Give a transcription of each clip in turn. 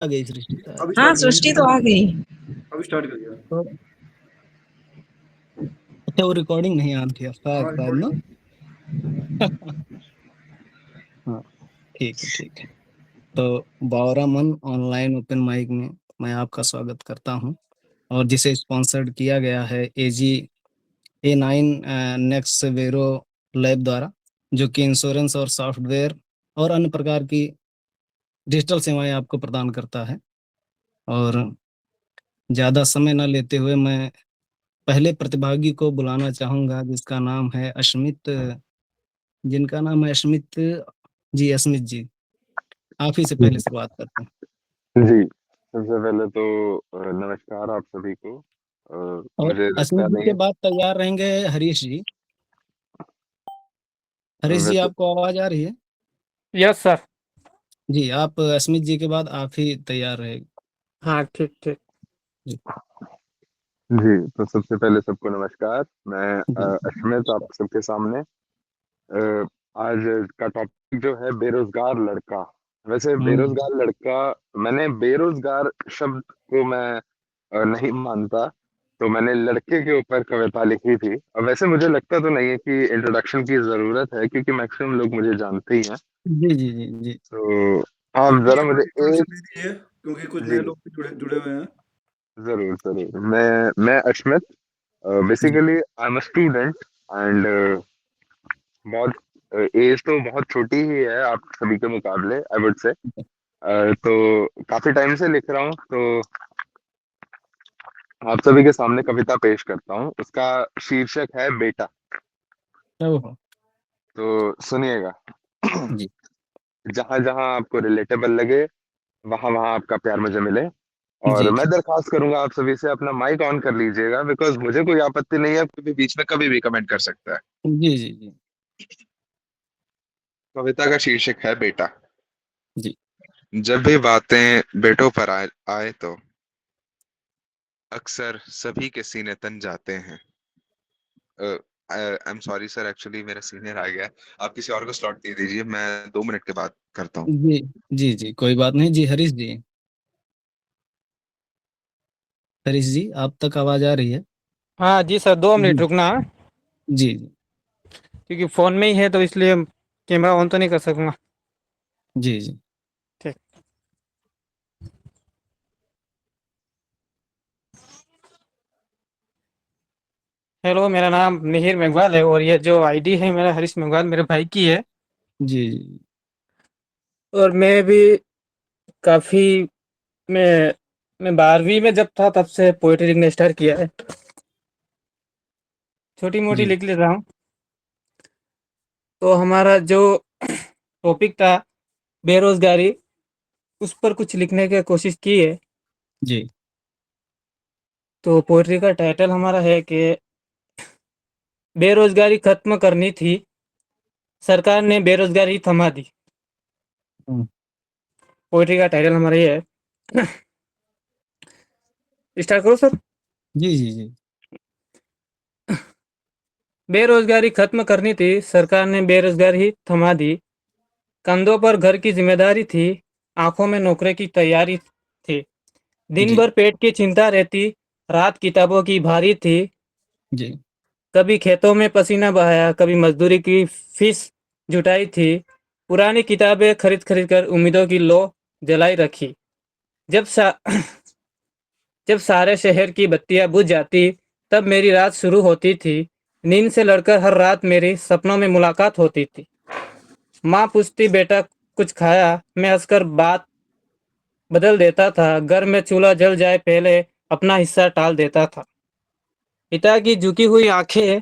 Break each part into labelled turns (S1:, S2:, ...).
S1: आ गई सृष्टि आ
S2: अभी
S1: गई।
S3: हाँ
S2: स्टार्ट कर
S3: सृष्टि तो आ गई।
S2: अभी स्टार्ट कर दिया।
S1: तो अच्छा, वो रिकॉर्डिंग नहीं आ रही है शायद
S2: हाँ
S1: शायद ना।
S2: रिकॉर्डिंग।
S1: हाँ, ठीक है ठीक है। तो बावरा मन ऑनलाइन ओपन माइक में मैं आपका स्वागत करता हूँ, और जिसे स्पॉन्सर्ड किया गया है A9 नेक्स्ट वेरो लैब द्वारा, जो कि इंश्योरेंस और सॉफ्टवेयर और अन्य प्रकार की डिजिटल सेवाएं आपको प्रदान करता है। और ज़्यादा समय न लेते हुए मैं पहले प्रतिभागी को बुलाना चाहूँगा, जिसका नाम है अश्मित, जिनका नाम है अश्मित जी। अश्मित जी, आप ही से पहले शुरुआत करते हैं।
S4: जी, सबसे पहले तो नमस्कार आप सभी को।
S1: और
S4: मुझे
S1: अश्मित
S4: लगता
S1: जी
S4: नहीं
S1: के बाद तैयार रहेंगे हरीश जी। हरीश जी,
S4: वैसे
S1: आपको आवाज आ रही है?
S3: Yes sir.
S1: जी, आप अश्मित जी के बाद आप ही तैयार रहेंगे।
S3: हाँ ठीक ठीक।
S1: जी
S4: जी, तो सबसे पहले सबको नमस्कार। मैं
S1: जी
S4: अश्मित आप सबके सामने अ, आज का टॉपिक जो है बेरोजगार लड़का। वैसे
S1: हम्म,
S4: बेरोजगार लड़का, मैंने बेरोजगार शब्द को मैं नहीं मानता, तो मैंने लड़के के ऊपर कविता लिखी थी। और वैसे मुझे लगता तो नहीं है कि इंट्रोडक्शन की जरूरत है, क्योंकि मैक्सिमम लोग मुझे जानते ही हैं।
S1: जी जी जी जी
S4: तो आप
S2: नहीं
S4: जरा
S2: है,
S4: मुझे
S2: थोड़ी इंट्रोडक्शन
S4: एक
S2: दे दीजिए क्योंकि कुछ
S4: जी
S2: नए लोग भी जुड़े जुड़े हुए हैं।
S4: जरूर जरूर। मैं Ashmit,
S1: ji
S4: basically I am a student and बहुत एज तो बहुत छोटी ही है आप सभी के मुकाबले, आई वुड से। तो काफी टाइम से लिख रहा हूँ, तो आप सभी के सामने कविता पेश करता हूँ। उसका शीर्षक है बेटा।
S1: ओहो,
S4: तो सुनिएगा।
S1: जी
S4: जहां जहां आपको रिलेटेबल लगे, वहां वहां आपका प्यार मुझे मिले। और
S1: जी
S4: मैं दरखास्त करूंगा आप सभी से, अपना माइक ऑन कर लीजिएगा, बिकॉज मुझे कोई आपत्ति नहीं है, कोई भी बीच में कभी भी कमेंट कर सकता है।
S1: जी जी जी
S4: कविता का शीर्षक है बेटा।
S1: जी
S4: जब भी बातें बेटों पर आए तो अक्सर सभी के सीने तन जाते हैं। I am sorry sir, actually मेरा सीनियर आ गया है। आप किसी और को स्लॉट दे दीजिए, मैं 2 मिनट के बाद करता हूँ।
S1: जी जी जी, कोई बात नहीं जी। हरीश जी, हरीश जी, आप तक आवाज आ रही है?
S3: हाँ जी सर, 2 मिनट
S1: जी
S3: रुकना,
S1: जी
S3: क्योंकि फ़ोन में ही है तो इसलिए कैमरा ऑन तो नहीं कर सकूँगा।
S1: जी जी
S3: ठीक। हेलो, मेरा नाम मिहिर मेघवाल है और ये जो आईडी है मेरा हरीश मेघवाल मेरे भाई की है।
S1: जी
S3: और मैं भी काफ़ी मैं मैं 12वीं में जब था तब से पोएट्री लिखना स्टार्ट किया है। छोटी-मोटी
S1: जी
S3: लिख लेता हूँ। तो हमारा जो टॉपिक था बेरोज़गारी, उस पर कुछ लिखने की कोशिश की है।
S1: जी
S3: तो पोएट्री का टाइटल हमारा है कि बेरोज़गारी खत्म करनी थी, सरकार ने बेरोज़गारी थमा दी।
S1: हम्म,
S3: पोएट्री का टाइटल हमारा ये है। स्टार्ट करो सर।
S1: जी जी जी
S3: बेरोज़गारी खत्म करनी थी, सरकार ने बेरोज़गारी थमा दी। कंधों पर घर की ज़िम्मेदारी थी, आँखों में नौकरी की तैयारी थी। दिन
S1: जी
S3: भर पेट की चिंता रहती, रात किताबों की भारी थी।
S1: जी
S3: कभी खेतों में पसीना बहाया, कभी मज़दूरी की फीस जुटाई थी। पुरानी किताबें खरीद-खरीद कर उम्मीदों की लौ जलाई रखी। जब सा जब सारे शहर की बत्तियां बुझ जाती, तब मेरी रात शुरू होती थी। नींद से लड़कर हर रात मेरी सपनों में मुलाकात होती थी। माँ पूछती, बेटा कुछ खाया? मैं हंसकर बात बदल देता था। घर में चूल्हा जल जाए पहले अपना हिस्सा टाल देता था। पिता की झुकी हुई आंखें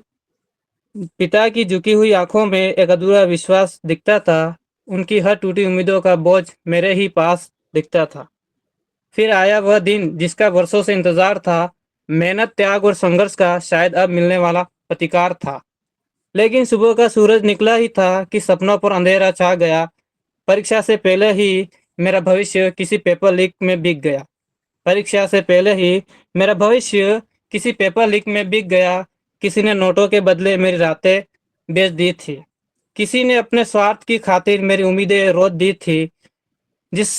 S3: पिता की झुकी हुई आंखों में एक अधूरा विश्वास दिखता था। उनकी हर टूटी उम्मीदों का बोझ मेरे ही पास दिखता था। फिर आया वह दिन जिसका वर्षों से इंतजार था। मेहनत, त्याग और संघर्ष का शायद अब मिलने वाला प्रतिकार था। लेकिन सुबह का सूरज निकला ही था कि सपनों पर अंधेरा छा गया। परीक्षा से पहले ही मेरा भविष्य किसी पेपर लीक में बिक गया। परीक्षा से पहले ही मेरा भविष्य किसी पेपर लीक में बिक गया। किसी ने नोटों के बदले मेरी रातें बेच दी थी। किसी ने अपने स्वार्थ की खातिर मेरी उम्मीदें रोध दी थी। जिस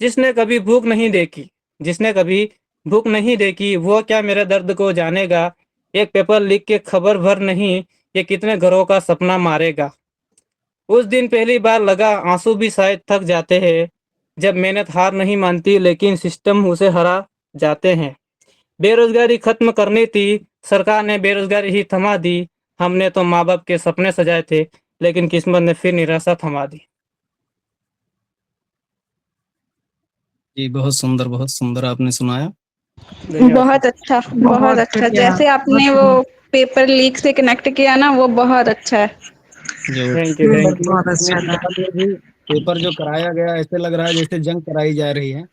S3: जिसने कभी भूख नहीं देखी, जिसने कभी भूख नहीं देखी, वो क्या मेरे दर्द को जानेगा। एक पेपर लिख के खबर भर नहीं, ये कितने घरों का सपना मारेगा। उस दिन पहली बार लगा आंसू भी शायद थक जाते हैं, जब मेहनत हार नहीं मानती लेकिन सिस्टम उसे हरा जाते हैं। बेरोजगारी खत्म करनी थी, सरकार ने बेरोजगारी ही थमा दी। हमने तो माँ बाप के सपने सजाए थे, लेकिन किस्मत ने फिर निराशा थमा दी।
S1: जी, बहुत सुंदर आपने सुनाया।
S5: बहुत अच्छा, बहुत अच्छा। जैसे आपने वो पेपर लीक से कनेक्ट किया ना, वो बहुत अच्छा है।
S1: जो
S3: thank you,
S1: paper
S3: thank you.
S1: Leak आपने बता दिया जी, पेपर जो कराया गया ऐसे लग रहा है जैसे जंग कराई जा रही है,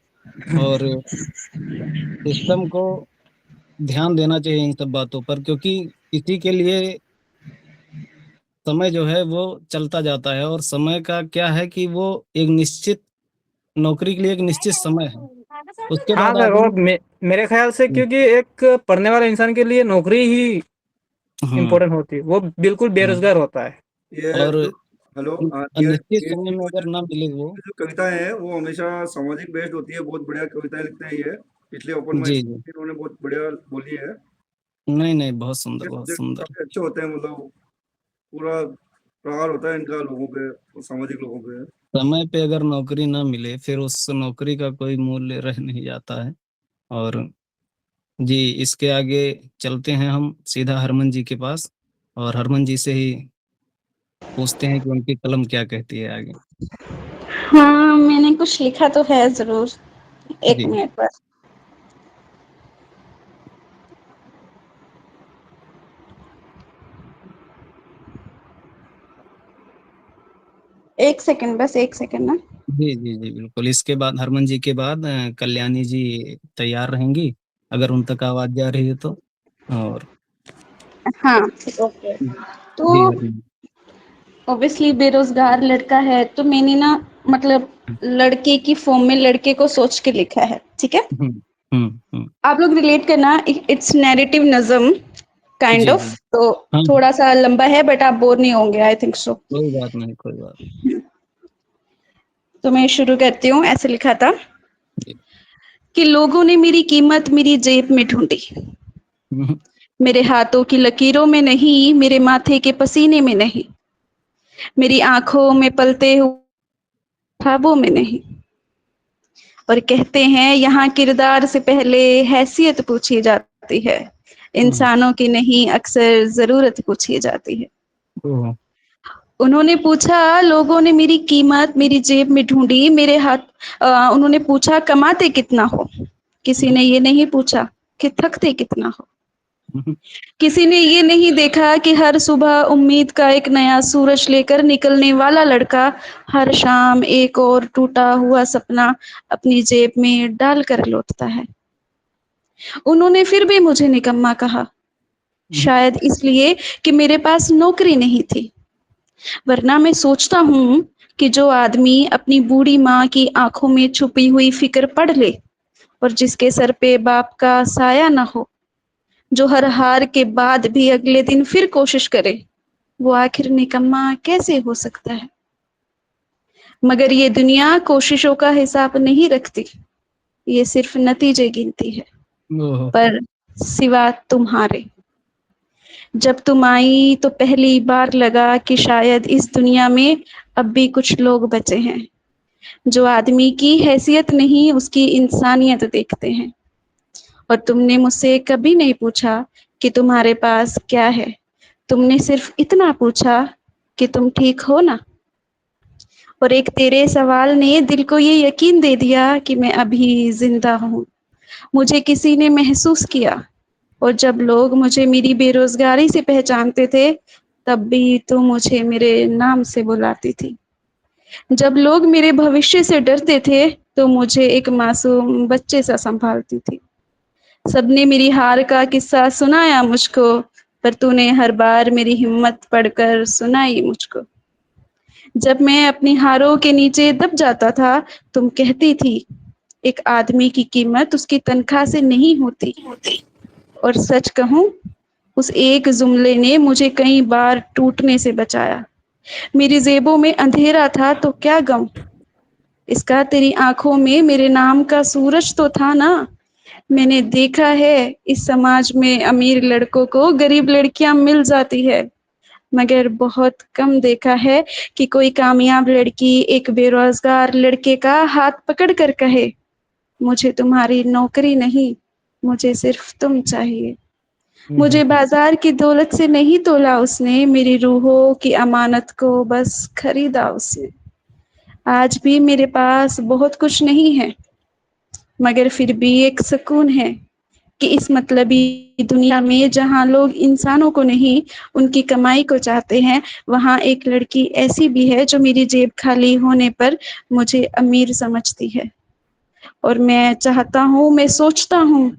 S1: और सिस्टम को ध्यान देना चाहिए इन सब बातों पर, क्योंकि किसी के लिए समय जो है वो चलता जाता है, और समय का क्या है कि वो एक निश्चित नौकरी के लिए एक निश्चित समय है, उसके
S3: हाँ
S1: बाद
S3: सर, और
S1: आदमी।
S3: मेरे ख्याल से क्योंकि एक पढ़ने वाले इंसान के लिए नौकरी ही
S1: हाँ
S3: इम्पोर्टेंट होती है, वो बिल्कुल
S1: हाँ।
S3: बेरोजगार होता है।
S2: ये
S1: और
S2: जो हेलो
S1: अनिश्चित
S2: ये
S1: समय में अगर ना मिले वो।
S2: जो कविताएं हैं वो हमेशा सामाजिक बेस्ड होती है, बहुत बढ़िया कविताएं लिखते हैं ये। पिछले ओपन माइक
S1: जी जी,
S2: इन्होंने बहुत बढ़िया बोली है।
S1: नहीं नहीं, बहुत सुंदर
S2: ये
S1: बहुत
S2: सब्जेक्ट
S1: सुंदर।
S2: काफी अच्छे होते हैं, मतलब पूरा प्रहार होता है इनका लोगों पे, सामाजिक लोगों पे।
S1: समय पे अगर नौकरी ना मिले फिर उस नौकरी का कोई मूल्य रह नहीं जाता है। और जी, इसके आगे चलते हैं हम सीधा हरमन जी के पास, और हरमन जी से ही पूछते हैं कि उनकी कलम क्या कहती है आगे।
S5: हाँ, मैंने कुछ लिखा तो है ज़रूर। 1
S1: जी।
S5: मिनट बस। 1 सेकंड, बस 1 सेकंड ना।
S1: जी जी जी बिल्कुल, इसके बाद हरमन जी के बाद कल्याणी जी तैयार रहेंगी, अगर उन तक आवाज जा रही है तो। और
S5: हाँ, ओके।
S1: जी
S5: तो
S1: हरमन।
S5: ऑब्वियसली बेरोज़गार लड़का है, तो मैंने ना मतलब लड़के की फ़ॉर्म में लड़के को सोच के लिखा है, ठीक है?
S1: हम्म हम्म।
S5: आप लोग रिलेट करना, इट्स नैरेटिव नज़्म काइंड
S1: जी
S5: ऑफ।
S1: जी।
S5: तो
S1: हाँ,
S5: थोड़ा-सा लंबा है बट आप बोर नहीं होंगे, आई थिंक सो।
S1: कोई बात नहीं, कोई बात
S5: तो मैं शुरू करती हूँ, ऐसे लिखा था
S1: नहीं।
S5: कि लोगों ने मेरी कीमत मेरी जेब में ढूँढी,
S1: हम्म,
S5: मेरे हाथों की लकीरों में नहीं, मेरे माथे के पसीने में नहीं, मेरी आँखों में पलते हुए ख्वाबों में नहीं। और कहते हैं यहाँ किरदार से पहले हैसियत पूछी जाती है,
S1: हम्म,
S5: इंसानों की नहीं अक्सर ज़रूरत पूछी जाती है।
S1: ओह,
S5: उन्होंने पूछा, लोगों ने मेरी कीमत मेरी जेब में ढूँढी, मेरे हाथ उन्होंने पूछा कमाते कितना हो? किसी
S1: हम्म,
S5: ने ये नहीं पूछा कि थकते कितना हो?
S1: हम्म,
S5: किसी ने ये नहीं देखा कि हर सुबह उम्मीद का एक नया सूरज लेकर निकलने वाला लड़का हर शाम एक और टूटा हुआ सपना अपनी जेब में डाल कर लौटता है। उन्होंने फिर भी मुझे निकम्मा कहा,
S1: हम्म,
S5: शायद इसलिए कि मेरे पास नौकरी नहीं थी। वरना मैं सोचता हूँ कि जो आदमी अपनी बूढ़ी माँ की आंखों में छुपी हुई फिक्र पढ़ ले और जिसके सर पे बाप का साया न हो, जो हर हार के बाद भी अगले दिन फिर कोशिश करे, वो आखिर निकम्मा कैसे हो सकता है? मगर ये दुनिया कोशिशों का हिसाब नहीं रखती, ये सिर्फ नतीजे गिनती है।
S1: ओह,
S5: पर सिवा तुम्हारे, जब तुम आई तो पहली बार लगा कि शायद इस दुनिया में अब भी कुछ लोग बचे हैं जो आदमी की हैसियत नहीं उसकी इंसानियत देखते हैं। और तुमने मुझसे कभी नहीं पूछा कि तुम्हारे पास क्या है, तुमने सिर्फ इतना पूछा कि तुम ठीक हो ना। और एक तेरे सवाल ने दिल को ये यकीन दे दिया कि मैं अभी जिंदा हूँ। मुझे किसी ने महसूस किया, और जब लोग मुझे मेरी बेरोजगारी से पहचानते थे, तब भी तू मुझे मेरे नाम से बुलाती थी। जब लोग मेरे भविष्य से डरते थे, तो मुझे एक मासूम बच्चे सा संभालती थी। सबने मेरी हार का किस्सा सुनाया मुझको, पर तूने हर बार मेरी हिम्मत पढ़कर सुनाई मुझको। जब मैं अपनी हारों के नीचे दब जाता था, तुम कहती थी, एक आदमी की कीमत उसकी तनख्वाह से नहीं होती। और सच कहूँ, उस एक जुमले ने मुझे कई बार टूटने से बचाया। मेरी जेबों में अंधेरा था तो क्या गम, इसका तेरी आंखों में मेरे नाम का सूरज तो था ना। मैंने देखा है इस समाज में अमीर लड़कों को गरीब लड़कियां मिल जाती है, मगर बहुत कम देखा है कि कोई कामयाब लड़की एक बेरोजगार लड़के का हाथ पकड़ कर कहे, मुझे तुम्हारी नौकरी नहीं, मुझे सिर्फ तुम चाहिए। मुझे बाजार की दौलत से नहीं तोला उसने, मेरी रूहों की अमानत को बस खरीदा उसने। आज भी मेरे पास बहुत कुछ नहीं है, मगर फिर भी एक सुकून है कि इस मतलबी दुनिया में जहाँ लोग इंसानों को नहीं उनकी कमाई को चाहते हैं, वहाँ एक लड़की ऐसी भी है जो मेरी जेब खाली होने पर मुझे अमीर समझती है। और मैं चाहता हूँ, मैं सोचता हूँ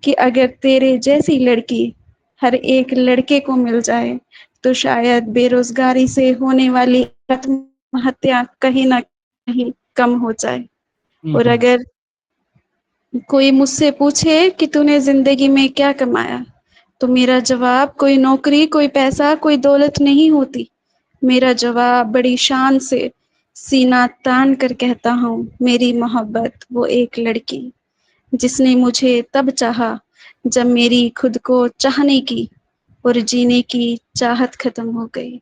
S5: कि अगर तेरे जैसी लड़की हर एक लड़के को मिल जाए तो शायद बेरोजगारी से होने वाली आत्महत्या कहीं ना कहीं कम हो जाए। और अगर कोई मुझसे पूछे कि तूने जिंदगी में क्या कमाया, तो मेरा जवाब कोई नौकरी, कोई पैसा, कोई दौलत नहीं होती। मेरा जवाब बड़ी शान से सीना तान कर कहता हूँ, मेरी मोहब्बत वो एक लड़की जिसने मुझे तब चाहा जब मेरी खुद को चाहने की और जीने की चाहत खत्म हो गई।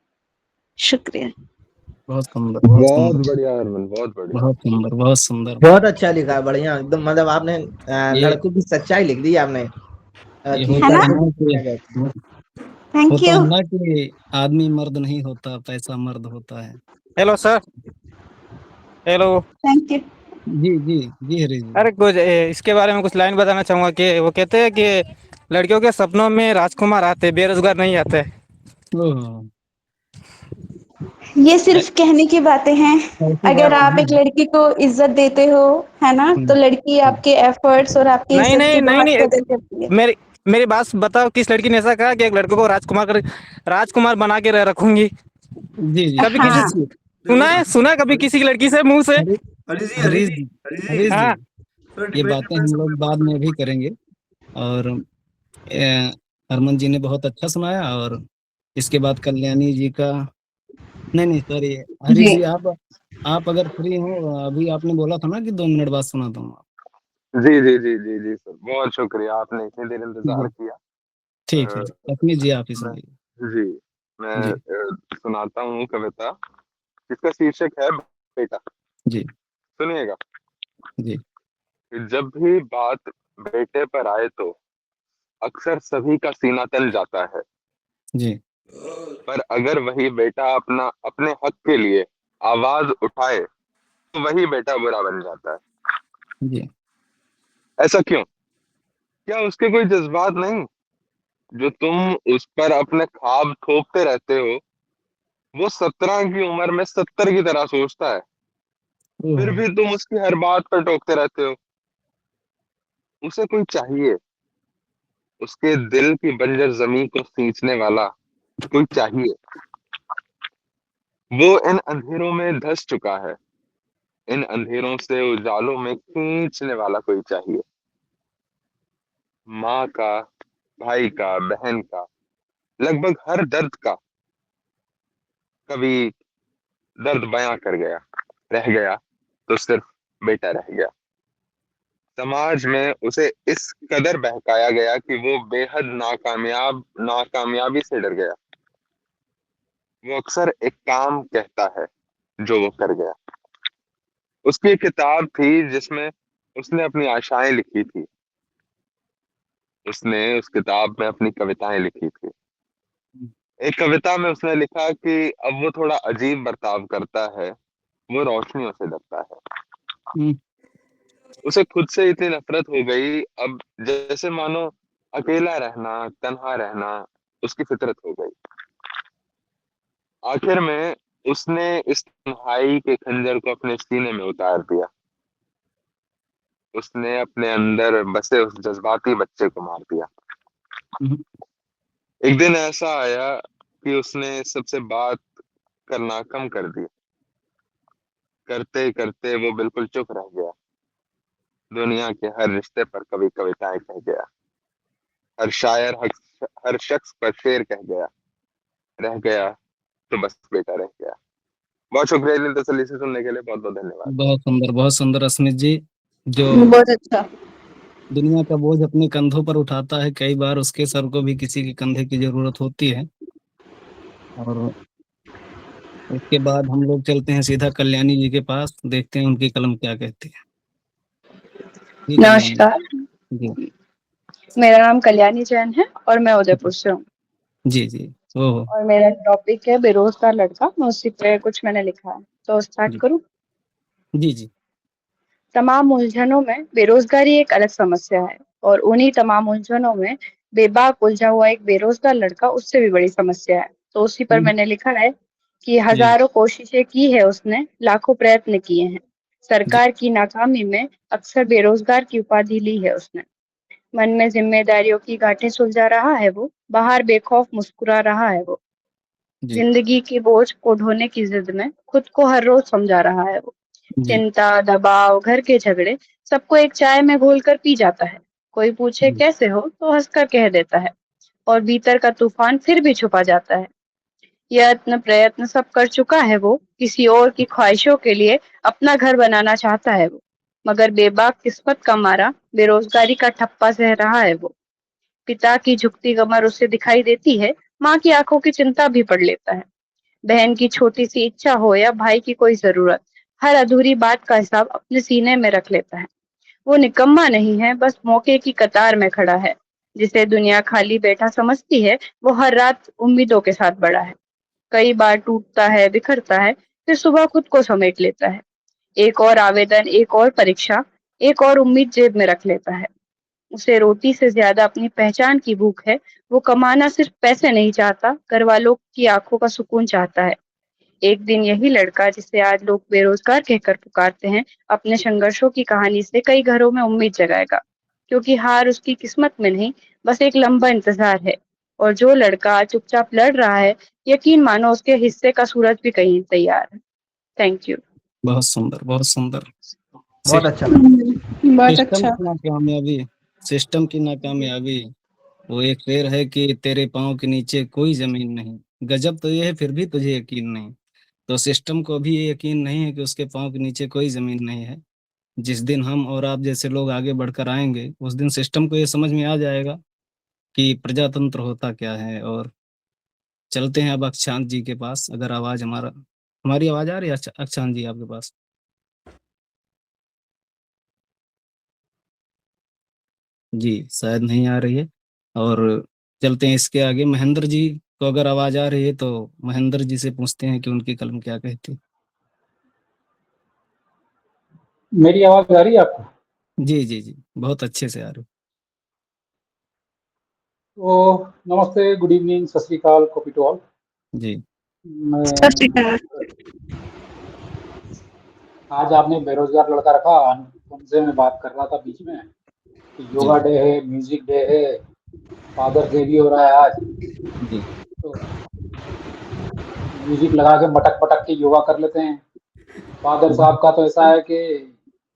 S5: शुक्रिया।
S1: बहुत सुंदर, बहुत
S4: बहुत
S1: सुंदर,
S4: बढ़िया अरविंद, बहुत बढ़िया।
S1: बहुत सुंदर, बहुत सुंदर।
S6: बहुत अच्छा लिखा है, बढ़िया एकदम। मतलब आपने
S1: ये
S6: लड़कों की सच्चाई लिख दी आपने
S1: ये
S6: कि
S5: है
S1: होता
S5: ना?
S1: है
S6: लड़कों
S1: ना
S6: को
S1: कि
S6: क्या कहते हैं।
S5: थैंक
S1: होता
S5: यू।
S1: है ना कि आदमी मर्द नहीं होता, पैसा मर्द होता है।
S3: Hello sir. Hello.
S5: Thank you.
S1: जी जी जी हरी जी।
S3: अरे कुछ इसके बारे में कुछ लाइन बताना चाहूंगा कि वो कहते हैं कि लड़कियों के सपनों में राजकुमार आते, बेरोजगार नहीं आते।
S1: ओह,
S5: ये सिर्फ कहने की बातें हैं।
S1: ऐसी
S5: अगर
S1: बात
S5: आप
S1: नहीं
S5: एक
S1: है।
S5: लड़की को इज्जत देते हो, है ना, तो
S1: हम्म,
S5: लड़की
S1: हम्म।
S5: आपके एफर्ट्स और आपकी
S3: नहीं
S5: इज्जत की
S3: नहीं नहीं
S5: बहुत
S3: नहीं,
S5: कदर करती है।
S3: मेरी मेरी बात बताओ, किस लड़की ने ऐसा कहा कि एक लड़के को राजकुमार बना के रखूंगी?
S1: जी जी
S3: कभी किसी
S5: हाँ।
S1: देखिए,
S3: सुना
S2: देखो
S3: है, सुना है कभी
S2: हरी
S3: किसी की लड़की से, मुंह से?
S1: हरी
S2: हरी जी हरी
S1: हरीश
S2: जी
S1: जी,
S2: हरी जी
S1: हरीश जी,
S3: हाँ।
S2: सर
S1: ये बातें हम
S2: डिप्रेशन
S1: लोग
S2: में
S1: बाद
S2: बात
S1: में भी करेंगे। और हरमन जी ने बहुत अच्छा सुनाया। और इसके बाद कल्याणी जी का, नहीं नहीं सॉरी, हरीश
S5: जी।
S1: जी आप अगर फ्री हो, अभी आपने बोला था ना कि 2 मिनट बाद सुनाता हूँ।
S4: जी जी जी जी जी सर, बहुत शुक्रिया, आपने इतनी देर इंतजार
S1: जी
S4: किया।
S1: ठीक है,
S4: अ,
S1: अपनी जी आप ही
S4: मैं
S1: सुनाइए।
S4: जी मैं
S1: जी
S4: सुनाता हूँ कविता, जिसका शीर्षक है बेटा।
S1: जी
S4: सुनिएगा।
S1: जी
S4: जब भी बात बेटे पर आए तो अक्सर सभी का सीना तन जाता है,
S1: जी
S4: पर अगर वही बेटा अपना अपने हक के लिए आवाज उठाए तो वही बेटा बुरा बन जाता है।
S1: जी
S4: ऐसा क्यों? क्या उसके कोई जज्बात नहीं? जो तुम उस पर अपने ख्वाब थोपते रहते हो, वो 17 की उम्र में 70 की तरह सोचता है, फिर
S1: ओह,
S4: भी तुम उसकी हर बात पर टोकते रहते हो। उसे कोई चाहिए, उसके दिल की बंजर जमीन को सींचने वाला कोई चाहिए। वो इन अंधेरों में धंस चुका है, इन अंधेरों से उजालों में खींचने वाला कोई चाहिए। माँ का, भाई का, बहन का, लगभग हर दर्द का कभी दर्द बयां कर गया, रह गया तो सिर्फ बेटा रह गया। समाज में उसे इस कदर बहकाया गया कि वो बेहद नाकामयाबी से डर गया। वो अक्सर एक काम कहता है जो वो कर गया। उसकी एक किताब थी जिसमें उसने अपनी आशाएं लिखी थी। उसने उस किताब में अपनी कविताएं लिखी थी। एक कविता में उसने लिखा कि अब वो थोड़ा अजीब बर्ताव करता है, वो रोशनियों से डरता है।
S1: हम्म,
S4: उसे खुद से इतनी नफरत हो गई अब, जैसे मानो अकेला रहना, तन्हा रहना उसकी फितरत हो गई। आखिर में उसने इस तन्हाई के खंजर को अपने सीने में उतार दिया। उसने अपने अंदर बसे उस जज्बाती बच्चे को मार दिया।
S1: हम्म,
S4: एक दिन ऐसा आया कि उसने सबसे बात करना कम कर दिया। करते करते वो बिल्कुल चुप रह गया। दुनिया के हर रिश्ते पर कभी कविताएं कह गया, हर शायर हर शख्स पर शेर कह गया। रह गया तो बस बेटा रह गया। बहुत शुक्रिया इतनी तसल्ली से सुनने के लिए, बहुत बहुत धन्यवाद।
S1: बहुत सुंदर अस्मित जी, जो
S5: बहुत अच्छा।
S1: दुनिया का बोझ अपने कंधों पर उठाता है, कई बार उसके सर को भी किसी के कंधे की जरूरत होती है। और उसके बाद हम लोग चलते हैं सीधा कल्याणी जी के पास, देखते हैं उनकी कलम क्या कहती है। जी कल्याणी
S7: नमस्कार,
S1: जी
S7: मेरा नाम कल्याणी जैन है और मैं उदयपुर से हूँ
S1: जी जी ओहो
S7: और मेरा टॉपिक है बेरोजगार लड़का। मैं उसी पे कुछ मैंने लिखा है, तो स्टार्ट
S1: जी
S7: करूँ।
S1: जी जी
S7: तमाम उलझनों में बेरोजगारी एक अलग समस्या है और उन्हीं तमाम उलझनों में बेबाक उलझा हुआ एक बेरोजगार लड़का उससे भी बड़ी समस्या है। तो उसी पर मैंने लिखा है कि
S1: जी
S7: हजारों कोशिशें की है उसने, लाखों प्रयत्न किए हैं,
S1: जी
S7: सरकार की नाकामी में अक्सर बेरोजगार की उपाधि ली है उसने। मन में जिम्मेदारियों की गांठें सुलझा रहा है वो, बाहर बेखौफ मुस्कुरा रहा है वो,
S1: जी
S7: जिंदगी के बोझ को ढोने की जिद में खुद को हर रोज समझा रहा है वो।
S1: जी
S7: चिंता, दबाव, घर के झगड़े सबको एक चाय में घोलकर पी जाता है। कोई पूछे
S1: जी
S7: कैसे हो तो हंसकर कह देता है और भीतर का तूफान फिर भी छुपा जाता है। यत्न प्रयत्न सब कर चुका है वो, किसी और की ख्वाहिशों के लिए अपना घर बनाना चाहता है वो, मगर बेबाक किस्मत का मारा बेरोजगारी का ठप्पा सह रहा है वो। पिता की झुकती कमर उसे दिखाई देती है, माँ की आंखों की चिंता भी पढ़ लेता है। बहन की छोटी सी इच्छा हो या भाई की कोई जरूरत, हर अधूरी बात का हिसाब अपने सीने में रख लेता है। वो निकम्मा नहीं है, बस मौके की कतार में खड़ा है। जिसे दुनिया खाली बैठा समझती है, वो हर रात उम्मीदों के साथ बड़ा है। कई बार टूटता है, बिखरता है, फिर सुबह खुद को समेट लेता है। एक और आवेदन, एक और परीक्षा, एक और उम्मीद जेब में रख लेता है। उसे रोटी से ज्यादा अपनी पहचान की भूख है। वो कमाना सिर्फ पैसे नहीं चाहता, घर वालों की आंखों का सुकून चाहता है। एक दिन यही लड़का, जिसे आज लोग बेरोजगार कहकर पुकारते हैं, अपने संघर्षों की कहानी से कई घरों में उम्मीद जगाएगा। क्योंकि हार उसकी किस्मत में नहीं, बस एक लंबा इंतजार है। और जो लड़का चुपचाप लड़ रहा है, यकीन मानो उसके हिस्से का सूरज भी कहीं तैयार है। Thank you.
S1: बहुत सुंदर बहुत सुंदर।
S6: बहुत अच्छा।
S5: बहुत
S1: सिस्टम
S5: अच्छा।
S1: की नाकामयाबी, सिस्टम की नाकामयाबी, वो एक शेर है कि तेरे पाँव के नीचे कोई जमीन नहीं, गजब तो ये है फिर भी तुझे यकीन नहीं। तो सिस्टम को भी ये यकीन नहीं है कि उसके पाँव के नीचे कोई जमीन नहीं है। जिस दिन हम और आप जैसे लोग आगे बढ़कर आएंगे, उस दिन सिस्टम को ये समझ में आ जाएगा कि प्रजातंत्र होता क्या है। और चलते हैं अब अक्षांत जी के पास, अगर आवाज हमारी आवाज आ रही है अक्षांत जी आपके पास? जी शायद नहीं आ रही है। और चलते हैं इसके आगे, महेंद्र जी को अगर आवाज आ रही है तो महेंद्र जी से पूछते हैं कि उनकी कलम क्या कहती है।
S8: मेरी आवाज आ रही है आपको?
S1: जी जी जी बहुत अच्छे से आ रही
S8: तो नमस्ते, गुड इवनिंग, सत श्री अकाल, कॉपी टू ऑल।
S1: है। जी
S8: मैं
S5: सत श्री अकाल।
S8: आज आपने बेरोजगार लड़का रखा, उनसे मैं बात कर रहा था बीच में कि
S1: जी
S8: योगा डे है, म्यूजिक डे है, फादर्स डे भी हो रहा है आज।
S1: जी
S8: तो म्यूजिक लगा के मटक पटक के योगा कर लेते हैं। फादर साहब का तो ऐसा है कि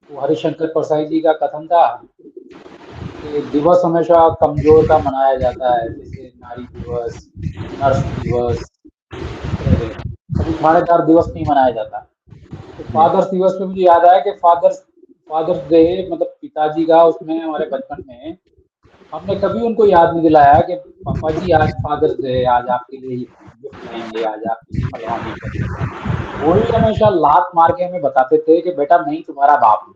S8: वो हरिशंकर परसाई जी का कथन था कि दिवस हमेशा कमजोर का मनाया जाता है, जैसे नारी दिवस, नर्स दिवस, इस तरह के कभी ठाणेदार दिवस नहीं मनाया जाता। तो
S1: जी
S8: फादर्स दिवस पे मुझे याद आया कि फादर्स डे, मतलब पिताजी का, उसमें हमारे बचपन में हमने कभी उनको याद नहीं दिलाया कि पापा जी आज फादर्स डे है, आज आपके लिए गिफ्ट लाएंगे, आज आपके लिए फलवा नहीं करेंगे। वो ही हमेशा लात मार के हमें बताते थे कि बेटा मैं ही तुम्हारा बाप हूँ।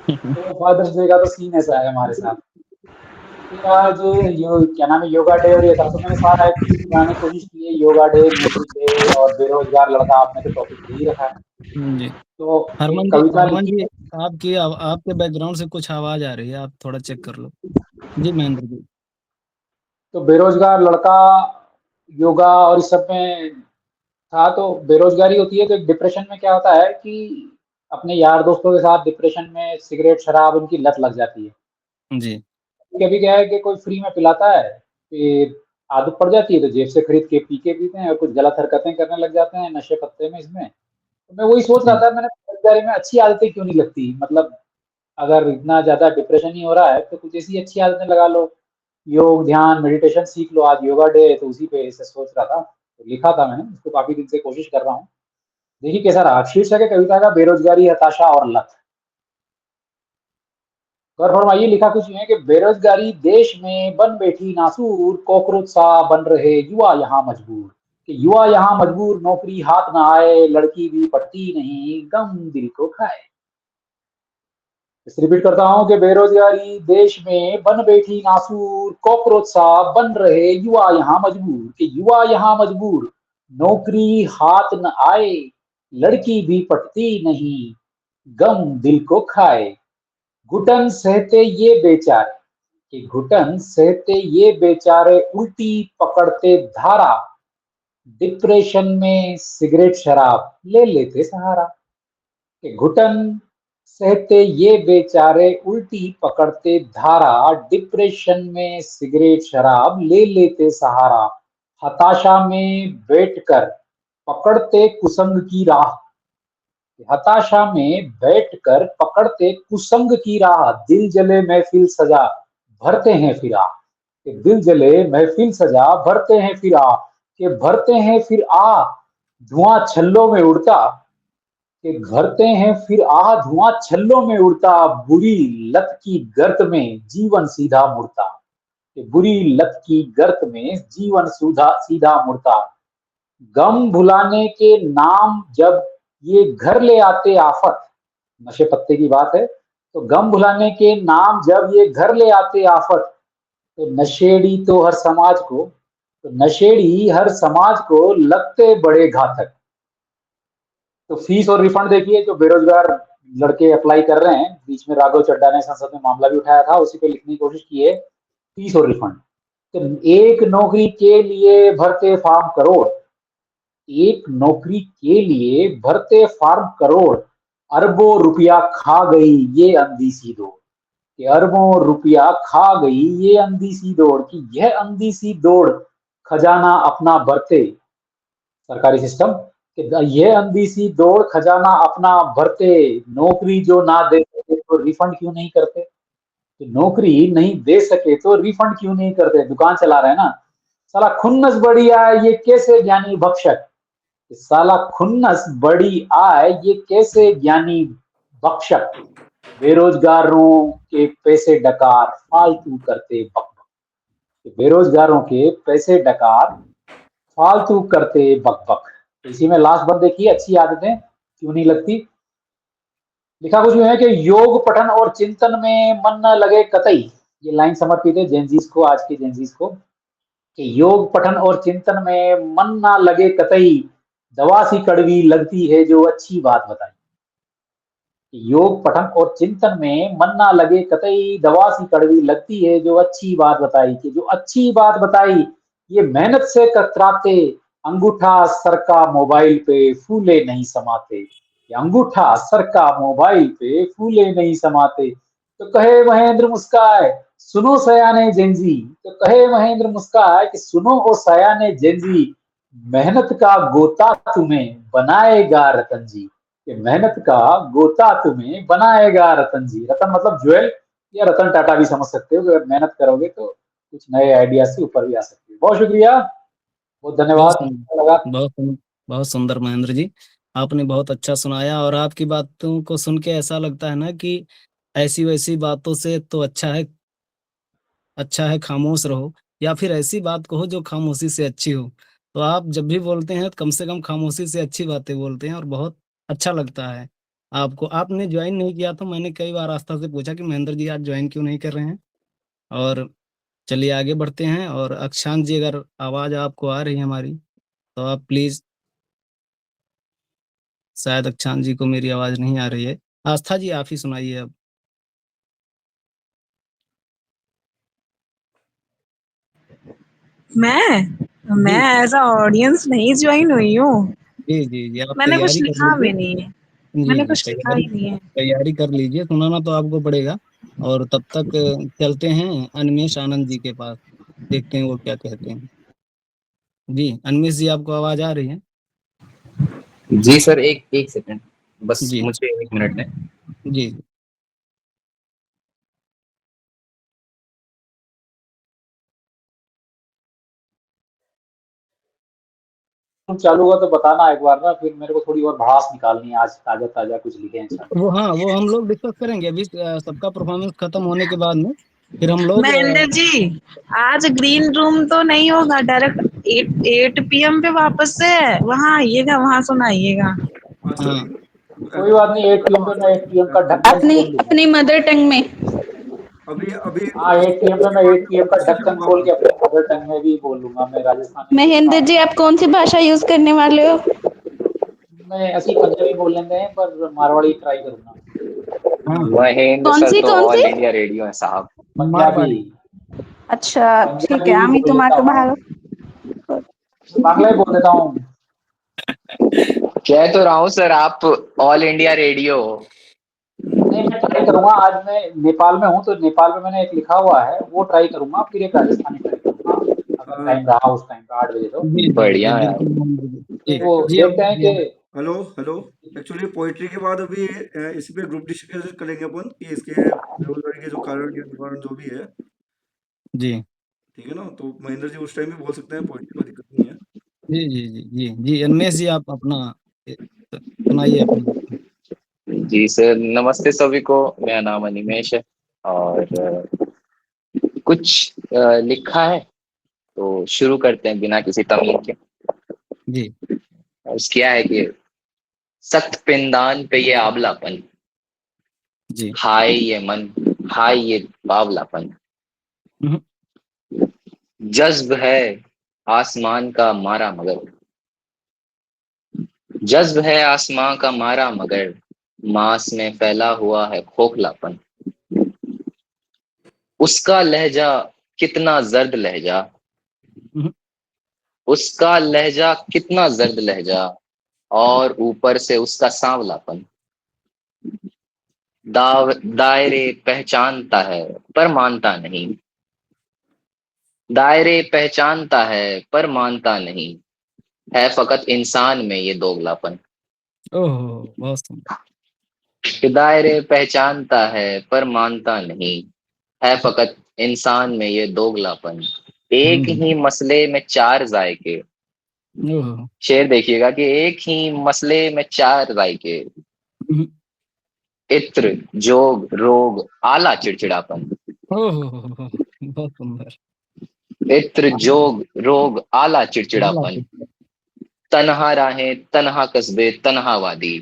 S8: तो फादर्स डे का तो सीन ऐसा है हमारे साथ। फिर आज क्या नाम है, योगा डे और ये था, तो मैंने सारा एक लिस्ट बनाने की कोशिश की है। योगा डे, म्यूजिक डे और बेरोजगार लड़का, आपने तो टॉपिक दे ही रखा है।
S1: जी
S8: तो एक
S1: हरमन जी,
S8: कविता
S1: हरमन
S8: लिखी
S1: जी
S8: है।
S1: आपके बैकग्राउंड से कुछ आवाज आ रही है, आप थोड़ा चेक कर लो। जी महेंद्र जी।
S8: तो बेरोजगार लड़का योगा और इस सब में था। तो बेरोजगारी होती है तो एक डिप्रेशन में क्या होता है कि अपने यार दोस्तों के साथ डिप्रेशन में सिगरेट शराब इनकी लत लग जाती है।
S1: जी
S8: कभी क्या है कि कोई फ्री में पिलाता है, फिर आदत पड़ जाती है तो जेब से खरीद के पी के पीते हैं और कुछ गलत हरकतें करने लग जाते हैं नशे पत्ते में इसमें। तो मैं वही सोच रहा
S1: जी
S8: था, मैंने बेरोजगारी में अच्छी आदतें क्यों नहीं लगती, मतलब अगर इतना ज्यादा डिप्रेशन ही हो रहा है तो कुछ ऐसी अच्छी आदतें लगा लो, योग ध्यान मेडिटेशन सीख लो। आज योगा डे है तो उसी पे से सोच रहा था, तो लिखा था मैंने, इसको काफी दिन से कोशिश कर रहा हूँ। देखिए कैसा रहा शीर्षक है कविता का, बेरोजगारी, हताशा और लत। गौर फरमाइए, लिखा कुछ यूं है कि बेरोजगारी देश में बन बैठी नासूर, कॉकरोच सा बन रहे युवा यहाँ मजबूर। कि युवा यहाँ मजबूर, नौकरी हाथ ना आए, लड़की भी पढ़ती नहीं, गम दिल को खाए। इसे रिपीट करता हूं कि बेरोजगारी देश में बन बैठी नासूर, कॉकरोच सा बन रहे युवा यहाँ मजबूर। कि युवा यहाँ मजबूर, नौकरी हाथ न आए, लड़की भी पटती नहीं, गम दिल को खाए। घुटन सहते ये बेचारे, कि घुटन सहते ये बेचारे, उल्टी पकड़ते धारा, डिप्रेशन में सिगरेट शराब ले लेते सहारा। कि घुटन सहते ये बेचारे, उल्टी पकड़ते धारा, डिप्रेशन में सिगरेट शराब ले लेते सहारा। हताशा में बैठकर पकड़ते कुसंग की राह, हताशा में बैठकर पकड़ते कुसंग की राह, दिल जले महफिल सजा भरते हैं फिर आ। कि दिल जले महफिल सजा भरते हैं फिर आ, कि भरते हैं फिर आ, धुआं छल्लों में उड़ता। कि भरते हैं फिर आ, धुआं छल्लों में उड़ता, बुरी लत की गर्त में जीवन सीधा मुड़ता। कि बुरी लत की गर्त में जीवन सीधा सीधा मुड़ता। गम भुलाने के नाम जब ये घर ले आते आफत, नशे पत्ते की बात है, तो गम भुलाने के नाम जब ये घर ले आते आफत, तो नशेड़ी तो हर समाज को, तो नशेड़ी हर समाज को लगते बड़े घातक। तो फीस और रिफंड देखिए, जो बेरोजगार लड़के अप्लाई कर रहे हैं, बीच में राघव चड्ढा ने संसद में मामला भी उठाया था, उसी पे लिखने की कोशिश की है, फीस और रिफंड। तो एक नौकरी के लिए भरते फॉर्म करोड़, एक नौकरी के लिए भरते फॉर्म करोड़, अरबों रुपया खा गई ये अंधी सी दौड़। कि अरबों रुपया खा गई ये अंधी सी दौड़, कि यह अंधी सी दौड़ खजाना अपना भरते, सरकारी सिस्टम, कि यह अंधी सी दौड़ खजाना अपना भरते, नौकरी जो ना दे सके तो रिफंड क्यों नहीं करते। कि नौकरी नहीं दे सके तो रिफंड क्यों नहीं करते, दुकान चला रहे हैं ना, साला खुन्नस बड़ी आए ये कैसे ज्ञानी भक्षक, साला खुन्नस बड़ी आय ये कैसे ज्ञानी बख्शक, बेरोजगारों के पैसे डकार फालतू करते बक बक। बेरोजगारों के पैसे डकार फालतू करते बक बक। तो इसी में लास्ट बात देखिए, अच्छी आदतें क्यों नहीं लगती। लिखा कुछ यूं है कि योग पठन और चिंतन में मन न लगे कतई। ये लाइन समर्पित है जेनजीज को, आज के जेनजीज को, कि योग पठन और चिंतन में मन ना लगे कतई, दवा सी कड़वी लगती है जो अच्छी बात बताई। योग पठन और चिंतन में मन ना लगे कतई, दवा सी कड़वी लगती है जो अच्छी बात बताई। कि जो अच्छी बात बताई ये मेहनत से कतराते, अंगूठा सर का मोबाइल पे फूले नहीं समाते। ये अंगूठा सर का मोबाइल पे फूले नहीं समाते। तो कहे महेंद्र मुस्काए सुनो सयाने जेंजी, तो कहे महेंद्र मुस्काए कि सुनो ओ सयाने जेंजी, मेहनत का गोता तुम्हें बनाएगा रतन जी। कि मेहनत का गोता तुम्हें बनाएगा रतन जी। रतन मतलब ज्वेल, या रतन टाटा भी समझ सकते हो, अगर मेहनत करोगे तो कुछ नए आइडिया से ऊपर भी आ सकते हो। बहुत शुक्रिया, बहुत
S1: बहुत
S8: धन्यवाद,
S1: सुंदर,
S8: अच्छा लगा।
S1: बहुत सुंदर महेंद्र जी, आपने बहुत अच्छा सुनाया। और आपकी बातों को सुन के ऐसा लगता है ना कि ऐसी वैसी बातों से तो अच्छा है खामोश रहो, या फिर ऐसी बात कहो जो खामोशी से अच्छी हो। तो आप जब भी बोलते हैं तो कम से कम खामोशी से अच्छी बातें बोलते हैं, और बहुत अच्छा लगता है आपको। आपने ज्वाइन नहीं किया तो मैंने कई बार आस्था से पूछा कि महेंद्र जी आज ज्वाइन क्यों नहीं कर रहे हैं। और चलिए आगे बढ़ते हैं। और अक्षांत जी, अगर आवाज आपको आ रही है हमारी, तो आप प्लीज, शायद अक्षांत जी को मेरी आवाज नहीं आ रही है। आस्था जी आप ही सुनाइए अब।
S9: मैं
S1: जी
S9: एज अ ऑडियंस नहीं ज्वाइन हुई हूँ।
S1: जी जी जी, आप
S9: मैंने कुछ
S1: तैयारी कर
S9: लिखा
S1: लीजिए।
S9: भी नहीं है।
S1: जी
S9: मैंने
S1: जी,
S9: कुछ लिखा
S1: तैयारी
S9: ही नहीं है।
S1: तैयारी कर लीजिए, सुनाना तो आपको पड़ेगा। और तब तक चलते हैं अनमेश आनंद जी के पास, देखते हैं वो क्या कहते हैं। जी अनमेश जी, आपको आवाज आ रही है?
S10: जी सर, एक एक सेकंड, बस
S1: जी
S10: मुझे 1 मिनट दें।
S1: जी
S8: चालू हुआ तो बताना एक बार ना, फिर मेरे को थोड़ी और भड़ास निकालनी है, आज ताजा ताजा कुछ लिखे हैं सर।
S1: वो हाँ, वो हम लोग डिस्कस करेंगे अभी सबका परफॉर्मेंस खत्म होने के बाद में, फिर हम लोग
S9: महेंद्र जी, आज ग्रीन रूम तो नहीं होगा, डायरेक्ट 8 PM पे वापस से वहाँ आइएगा, वहाँ सुनाइएगा।
S2: अच्छा
S1: हाँ
S8: कोई बात नहीं, 8 PM पे मैं 8 PM का ढक्कन
S5: अपनी
S8: खोल लूंगा।
S5: अपनी मदर टंग में।
S2: अभी अभी
S8: हाँ 8 PM पे मैं 8 PM का ढक्कन खोल के अपने मदर टंग में भी बोल लूंगा, मैं राजस्थानी
S5: महेंद्र जी, आप कौन सी भाषा यूज करने वाले हो?
S8: मैं ऐसी पंजाबी बोल लेते हैं, पर मारवाड़ी ट्राई करूंगा।
S1: हाँ
S10: महेंद्र
S5: कौन
S10: सर
S5: सी
S10: तो
S5: कौन
S10: ऑल
S5: सी?
S10: इंडिया रेडियो है साहब।
S8: पंजाबी
S5: अच्छा ठीक
S8: पंजाबी
S5: है,
S8: भी
S5: আমি
S8: बोल लेता
S5: তোমাকে
S8: हूँ,
S5: ভালো
S8: बांग्ला भी बोल देता हूँ।
S10: कह तो रहा हूँ सर, आप ऑल इंडिया रेडियो।
S8: नहीं, मैं ट्राई करूंगा। आज मैं नेपाल में हूँ, तो नेपाल में मैंने एक लिखा हुआ है, वो ट्राई करूंगा, फिर एक राजस्थानी ट्राई करूंगा, अगर टाइम रहा उस टाइम का 8 बजे तो।
S1: जी जी जी
S10: बढ़िया यार।
S1: बिल्कुल जी
S8: तो
S1: जी
S8: देखते हैं कि
S2: हेलो हेलो, एक्चुअली पोइट्री के बाद अभी इसी पे ग्रुप डिस्कशन करेंगे अपन कि इसके बेरोजगारी के जो कारण या निवारण जो भी है,
S1: जी
S2: ठीक है ना। तो महेंद्र जी उस टाइम भी बोल सकते हैं, पोइट्री कोई दिक्कत नहीं है।
S1: जी जी जी जी जी उन्मेष जी आप अपना सुनाइए अपनी।
S10: जी सर, नमस्ते सभी को। मेरा नाम अनिमेश है और कुछ लिखा है, तो शुरू करते हैं बिना किसी तमीज के।
S1: जी
S10: क्या है कि सख्त पिंदान पे ये आंवलापन,
S1: जी
S10: हाय ये मन, हाय ये बावलापन,
S1: हम्म,
S10: जज्ब है आसमान का मारा मगर, जज्ब है आसमां का मारा मगर, मांस में फैला हुआ है खोखलापन, उसका लहजा कितना जर्द लहजा,
S1: हम्म,
S10: उसका लहजा कितना जर्द लहजा, और ऊपर से उसका सांवलापन, दायरे पहचानता है पर मानता नहीं, दायरे पहचानता है पर मानता नहीं, है फकत इंसान में ये दोगलापन,
S1: ओह बहुत सुंदर।
S10: कि दायरे पहचानता है पर मानता नहीं, है फकत इंसान में ये दोगलापन, एक
S1: हम्म,
S10: ही मसले में चार जायके,
S1: ओह
S10: शेर देखिएगा कि एक ही मसले में चार जायके,
S1: हम्म,
S10: इत्र जोग रोग आला चिड़चिड़ापन,
S1: ओह बहुत सुंदर।
S10: इत्र जोग रोग आला चिड़चिड़ापन, तन्हा राहें तन्हा कस्बे तन्हा वादी,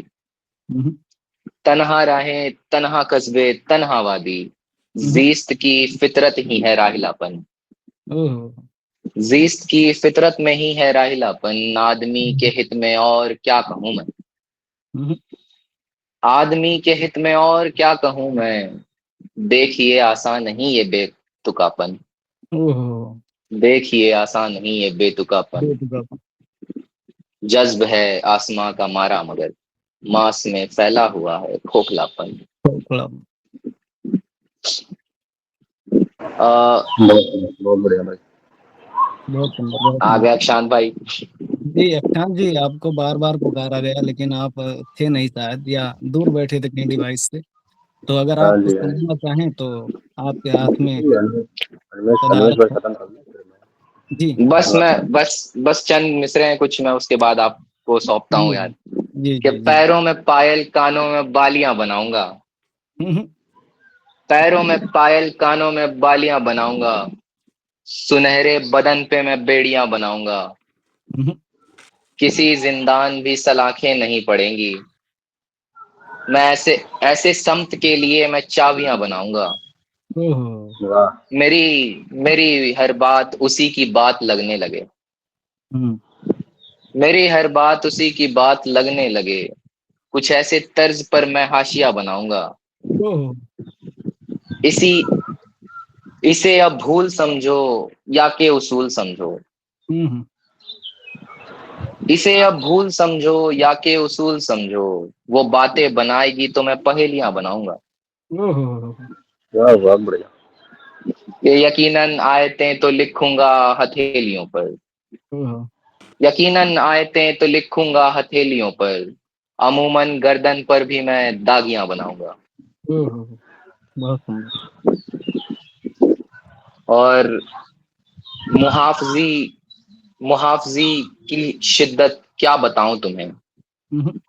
S1: हम्म,
S10: तन्हा राहें तन्हा कस्बे तन्हा वादी,
S1: हम्म,
S10: जीस्त की फितरत ही है राहिलापन,
S1: ओह
S10: जीस्त की फितरत में ही है राहिलापन, आदमी के हित में और क्या कहूं मैं,
S1: हम्म,
S10: आदमी के हित में और क्या कहूं मैं, देखिए आसान नहीं ये बेतुकापन,
S1: ओह
S10: देखिए आसान नहीं ये बेतुकापन,
S1: बेतुका
S10: जज्ब है आसमां का मारा मगर, मांस में फैला हुआ है खोखलापन।
S1: खोखला।
S4: बहुत बढ़िया भाई।
S1: बहुत सुंदर बहुत
S10: आ
S1: सुंदर।
S10: गया शांत भाई।
S1: जी अक्षांत जी, आपको बार बार पुकारा गया लेकिन आप थे नहीं शायद, या दूर बैठे थे कहीं डिवाइस से, तो अगर
S4: हाँ
S1: आप कुछ
S4: जी हाँ
S1: सुनाना चाहें तो आपके हाथ में
S4: जी, अनिमेश अनिमेश
S1: सदारत
S4: भाई
S1: है।
S4: खत्म कर दिया फिर
S1: जी
S10: बस चंद मिसरे हैं कुछ, मैं उसके बाद आपको सौंपता हूँ
S1: जी
S10: यार।
S1: जी
S10: कि
S1: जी जी
S10: पैरों में पायल कानों में बालियां बनाऊंगा,
S1: हम्म,
S10: पैरों में पायल कानों में बालियां बनाऊंगा, सुनहरे बदन पे मैं बेड़ियां बनाऊंगा,
S1: हम्म,
S10: किसी जिंदान भी सलाखें नहीं पड़ेंगी, मैं ऐसे ऐसे समत के लिए मैं चाबियां बनाऊंगा,
S1: ओह
S4: वाह।
S10: मेरी मेरी हर बात उसी की बात लगने लगे,
S1: हम्म,
S10: मेरी हर बात उसी की बात लगने लगे, कुछ ऐसे तर्ज पर मैं हाशिया बनाऊंगा,
S1: ओह
S10: इसी इसे अब भूल समझो या के उसूल समझो,
S1: हम्म,
S10: इसे अब भूल समझो या के उसूल समझो, वो बातें बनाएगी तो मैं पहेलियां बनाऊंगा,
S1: ओह
S4: वाह बहुत बढ़िया।
S10: ये यकीनन आयतें तो लिखूंगा हथेलियों पर,
S1: ओह
S10: यकीनन आयतें तो लिखूंगा हथेलियों पर, अमूमन गर्दन पर भी मैं दागियां बनाऊंगा,
S1: ओह बहुत सुंदर।
S10: और मुहाफजी मुहाफ़ज़ी की शिद्दत क्या बताऊं तुम्हें,
S1: हम्म,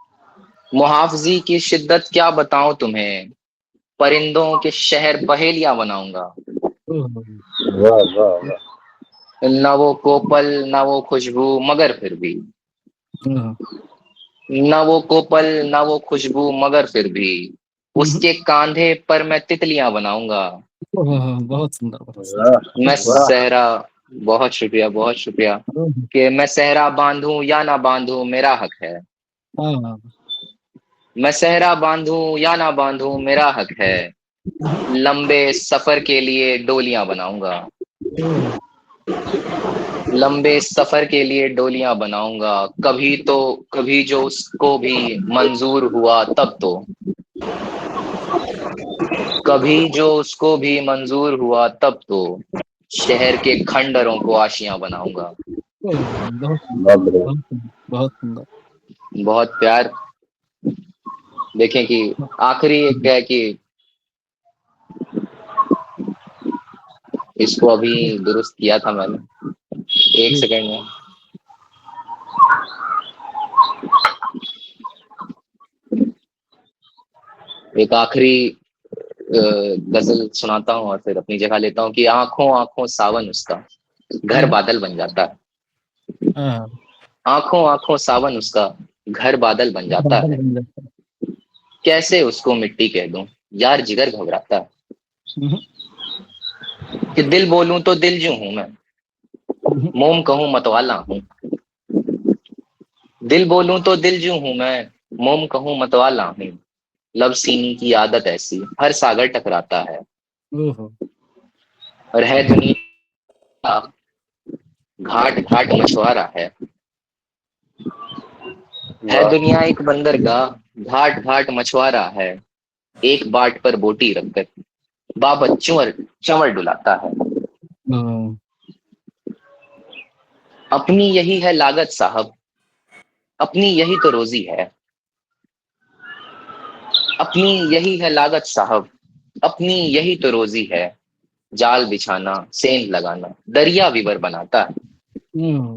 S10: मुहाफ़ज़ी की शिद्दत क्या बताऊं तुम्हें, परिंदों के शहर पहेलियां बनाऊंगा।
S1: ओहो,
S4: वाह वाह वाह।
S10: न वो कोपल न वो खुशबू मगर फिर भी,
S1: ओहो,
S10: न वो कोपल न वो खुशबू मगर फिर भी,
S1: हम्म,
S10: उसके कांधे पर मैं तितलियां बनाऊंगा।
S1: ओहो, बहुत सुंदर, बहुत
S4: वाह
S1: सुंदर।
S10: मैं
S4: वाह।
S10: सहरा, बहुत शुक्रिया
S1: ओहो,
S10: कि मैं सहरा बांधूं या ना बांधूं मेरा हक है,
S1: हाँ,
S10: मैं सहरा बांधूं या ना बांधूं मेरा हक है,
S1: हम्म,
S10: लंबे सफर के लिए डोलियां बनाऊंगा,
S1: ओहो,
S10: लंबे सफर के लिए डोलियां बनाऊंगा, कभी तो कभी जो उसको भी मंजूर हुआ तब तो, कभी जो उसको भी मंजूर हुआ तब तो, शहर के खंडरों को आशियां बनाऊंगा।
S1: ओहो, बहुत सुंदर,
S4: बहुत बढ़िया।
S1: बहुत सुंदर, बहुत सुंदर।
S10: बहुत प्यार। देखें कि आखिरी एक है कि इसको अभी दुरुस्त किया था मैंने, एक
S1: जी,
S10: सेकंड में। एक आखिरी गजल सुनाता हूँ और फिर अपनी जगह लेता हूँ कि आंखों आंखों सावन उसका, घर
S1: हम्म,
S10: बादल बन जाता है।
S1: हाँ,
S10: आंखों आंखों सावन उसका, घर बादल बन जाता
S1: बादल
S10: है।
S1: बन जाता है।
S10: कैसे उसको मिट्टी कह दूं, यार जिगर घबराता है।
S1: हम्म,
S10: कि दिल बोलूं तो दिल जो हूं मैं,
S1: हम्म,
S10: मोम कहूं मतवाला हूं। दिल बोलूं तो दिल जो हूं मैं, मोम कहूं मतवाला हूं। लब सीनी की आदत ऐसी, हर सागर टकराता है।
S1: ओहो,
S10: और है दुनिया घाट घाट मछुआरा है
S4: वाह
S10: दुनिया एक बंदरगाह घाट घाट मछुआरा है। एक बाट पर बोटी रखकर बाबा चंवर चंवर डुलाता है।
S1: ओह,
S10: अपनी यही है लागत साहब, अपनी यही तो रोजी है। अपनी यही है लागत साहब, अपनी यही तो रोजी है। जाल बिछाना सेंध लगाना दरिया विवर बनाता है।
S1: ओह,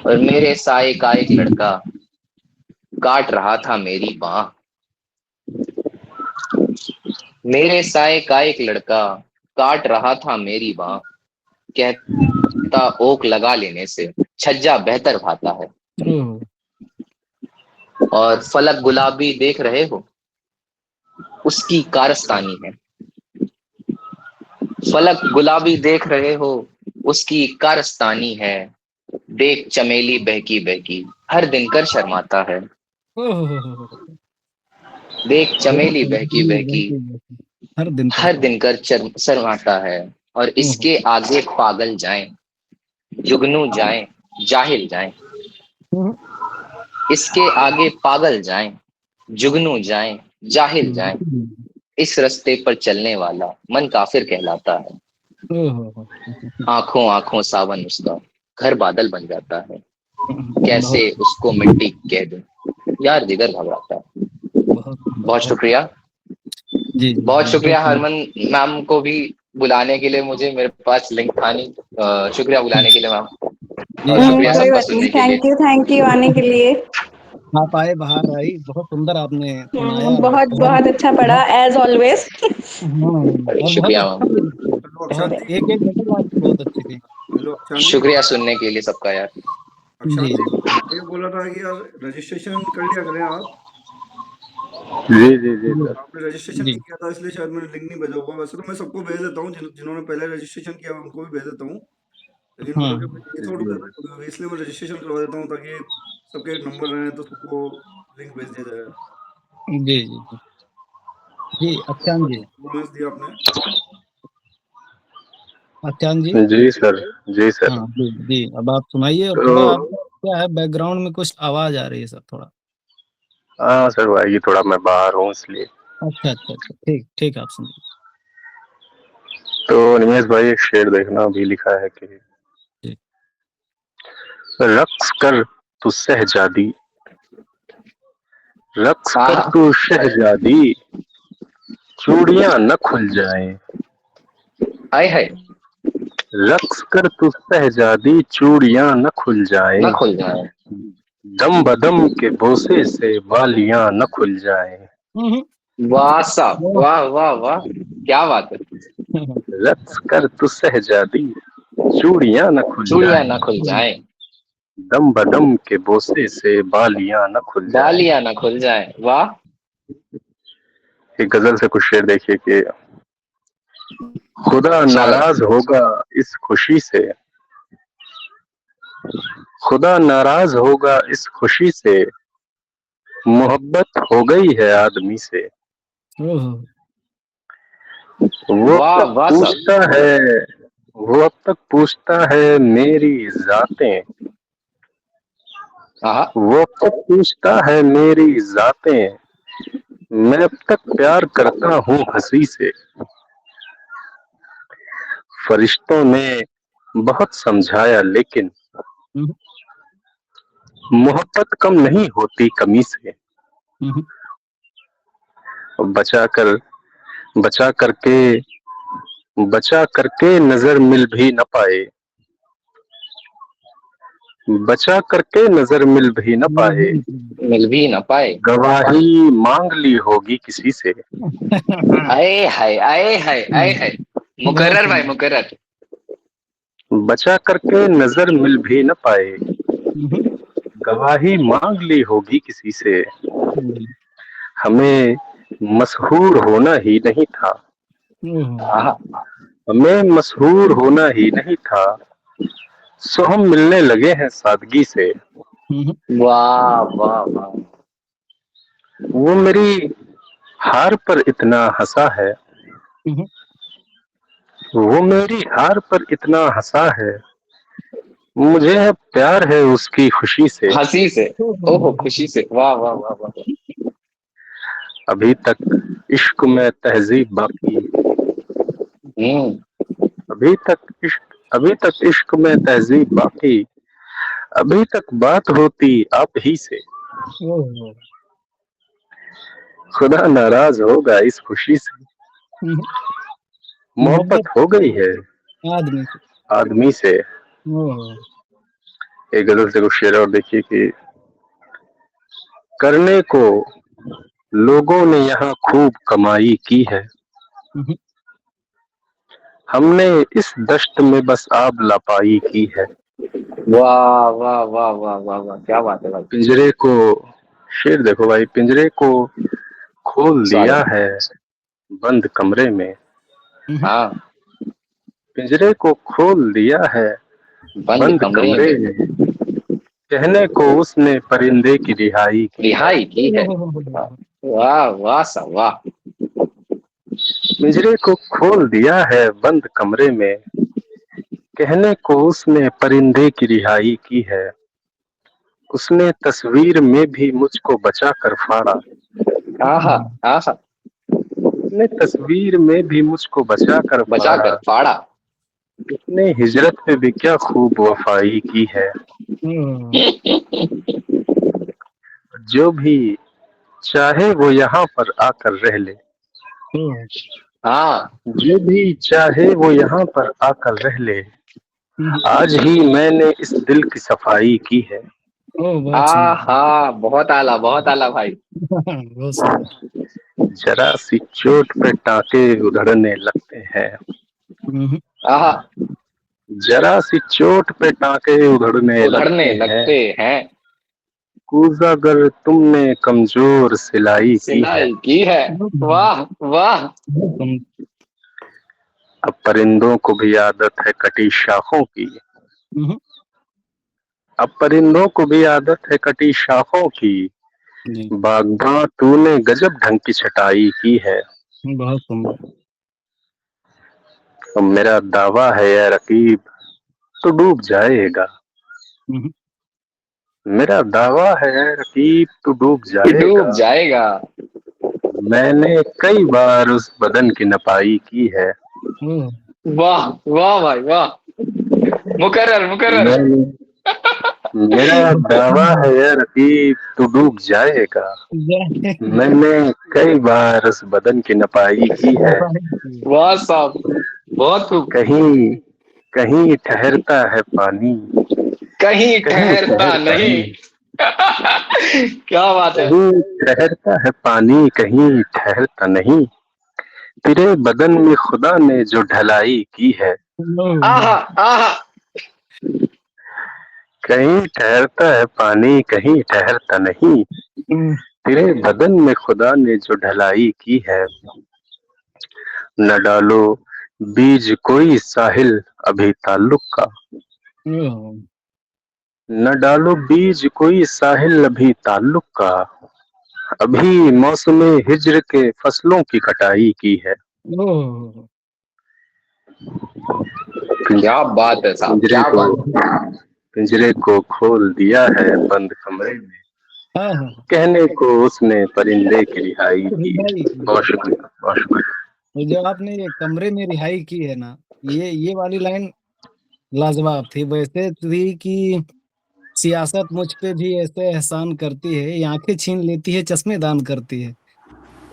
S10: और मेरे साए का एक लड़का काट रहा था मेरी बाह। मेरे साए का एक लड़का काट रहा था मेरी बाह। कहता ओक लगा लेने से छज्जा बेहतर भाता है।
S1: ओह,
S10: और फलक गुलाबी देख रहे हो, उसकी कारस्तानी है। फलक गुलाबी देख रहे हो, उसकी कारस्तानी है। देख चमेली बहकी बहकी हर दिन कर शर्माता है।
S1: ओहो,
S10: देख
S1: देख
S10: चमेली बहकी
S1: चमेली
S10: बहकी
S1: बहकी बहकी, हर दिन कर
S10: हर दिन
S1: शर्मा।
S10: कर शर्माता है। और
S1: ओहो,
S10: इसके आगे पागल जाएं, जुगनू जाएं, जाहिल जाएं।
S1: हम्म,
S10: इसके आगे पागल जाएं, जुगनू जाएं, जाहिल जाएं। इस रास्ते पर चलने वाला मन काफिर कहलाता है।
S1: ओहो,
S10: आंखों आंखों सावन उसका, घर बादल बन जाता है।
S1: बहुत
S10: कैसे उसको मिट्टी कह दूं, यार जिगर घबराता है।
S1: बहुत सुंदर,
S10: बहुत
S1: बहुत
S10: शुक्रिया।
S1: जी, जी,
S10: बहुत
S1: जी, बहुत
S10: शुक्रिया
S1: सुंदर।
S10: हरमन मैम को भी बुलाने के लिए, मुझे मेरे पास लिंक था नहीं। शुक्रिया बुलाने के लिए मैम, और
S1: जी, आप
S10: शुक्रिया
S1: आए,
S7: कोई
S10: सबका
S7: बात नहीं,
S10: सुनने के लिए।
S7: थैंक यू आने के लिए।
S1: आप आए, बाहर आई, बहुत सुंदर आपने सुनाया,
S7: बहुत
S1: बहुत
S7: बहुत अच्छा पड़ा
S1: बहुत
S7: एज ऑलवेज।
S10: अरे
S1: और बहुत
S10: शुक्रिया
S1: अच्छा
S10: मैम,
S1: भी,
S2: हेलो
S1: बहुत
S2: अक्षांति।
S1: एक एक गजल आपकी बहुत अच्छी थी।
S2: हेलो अक्षांति।
S10: शुक्रिया सुनने के लिए सबका यार।
S1: जी,
S2: अक्षांति,
S1: जी,
S2: मैं ये बोला था कि यार रजिस्ट्रेशन कर लिया करें आप।
S4: जी जी जी
S1: जी,
S4: सर।
S2: आपने रजिस्ट्रेशन
S1: जी,
S2: नहीं किया था इसलिए शायद मैंने लिंक नहीं भेजा होगा। वैसे तो मैं सबको भेज देता हूँ, जिन्होंने पहले रजिस्ट्रेशन किया उनको भी भेज देता हूँ। लेकिन
S1: हाँ,
S2: मुझे मिस आउट हो
S4: जी
S2: जाता है कभी-कभी, इसलिए मैं रजिस्ट्रेशन करवा देता हूँ ताकि सबके नंबर रहें तो सबको लिंक भेज दिया जाए।
S1: जी, जी, जी, जी, अख्यान जी,
S2: बोनस दिया आपने।
S1: अख्यान जी।
S4: जी सर। जी सर।
S1: हाँ, जी, जी, अब आप सुनाइए। और थोड़ा
S4: तो
S1: आपका क्या है, बैकग्राउंड में कुछ आवाज आ रही है सर, थोड़ा।
S4: हाँ सर, वो आएगी, थोड़ा मैं बाहर हूँ इसलिए।
S1: अच्छा, अच्छा, अच्छा, ठीक ठीक, आप सुनिए।
S4: तो निमेश भाई, एक शेर देखना, अभी लिखा है कि
S1: जी,
S4: रक्स कर तू शहजादी, रक्स कर
S10: आहा,
S4: तू शहजादी, चूड़ियां न खुल जाए।
S10: आए है
S4: रक्स कर तू सहजादी चूड़ियां न खुल जाए,
S10: न खुल जाए,
S4: दम बदम के बोसे से वालियां न खुल जाए।
S10: वाह साहब, वाह वाह वाह, क्या बात है।
S4: रक्स कर तू सहजादी चूड़ियां न खुल
S10: चूड़ियां
S4: जाए,
S10: न खुल जाए,
S4: दम बदम के बोसे से बालियां न खुल जाए।
S10: बालियां न खुल जाए, वाह।
S4: एक गजल से कुछ शेर देखिए कि खुदा
S10: शायद
S4: नाराज होगा इस खुशी से, खुदा नाराज होगा इस खुशी से, मोहब्बत हो गई है आदमी से। वो अब
S10: वाह
S4: तक
S10: वाह साहब,
S4: पूछता है, वो अब तक पूछता है मेरी जातें,
S10: हाँ
S4: वो अब तक पूछता है मेरी जातें, मैं अब तक प्यार करता हूँ हंसी से। फरिश्तों ने बहुत समझाया लेकिन मोहब्बत कम नहीं होती कमी से। बचा करके नजर मिल भी न पाए, बचा करके नजर मिल भी न पाए,
S10: मिल भी न पाए,
S4: गवाही मांग ली होगी किसी से।
S10: आए हाय आए हाय आए हाय, मुकर्रर भाई मुकर्रर।
S4: बचा करके नजर मिल भी न पाए, गवाही मांग ली होगी किसी से। हमें मशहूर होना ही नहीं था, हमें मशहूर होना ही नहीं था, सो हम मिलने लगे हैं सादगी से।
S10: वाह वाह वाह,
S4: वो मेरी हार पर इतना हंसा है, वो मेरी हार पर इतना हंसा है, मुझे अब प्यार है उसकी खुशी से।
S10: हंसी से, ओहो खुशी से, वाह वाह वाह वाह।
S4: अभी तक इश्क में तहजीब बाकी, अभी तक इश्क में तहजीब बाकी, अभी तक बात होती आप ही से। खुदा नाराज होगा इस खुशी से, मोहब्बत हो गई है आदमी से। एक गजल से कुछ शेर और देखिए कि करने को लोगों ने यहाँ खूब कमाई की है, हमने इस दश्त में बस आब लापाई की है।
S10: वाह वाह वाह वाह वाह वाह, क्या बात है भाई।
S4: पिंजरे को, शेर देखो भाई, पिंजरे को खोल दिया है बंद कमरे में,
S10: हाँ,
S4: पिंजरे को खोल दिया है
S10: बंद
S4: बंद
S10: कमरे
S4: कमरे
S10: में
S4: में, कहने को उसने परिंदे की रिहाई की है।
S10: रिहाई की है, वाह वाह साहब वाह।
S4: पिंजरे को खोल दिया है बंद कमरे में, कहने को उसने परिंदे की रिहाई की है। उसने तस्वीर में भी मुझको बचा कर फाड़ा,
S10: आहा आहा,
S4: उसने तस्वीर में भी मुझको बचा कर फाड़ा,
S10: फाड़ा।
S4: उसने हिजरत पे भी क्या खूब वफाई की है। जो भी चाहे वो यहाँ पर आकर रह ले,
S10: हाँ,
S4: जो भी चाहे वो यहाँ पर आकर रह ले, आज ही मैंने इस दिल की सफाई की है।
S10: हाँ, बहुत आला भाई।
S4: जरा सी चोट पे टाके उधड़ने लगते हैं,
S10: आहा,
S4: जरा सी चोट पे टाके उधड़ने
S10: लगते हैं,
S4: कूज़ागर तुमने कमजोर सिलाई की है।
S10: वाह वाह।
S4: अब परिंदों को भी आदत है कटी शाखों की, अब परिंदों को भी आदत है कटी शाखों की, बागबां तूने गजब ढंग की छटाई की है।
S1: बहुत सुंदर।
S4: अब मेरा दावा है या रकीब तो डूब जाएगा, मेरा दावा है रकीब तो डूब
S10: जाएगा।
S4: मैंने कई बार उस बदन की नपाई की है।
S10: वाह वाह भाई वाह, मुकर्रर।
S4: मेरा दावा है या रकीब तो डूब जाएगा, मैंने कई बार उस बदन की नपाई की है।
S10: वाह साहब, बहुत खूब।
S4: कहीं ठहरता है पानी,
S10: कहीं
S4: कहीं
S10: ठहरता
S4: ठहरता
S10: नहीं।
S4: नहीं,
S10: क्या बात है।
S4: कहीं ठहरता है पानी, कहीं ठहरता नहीं, तेरे बदन में खुदा ने जो ढलाई की है।
S10: आहा आहा।
S4: कहीं ठहरता है पानी, कहीं ठहरता नहीं, तेरे बदन में खुदा ने जो ढलाई की है। न डालो बीज कोई साहिल अभी ताल्लुक का, न डालो बीज कोई साहिल अभी ताल्लुक का, अभी मौसम हिज्र के फसलों की कटाई की है।
S10: क्या बात है साहब,
S4: पिंजरे
S10: क्या
S4: को
S10: बात।
S4: पिंजरे को खोल दिया है बंद कमरे में,
S1: हाँ
S4: कहने को उसने परिंदे की रिहाई की।
S1: रिहाई की।
S4: बहुत शुक्रिया, बहुत शुक्रिया।
S1: तो जो आपने ये कमरे में रिहाई की है ना, ये वाली लाइन लाजवाब थी। वैसे थी कि सियासत मुझ पे भी ऐसे एहसान करती है, ये आंखें छीन लेती है, चश्मे दान करती है।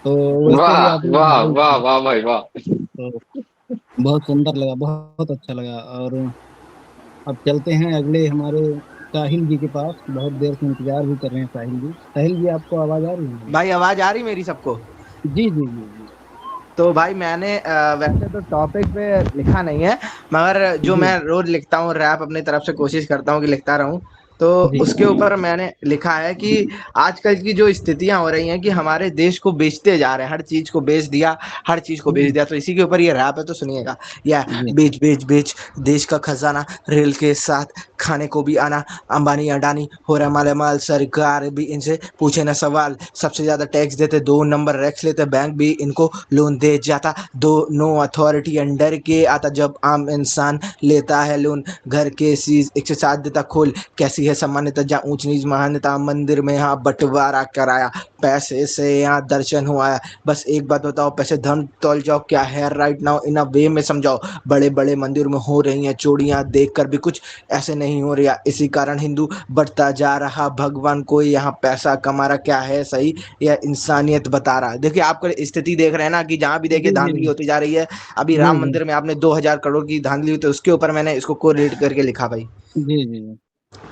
S1: तो वैसे ही
S10: वाह
S1: आपने
S10: वाह
S1: रिहाई
S10: वाह
S1: की।
S10: वाह भाई वाह।
S1: तो बहुत सुंदर लगा, बहुत अच्छा लगा। और अब चलते हैं अगले हमारे साहिल जी के पास। बहुत देर से इंतजार भी कर रहे हैं साहिल जी। साहिल जी, आपको आवाज आ रही है?
S6: भाई आवाज आ रही मेरी सबको?
S1: जी जी जी जी।
S6: तो भाई मैंने वैसे तो टॉपिक पे लिखा नहीं है, मगर जो
S1: जी
S6: मैं रोज लिखता हूँ रैप, अपनी तरफ से कोशिश करता हूँ कि लिखता रहूं, तो
S1: जी
S6: उसके ऊपर मैंने लिखा है कि आजकल की जो स्थितियां हो रही हैं कि हमारे देश को बेचते जा रहे हैं, हर चीज को बेच दिया, हर चीज को बेच दिया। तो इसी के ऊपर ये रैप है, तो सुनिएगा। या
S1: जी
S6: बेच बेच बेच देश का खजाना, रेल के साथ खाने को भी आना, अंबानी अडानी हो रहा माले माल, सरकार भी इनसे पूछे ना सवाल, सबसे ज्यादा टैक्स देते, 2 नंबर रैक्स लेते, बैंक भी इनको लोन दे जाता, नो अथॉरिटी अंडर के आता, जब आम इंसान लेता है लोन, घर के सीज 107 देता खोल, कैसी है सामान्यता जहाँ ऊंच नीच महान्यता, मंदिर में यहाँ बंटवारा कराया, पैसे से यहाँ दर्शन हुआ है, बस एक बात बताओ, पैसे धन तौल जाओ, क्या है राइट नाउ इन अ वे में समझाओ, बड़े बड़े मंदिर में हो रही हैं चोरियां, देख कर भी कुछ ऐसे नहीं हो रहा, इसी कारण हिंदू बढ़ता जा रहा, भगवान कोई यहाँ पैसा कमा रहा, क्या है सही या इंसानियत बता रहा। देखिए आपको स्थिति देख रहे हैं ना कि जहां भी देखिए
S1: जी जी
S6: धांधली होती जा रही है। अभी
S1: जी
S6: राम
S1: जी
S6: मंदिर में आपने 2000 करोड़ की धांधली हुई, तो उसके ऊपर मैंने इसको कोरिलेट करके लिखा भाई।
S1: जी जी।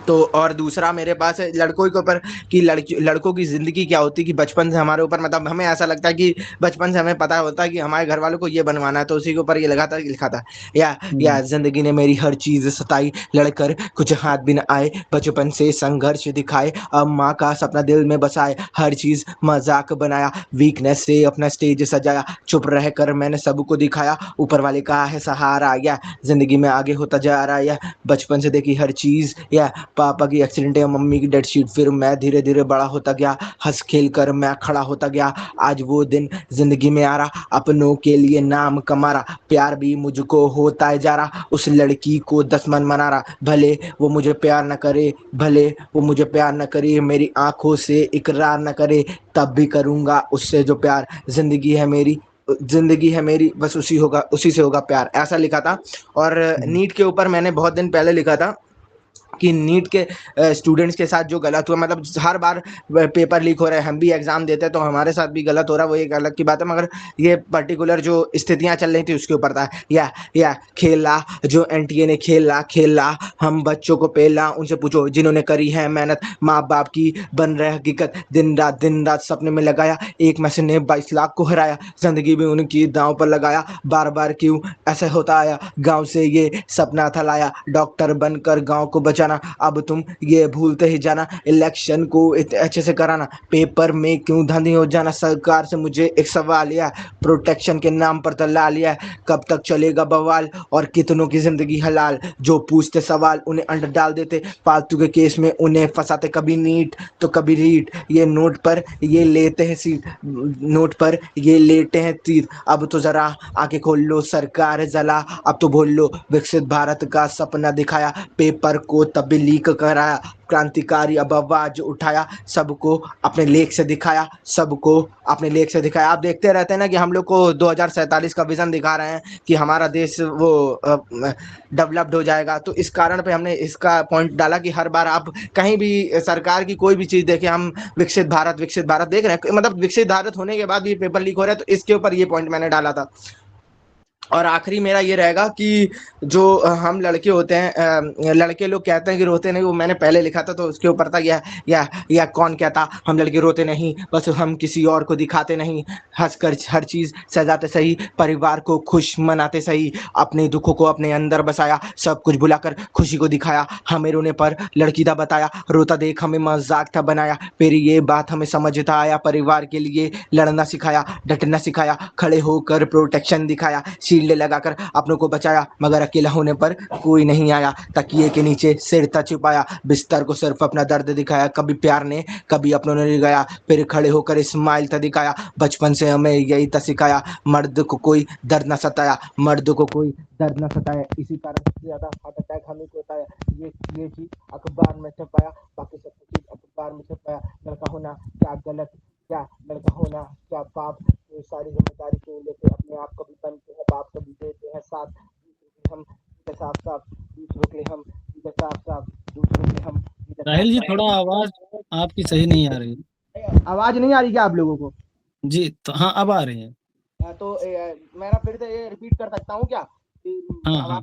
S6: तो और दूसरा मेरे पास है लड़कों के ऊपर कि लड़कों की जिंदगी क्या होती है, कि बचपन से हमारे ऊपर, मतलब हमें ऐसा लगता है कि बचपन से हमें पता होता है कि हमारे घर वालों को ये बनवाना है, तो उसी के ऊपर ये लिखा था। या जिंदगी ने मेरी हर चीज सताई, लड़कर कुछ हाथ भी न आए, बचपन से संघर्ष दिखाए, अब माँ का सपना दिल में बसाए, हर चीज मजाक बनाया, वीकनेस से अपना स्टेज सजाया, चुप रह कर मैंने सबको दिखाया, ऊपर वाले का है सहारा, या जिंदगी में आगे होता जा रहा, या बचपन से देखी हर चीज, या पापा की एक्सीडेंट या मम्मी की डेड शीट, फिर मैं धीरे धीरे बड़ा होता गया, हंस खेल कर मैं खड़ा होता गया, आज वो दिन जिंदगी में आ रहा, अपनों के लिए नाम कमा रहा, प्यार भी मुझको होता है जा रहा, उस लड़की को 10 मन मना रहा, भले वो मुझे प्यार न करे, भले वो मुझे प्यार न करे, मेरी आंखों से इकरार न करे, तब भी करूंगा उससे जो प्यार, जिंदगी है मेरी बस उसी से होगा प्यार, ऐसा लिखा था। और नीट के ऊपर मैंने बहुत दिन पहले लिखा था कि नीट के स्टूडेंट्स के साथ जो गलत हुआ, मतलब हर बार पेपर लीक हो रहा है, हम भी एग्जाम देते हैं तो हमारे साथ भी गलत हो रहा है, वो एक अलग की बात है, मगर ये पर्टिकुलर जो स्थितियां चल रही थी उसके ऊपर था। या खेला जो एनटीए ने खेला हम बच्चों को पेला, उनसे पूछो जिन्होंने करी है मेहनत, माँ बाप की बन रहे हकीकत, दिन रात सपने में लगाया, एक मैसेज ने 22 लाख को हराया, जिंदगी भी उनकी दांव पर लगाया, बार बार क्यों ऐसा होता आया, गाँव से ये सपना था लाया, डॉक्टर बनकर गाँव को बचाना, अब तुम ये भूलते ही जाना, इलेक्शन को इतने अच्छे से कराना, पेपर में क्यों धांधली हो जाना, सरकार से मुझे एक सवाल, या प्रोटेक्शन के नाम पर दला लिया, कब तक चलेगा बवाल, और कितनों की जिंदगी हलाल, जो पूछते सवाल उन्हें अंडर डाल देते, फालतू के केस में उन्हें फंसाते, कभी नीट तो कभी रीट, ये नोट पर ये लेते हैं सीट, नोट पर ये लेते हैं तीर, अब तो जरा आंखें खोल लो सरकार जला, अब तो बोल लो विकसित भारत का सपना दिखाया, पेपर को तब भी लीक कराया, क्रांतिकारी अब आवाज उठाया, सबको अपने लेख से दिखाया, आप देखते रहते हैं ना कि हम लोग को 2047 का विजन दिखा रहे हैं कि हमारा देश वो डेवलप्ड हो जाएगा, तो इस कारण पे हमने इसका पॉइंट डाला कि हर बार आप कहीं भी सरकार की कोई भी चीज देखें, हम विकसित भारत देख रहे हैं, मतलब विकसित भारत होने के बाद भी पेपर लीक हो रहा है, तो इसके ऊपर ये पॉइंट मैंने डाला था। और आखिरी मेरा ये रहेगा कि जो हम लड़के होते हैं, लड़के लोग कहते हैं कि रोते नहीं, वो मैंने पहले लिखा था तो उसके ऊपर था या कौन कहता हम लड़के रोते नहीं, बस हम किसी और को दिखाते नहीं, हंसकर हर चीज सजाते सही, परिवार को खुश मनाते सही, अपने दुखों को अपने अंदर बसाया, सब कुछ भुलाकर खुशी को दिखाया, हमें रोने पर लड़की था बताया, रोता देख हमें मजाक था बनाया, फिर ये बात हमें समझता आया, परिवार के लिए लड़ना सिखाया, डटना सिखाया, खड़े होकर प्रोटेक्शन दिखाया, शील्ड लगाकर अपनों को बचाया, मगर अकेला होने पर कोई नहीं आया, तकिए के नीचे सिर था छुपाया, बिस्तर को सिर्फ अपना दर्द दिखाया, कभी प्यार ने कभी अपनों ने गया, फिर खड़े होकर स्माइल था दिखाया, बचपन से हमें यही था सिखाया, मर्द को कोई दर्द न सताया, मर्द को कोई दर्द न सताया, इसी कारण सबसे ज्यादा हार्ट अटैक हमें को होता है, ये चीज अखबार में छपाया, बाकी सब चीज अखबार में छपाया, लड़का होना क्या गलत, क्या लड़का होना क्या पाप, ये सारी जिम्मेदारी को लेकर अपने आप को भी बनते हैं बाप, कभी देते हैं साथ, दूसरों के हम सीधे साफ साफ, दूसरों के हम सीधे
S1: साहिल जी
S6: साफ
S1: थोड़ा आवाज आपकी सही नहीं आ रही।
S6: साफ। आवाज नहीं आ रही क्या आप लोगों को?
S1: जी तो हाँ अब आ रही है।
S6: तो मेरा फिर से ये रिपीट कर सकता हूँ क्या कि
S1: हाँ
S6: आवाज
S1: हाँ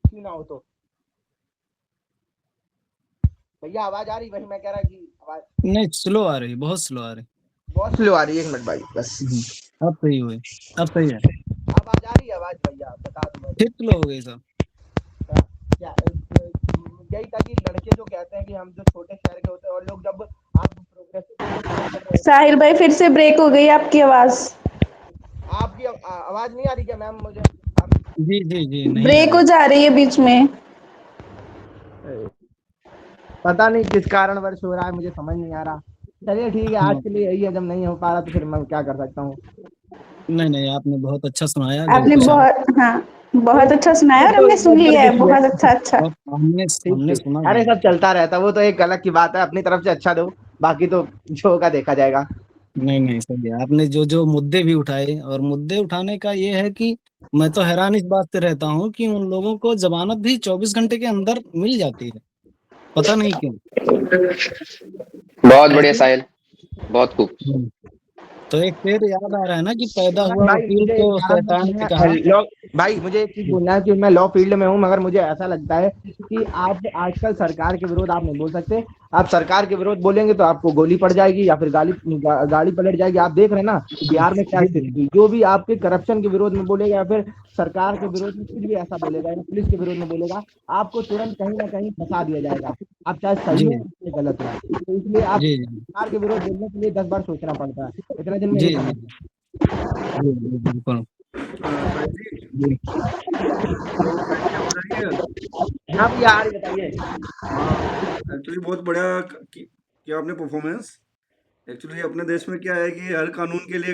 S6: अच्छी ना हो तो? भैया आवाज आ रही? वही मैं कह रहा कि आवाज
S1: नहीं स्लो आ रही, बहुत स्लो आ रही।
S6: बहुत स्लो आ रही है, 1 मिनट भाई बस।
S1: अब सही हुई, अब सही है,
S6: आवाज आ रही है आवाज भैया बता दो।
S1: फिर स्लो हो गई सब।
S6: क्या यही था कि लड़के जो कहते हैं कि हम जो छोटे शहर के होते हैं, और लोग जब आप प्रोग्रेसिव
S5: साहिल भाई फिर से ब्रेक हो गई आपकी आवाज।
S6: आपकी आवाज नहीं आ रही क्या मैम? मुझे
S1: जी जी जी नहीं
S5: ब्रेक हो जा रही है बीच में।
S6: पता नहीं किस कारणवश हो रहा है, मुझे समझ नहीं आ रहा। चलिए ठीक है, आज के लिए यही है, जब नहीं हो पा रहा तो फिर मैं क्या कर सकता हूँ।
S1: नहीं नहीं आपने बहुत अच्छा सुनाया।
S5: आपने बहुत अच्छा सुनाया और हमने सुन लिया है, बहुत अच्छा।
S1: और हमने सुना
S6: अरे
S1: भी।
S6: सब चलता रहता, वो तो एक अलग की बात है, अपनी तरफ से अच्छा दो, बाकी तो जो होगा देखा जाएगा।
S1: नहीं नहीं सही है, आपने जो जो मुद्दे भी उठाए, और मुद्दे उठाने का ये है कि मैं तो हैरान इस बात से रहता हूँ कि उन लोगों को जमानत भी 24 घंटे के अंदर मिल जाती है, पता नहीं क्यों।
S10: बहुत बढ़िया साहिल, बहुत खूब।
S1: तो एक शेर याद आ रहा है ना कि पैदा हुआ
S6: भाई
S1: वकील
S6: मुझे
S1: को
S6: एक बात
S1: शैतान ने
S6: बताना,
S1: कहा।
S6: भाई मुझे एक चीज बोलना है कि मैं लॉ फील्ड में हूँ, मगर मुझे ऐसा लगता है कि आप आजकल सरकार के विरोध आप नहीं बोल सकते। आप सरकार के विरोध बोलेंगे तो आपको गोली पड़ जाएगी या फिर गाड़ी पलट जाएगी। आप देख रहे हैं ना बिहार में क्या स्थिति, जो भी आपके करप्शन के विरोध में बोलेगा या फिर सरकार के विरोध में कुछ भी ऐसा बोलेगा या पुलिस के विरोध में बोलेगा, आपको तुरंत कहीं ना कहीं फंसा दिया जाएगा, आप चाहे सही हो या गलत हो। तो इसलिए आप सरकार के विरोध बोलने के लिए 10 बार सोचना पड़ता है। इतना दिन में
S1: जी बिल्कुल।
S6: हाँ भैया आ रही, बताइए।
S2: एक्चुअली बहुत बढ़िया किया आपने परफॉर्मेंस। एक्चुअली अपने देश में क्या है कि हर कानून के लिए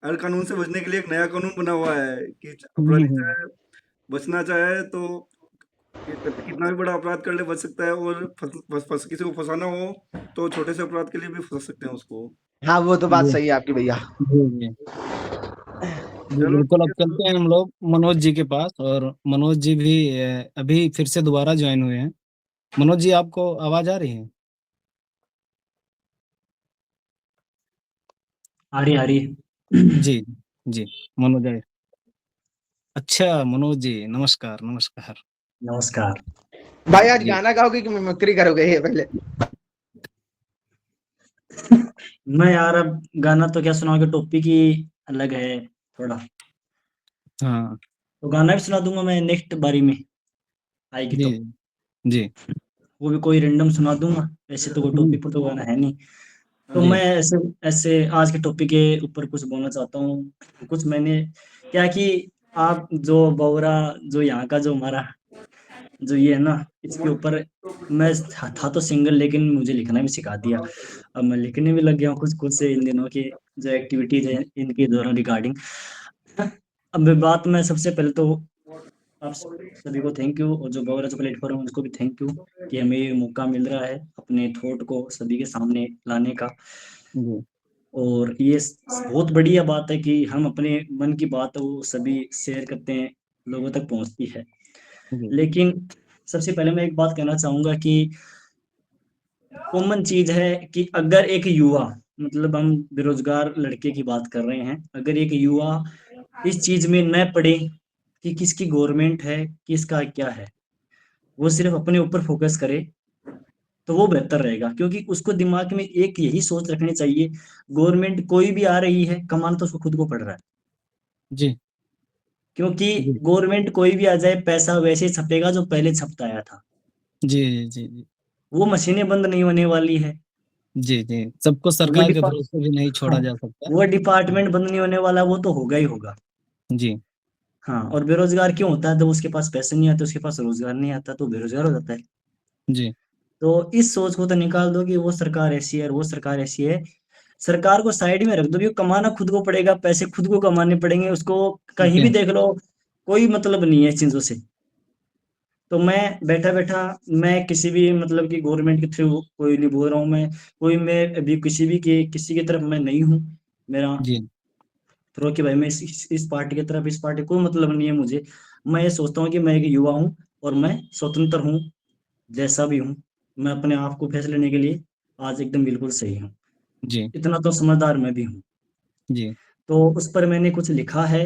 S2: हर कानून से बचने के लिए एक नया कानून बना हुआ है कि अपराधी चाहे बचना चाहे तो कितना भी बड़ा अपराध कर ले बच सकता है, और किसी को फंसाना हो तो छोटे से अपराध के लिए भी फंसा सकते हैं उसको।
S6: हाँ वो तो बात सही है आपकी भैया।
S1: जी बिल्कुल। अब चलते हैं हम लोग मनोज जी के पास, और मनोज जी भी अभी फिर से दोबारा ज्वाइन हुए हैं। मनोज जी आपको आवाज आ रही है?
S11: आ रही
S1: जी जी मनोज जी। अच्छा मनोज जी नमस्कार नमस्कार।
S11: नमस्कार
S6: भाई आज गाना गाओगे कि मिमिक्री करोगे ये पहले?
S11: मैं यार अब गाना तो क्या सुनाओगे, टॉपिक ही अलग है थोड़ा।
S1: हाँ
S11: तो गाना भी सुना दूंगा मैं नेक्स्ट बारी में आएगी तो।
S1: जी
S11: वो भी कोई रैंडम सुना दूंगा, वैसे तो कोई टॉपिक पर तो गाना है नहीं। तो मैं ऐसे आज के टॉपिक के ऊपर कुछ बोलना चाहता हूँ। कुछ मैंने क्या कि आप जो बौरा जो यहाँ का जो हमारा जो ये है ना, इसके ऊपर मैं था तो सिंगल, लेकिन मुझे लिखना भी सिखा दिया। अब मैं लिखने भी लग गया हूँ कुछ से इन दिनों की जो एक्टिविटीज है इनके दौरान रिगार्डिंग। अब बात मैं सबसे पहले तो आप सभी को थैंक यू, और जो बौरा जो प्लेटफॉर्म है उसको भी थैंक यू कि हमें ये मौका मिल रहा है अपने थॉट को सभी के सामने लाने का। और ये बहुत बढ़िया बात है कि हम अपने मन की बात वो सभी शेयर करते हैं, लोगों तक पहुंचती है। लेकिन सबसे पहले मैं एक बात कहना चाहूंगा कि कॉमन चीज है कि अगर एक युवा, मतलब हम बेरोजगार लड़के की बात कर रहे हैं, अगर एक युवा इस चीज में न पड़े कि किसकी गवर्नमेंट है, किसका क्या है, वो सिर्फ अपने ऊपर फोकस करे तो वो बेहतर रहेगा। क्योंकि उसको दिमाग में एक यही सोच रखनी चाहिए, गवर्नमेंट कोई भी आ रही है, कमाना तो उसको खुद को पड़ रहा है।
S1: जी,
S11: क्योंकि
S1: जी,
S11: गवर्नमेंट कोई भी आ जाए, पैसा वैसे ही छपेगा जो पहले छपता आया था।
S1: जी, जी, जी, जी,
S11: वो मशीनें बंद नहीं होने वाली है,
S1: जी, जी, सबको
S11: वो
S1: सरकार के भरोसे भी नहीं
S11: हाँ,
S1: छोड़ा जा सकता।
S11: वो डिपार्टमेंट बंद नहीं होने वाला, वो तो होगा ही होगा।
S1: जी,
S11: हाँ, और बेरोजगार क्यों होता है? जब उसके पास पैसे नहीं आते, उसके पास रोजगार नहीं आता, तो बेरोजगार हो जाता है।
S1: जी,
S11: तो इस सोच को तो निकाल दो कि वो सरकार ऐसी है और वो सरकार ऐसी है। सरकार को साइड में रख दो, क्योंकि कमाना खुद को पड़ेगा, पैसे खुद को कमाने पड़ेंगे, उसको कहीं भी
S1: जी,
S11: देख लो, कोई मतलब नहीं है इस चीजों से। तो मैं बैठा बैठा, मैं किसी भी मतलब कि गवर्नमेंट के थ्रू कोई नहीं बोल रहा हूँ मैं, कोई मैं अभी किसी भी की किसी की तरफ मैं नहीं हूँ। मेरा
S1: जी,
S11: थ्रो कि भाई मैं इस पार्टी की तरफ, इस पार्टी कोई मतलब नहीं है मुझे। मैं ये सोचता हूँ कि मैं एक युवा हूँ और मैं स्वतंत्र हूँ, जैसा भी हूँ, मैं अपने आप को फैसले लेने के लिए आज एकदम बिल्कुल सही हूँ।
S1: जी,
S11: इतना तो समझदार मैं भी हूँ।
S1: जी,
S11: तो उस पर मैंने कुछ लिखा है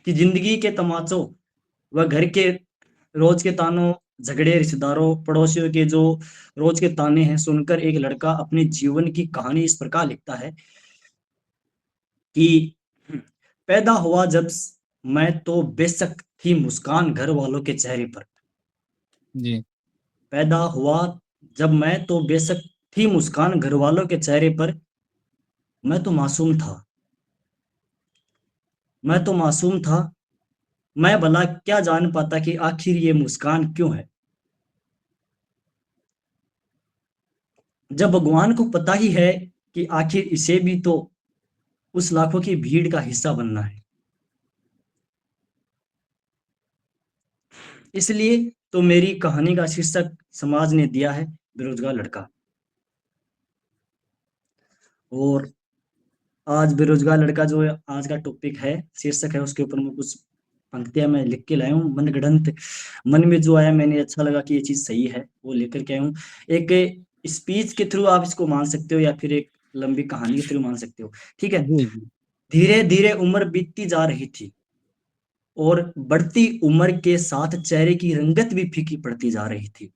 S11: कि जिंदगी के तमाचों व घर के रोज के तानों, झगड़े, रिश्तेदारों, पड़ोसियों के जो रोज के ताने हैं सुनकर एक लड़का अपने जीवन की कहानी इस प्रकार लिखता है कि पैदा हुआ जब मैं तो बेशक थी मुस्कान घर वालों के चेहरे पर।
S1: जी,
S11: पैदा हुआ जब मैं तो बेशक थी मुस्कान घर वालों के चेहरे पर। मैं तो मासूम था, मैं तो मासूम था, मैं भला क्या जान पाता कि आखिर ये मुस्कान क्यों है। जब भगवान को पता ही है कि आखिर इसे भी तो उस लाखों की भीड़ का हिस्सा बनना है। इसलिए तो मेरी कहानी का शीर्षक समाज ने दिया है बेरोजगार लड़का। और आज बेरोजगार लड़का जो आज का टॉपिक है, शीर्षक है, उसके ऊपर मैं कुछ पंक्तियां मैं लिख के लाया हूँ, मन गढ़ंत मन में जो आया, मैंने अच्छा लगा कि ये चीज सही है, वो लेकर के आया हूँ। एक स्पीच के थ्रू आप इसको मान सकते हो या फिर एक लंबी कहानी के थ्रू मान सकते हो। ठीक है।
S1: जी, जी,
S11: धीरे धीरे उम्र बीतती जा रही थी और बढ़ती उम्र के साथ चेहरे की रंगत भी फीकी पड़ती जा रही थी।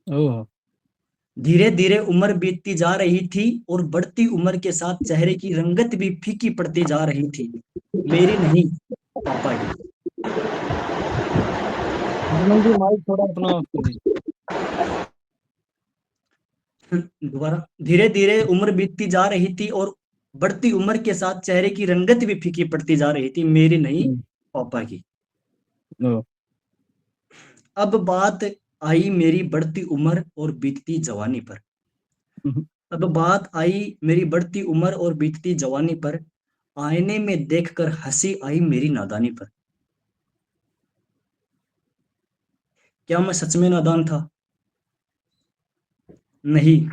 S1: ओह,
S11: धीरे धीरे उम्र बीतती जा रही थी और बढ़ती उम्र के साथ चेहरे की रंगत भी फीकी पड़ती जा रही थी, मेरी नहीं, पापा की।
S1: अभिनंदन जी, माइक थोड़ा अपना ऑफ कर दीजिए।
S11: दोबारा। धीरे धीरे उम्र बीतती जा रही थी और बढ़ती उम्र के साथ चेहरे की रंगत भी फीकी पड़ती जा रही थी, मेरी नहीं, पापा की।
S1: ओह,
S11: अब बात आई मेरी बढ़ती उम्र और बीतती जवानी पर।
S1: हम्म,
S11: अब बात आई मेरी बढ़ती उम्र और बीतती जवानी पर। आईने में देखकर हंसी आई मेरी नादानी पर। क्या मैं सच में नादान था? नहीं,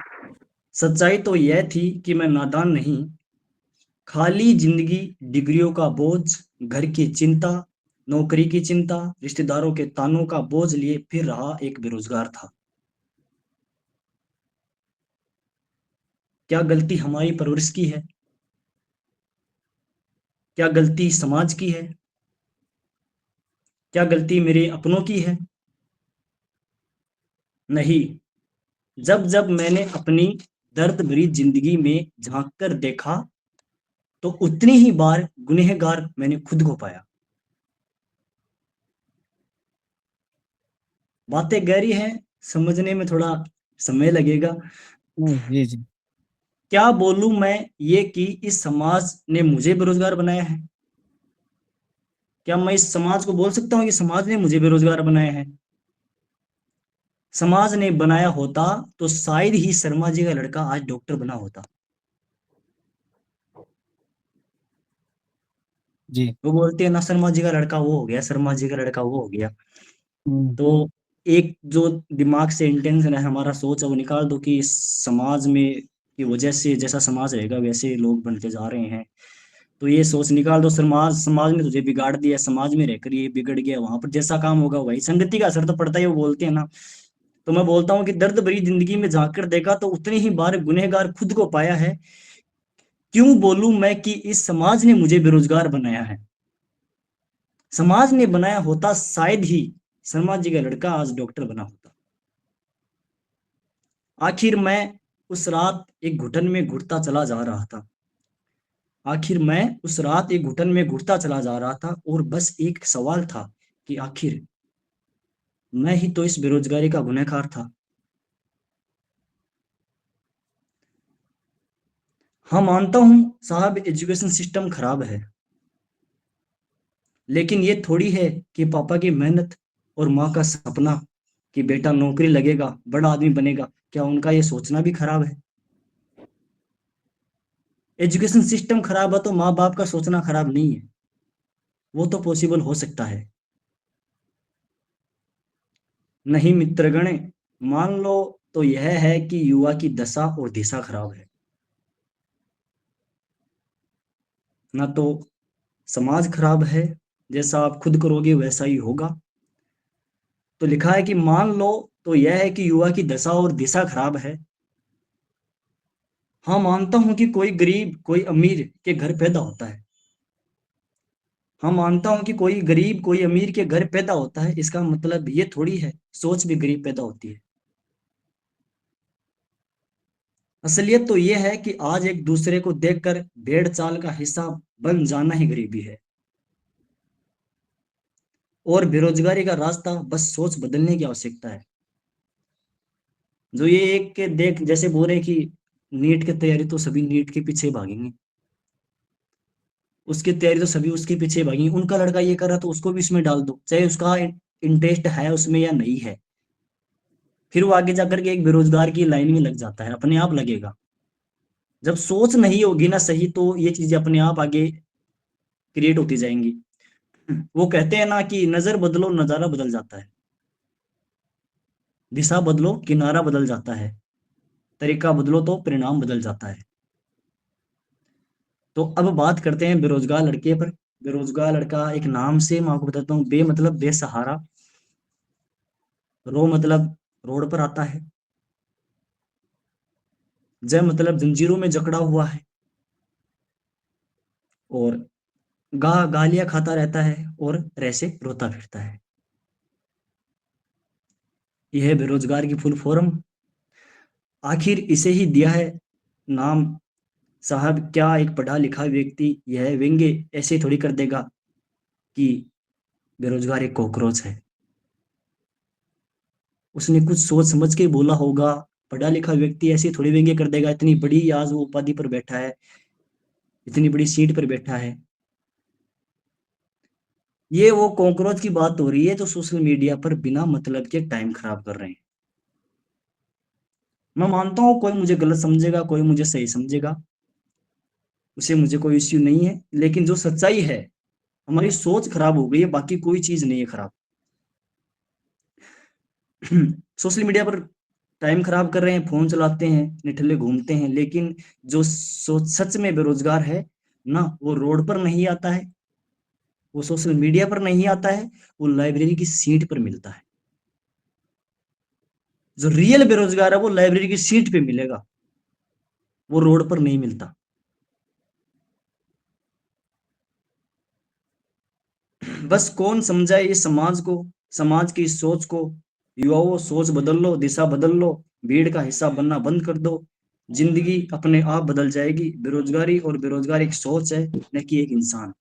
S11: सच्चाई तो यह थी कि मैं नादान नहीं। खाली जिंदगी डिग्रियों का बोझ, घर की चिंता, नौकरी की चिंता, रिश्तेदारों के तानों का बोझ लिए फिर रहा एक बेरोजगार था। क्या गलती हमारी परवरिश की है? क्या गलती समाज की है? क्या गलती मेरे अपनों की है? नहीं, जब जब मैंने अपनी दर्द भरी जिंदगी में झांक कर देखा तो उतनी ही बार गुनहगार मैंने खुद को पाया। बातें गहरी हैं, समझने में थोड़ा समय लगेगा।
S1: जी, जी,
S11: क्या बोलूं मैं ये कि इस समाज ने मुझे बेरोजगार बनाया है? क्या मैं इस समाज को बोल सकता हूँ कि समाज ने मुझे बेरोजगार बनाया है? समाज ने बनाया होता तो शायद ही शर्मा जी का लड़का आज डॉक्टर बना होता।
S1: जी,
S11: वो बोलते हैं ना, शर्मा जी का लड़का वो हो गया, शर्मा जी का लड़का वो हो गया। तो एक जो दिमाग से इंटेंशन है हमारा, सोच है, वो निकाल दो कि इस समाज में की वजह से जैसा समाज रहेगा वैसे लोग बनते जा रहे हैं। तो ये सोच निकाल दो, समाज समाज ने तुझे बिगाड़ दिया, समाज में रहकर ये बिगड़ गया, वहां पर जैसा काम होगा वही। संगति का असर तो पड़ता है, वो बोलते हैं ना। तो मैं बोलता हूँ कि दर्द भरी जिंदगी में झांक कर देखा तो उतनी ही बार गुनहगार खुद को पाया है। क्यों बोलूं मैं कि इस समाज ने मुझे बेरोजगार बनाया है? समाज ने बनाया होता, शायद ही शर्मा जी का लड़का आज डॉक्टर बना होता। आखिर मैं उस रात एक घुटन में घुटता चला जा रहा था। आखिर मैं उस रात एक घुटन में घुटता चला जा रहा था, और बस एक सवाल था कि आखिर मैं ही तो इस बेरोजगारी का गुनहगार था। हाँ, मानता हूं साहब, एजुकेशन सिस्टम खराब है, लेकिन ये थोड़ी है कि पापा की मेहनत और माँ का सपना कि बेटा नौकरी लगेगा, बड़ा आदमी बनेगा, क्या उनका ये सोचना भी खराब है? एजुकेशन सिस्टम खराब है तो माँ बाप का सोचना खराब नहीं है, वो तो पॉसिबल हो सकता है। नहीं मित्रगण, मान लो तो यह है कि युवा की दशा और दिशा खराब है। ना तो समाज खराब है, जैसा आप खुद करोगे वैसा ही होगा। तो लिखा है कि मान लो तो यह है कि युवा की दशा और दिशा खराब है। हाँ, मानता हूं कि कोई गरीब कोई अमीर के घर पैदा होता है। हाँ, मानता हूं कि कोई गरीब कोई अमीर के घर पैदा होता है, इसका मतलब ये थोड़ी है सोच भी गरीब पैदा होती है। असलियत तो ये है कि आज एक दूसरे को देखकर भेड़ चाल का हिस्सा बन जाना ही गरीबी है। और बेरोजगारी का रास्ता बस सोच बदलने की आवश्यकता है। जो ये एक के देख जैसे बोल रहे कि नीट की तैयारी तो सभी नीट के पीछे भागेंगे, उसकी तैयारी तो सभी उसके पीछे भागेंगे, उनका लड़का ये कर रहा तो उसको भी इसमें डाल दो, चाहे उसका इंटरेस्ट है उसमें या नहीं है। फिर वो आगे जाकर के एक बेरोजगार की लाइन में लग जाता है, अपने आप लगेगा। जब सोच नहीं होगी ना सही, तो ये चीजें अपने आप आगे क्रिएट होती जाएंगी। वो कहते हैं ना कि नजर बदलो नजारा बदल जाता है, दिशा बदलो किनारा बदल जाता है, तरीका बदलो तो परिणाम बदल जाता है। तो अब बात करते हैं बेरोजगार लड़के पर। बेरोजगार लड़का एक नाम से मैं आपको बताता हूँ, बे मतलब बेसहारा, रो मतलब रोड पर आता है, जय मतलब जंजीरों में जकड़ा हुआ है, और गालियां खाता रहता है, और रैसे रोता फिरता है। यह है बेरोजगार की फुल फॉर्म। आखिर इसे ही दिया है नाम। साहब, क्या एक पढ़ा लिखा व्यक्ति यह व्यंग्य ऐसे थोड़ी कर देगा कि बेरोजगार एक कॉकरोच है? उसने कुछ सोच समझ के बोला होगा। पढ़ा लिखा व्यक्ति ऐसे थोड़ी व्यंग्य कर देगा। इतनी बड़ी आज वो उपाधि पर बैठा है, इतनी बड़ी सीट पर बैठा है। ये वो कॉकरोच की बात हो रही है जो सोशल मीडिया पर बिना मतलब के टाइम खराब कर रहे हैं। मैं मानता हूं कोई मुझे गलत समझेगा, कोई मुझे सही समझेगा, उसे मुझे कोई इश्यू नहीं है, लेकिन जो सच्चाई है हमारी सोच खराब हो गई है, बाकी कोई चीज नहीं है खराब। सोशल मीडिया पर टाइम खराब कर रहे हैं, फोन चलाते हैं, निठल्ले घूमते हैं, लेकिन जो सच में बेरोजगार है ना, वो रोड पर नहीं आता है, वो सोशल मीडिया पर नहीं आता है, वो लाइब्रेरी की सीट पर मिलता है। जो रियल बेरोजगार है वो लाइब्रेरी की सीट पे मिलेगा, वो रोड पर नहीं मिलता। बस कौन समझाए इस समाज को, समाज की सोच को। युवाओं, सोच बदल लो, दिशा बदल लो, भीड़ का हिस्सा बनना बंद कर दो, जिंदगी अपने आप बदल जाएगी। बेरोजगारी और बेरोजगार एक सोच है, न कि एक इंसान।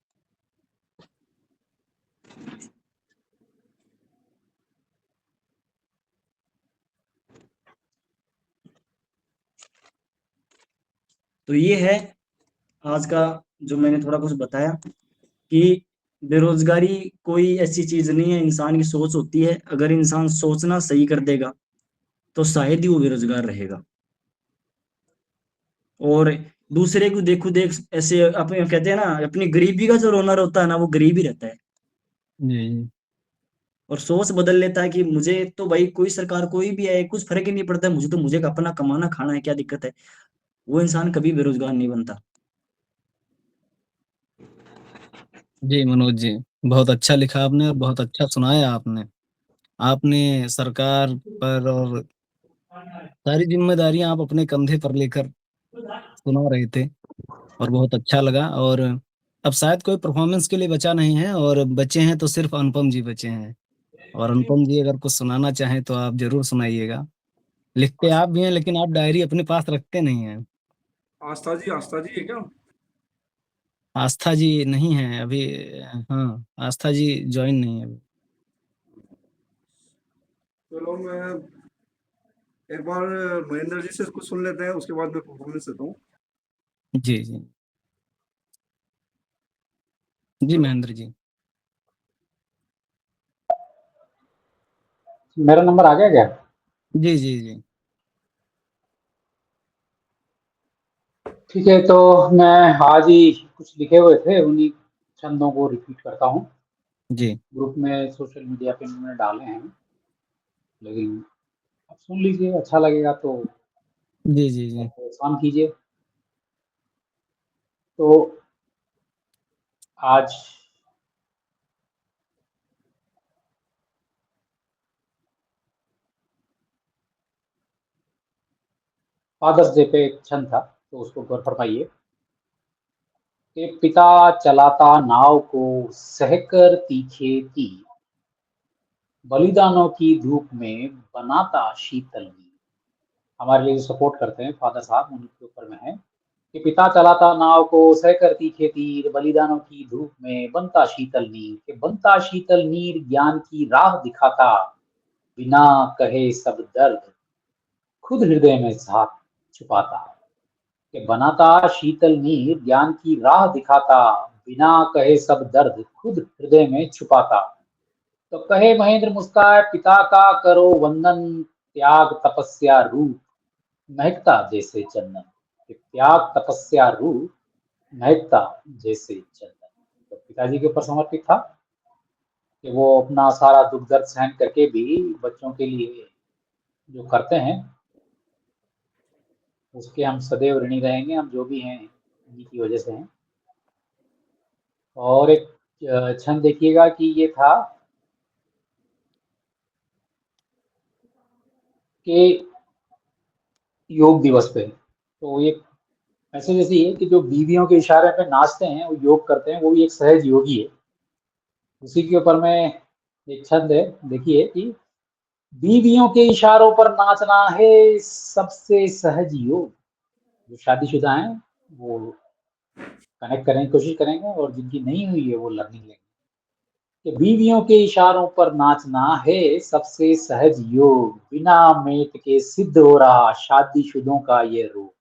S11: तो ये है आज का जो मैंने थोड़ा कुछ बताया कि बेरोजगारी कोई ऐसी चीज नहीं है, इंसान की सोच होती है। अगर इंसान सोचना सही कर देगा तो शायद ही वो बेरोजगार रहेगा। और दूसरे को देखो देख ऐसे अपने कहते हैं ना, अपनी गरीबी का जो रोना रोता है ना, वो गरीब ही रहता है।
S1: जी।
S11: और सोच बदल लेता है कि मुझे तो भाई कोई सरकार कोई भी आए कुछ फर्क ही नहीं पड़ता है, मुझे तो मुझे अपना कमाना खाना है, क्या दिक्कत है। वो इंसान कभी बेरोजगार नहीं बनता।
S1: जी मनोज जी, बहुत अच्छा लिखा आपने और बहुत अच्छा सुनाया आपने। आपने सरकार पर और सारी जिम्मेदारियां आप अपने कंधे पर लेकर सुना रहे थे, और बहुत अच्छा लगा। और अब शायद कोई परफॉर्मेंस के लिए बचा नहीं है, और बचे हैं तो सिर्फ अनुपम जी बचे हैं। और अनुपम जी अगर कुछ सुनाना चाहें तो आप जरूर सुनाइएगा। लिखते आप भी हैं, लेकिन आप डायरी अपने पास रखते नहीं हैं।
S2: आस्था जी है क्या?
S1: आस्था जी नहीं है अभी। हाँ, आस्था जी ज्वाइन नहीं है अभी।
S2: चलो मैं एक बार महेंद्र जी से कुछ सुन लेते हैं, उसके बाद मैं परफॉर्मेंस देता हूँ।
S1: जी जी जी
S2: चलो।
S1: महेंद्र जी।
S8: मेरा नंबर आ गया क्या?
S1: जी जी जी
S8: ठीक है, तो मैं आज ही कुछ लिखे हुए थे, उन्हीं छंदों को रिपीट करता हूँ।
S1: जी
S8: ग्रुप में सोशल मीडिया पे मैंने डाले हैं, लेकिन आप सुन लीजिए, अच्छा लगेगा तो
S1: जी जी जी
S8: प्रोत्साहन कीजिए। तो आज फादर्स डे पे एक छंद था, तो उसको गौर फरमाइए कि पिता चलाता नाव को सहकर तीखे तीर, बलिदानों की धूप में बनाता शीतल नीर। हमारे लिए जो सपोर्ट करते हैं फादर साहब, उनके ऊपर में है कि पिता चलाता नाव को सहकर तीखे तीर, बलिदानों की धूप में बनता शीतल नीर, कि बनता शीतल नीर ज्ञान की राह दिखाता, बिना कहे सब दर्द खुद हृदय में साथ छुपाता। कि बनाता शीतल नीर ज्ञान की राह दिखाता, बिना कहे सब दर्द खुद हृदय में छुपाता। तो कहे महेंद्र मुस्काए पिता का करो वंदन, त्याग तपस्या रूप महकता जैसे चंदन। कि त्याग तपस्या रूप महकता जैसे चंदन। तो पिताजी के ऊपर समर्पित था कि वो अपना सारा दुख दर्द सहन करके भी बच्चों के लिए जो करते हैं, उसके हम सदैव ऋणी रहेंगे। हम जो भी हैं उन्हीं की वजह से हैं। और एक छंद देखिएगा कि ये था कि योग दिवस पे, तो ये मैसेज ऐसी है कि जो बीवियों के इशारे पे नाचते हैं, वो योग करते हैं, वो भी एक सहज योगी है। उसी के ऊपर में एक छंद है, देखिए कि बीवियों के इशारों पर नाचना है सबसे सहज योग। जो शादीशुदा हैं वो कनेक्ट करने की कोशिश करेंगे, और जिनकी नहीं हुई है वो लर्निंग लेंगे। कि बीवियों के इशारों पर नाचना है सबसे सहज योग, बिना मेट के सिद्ध हो रहा शादीशुदों का ये रोग।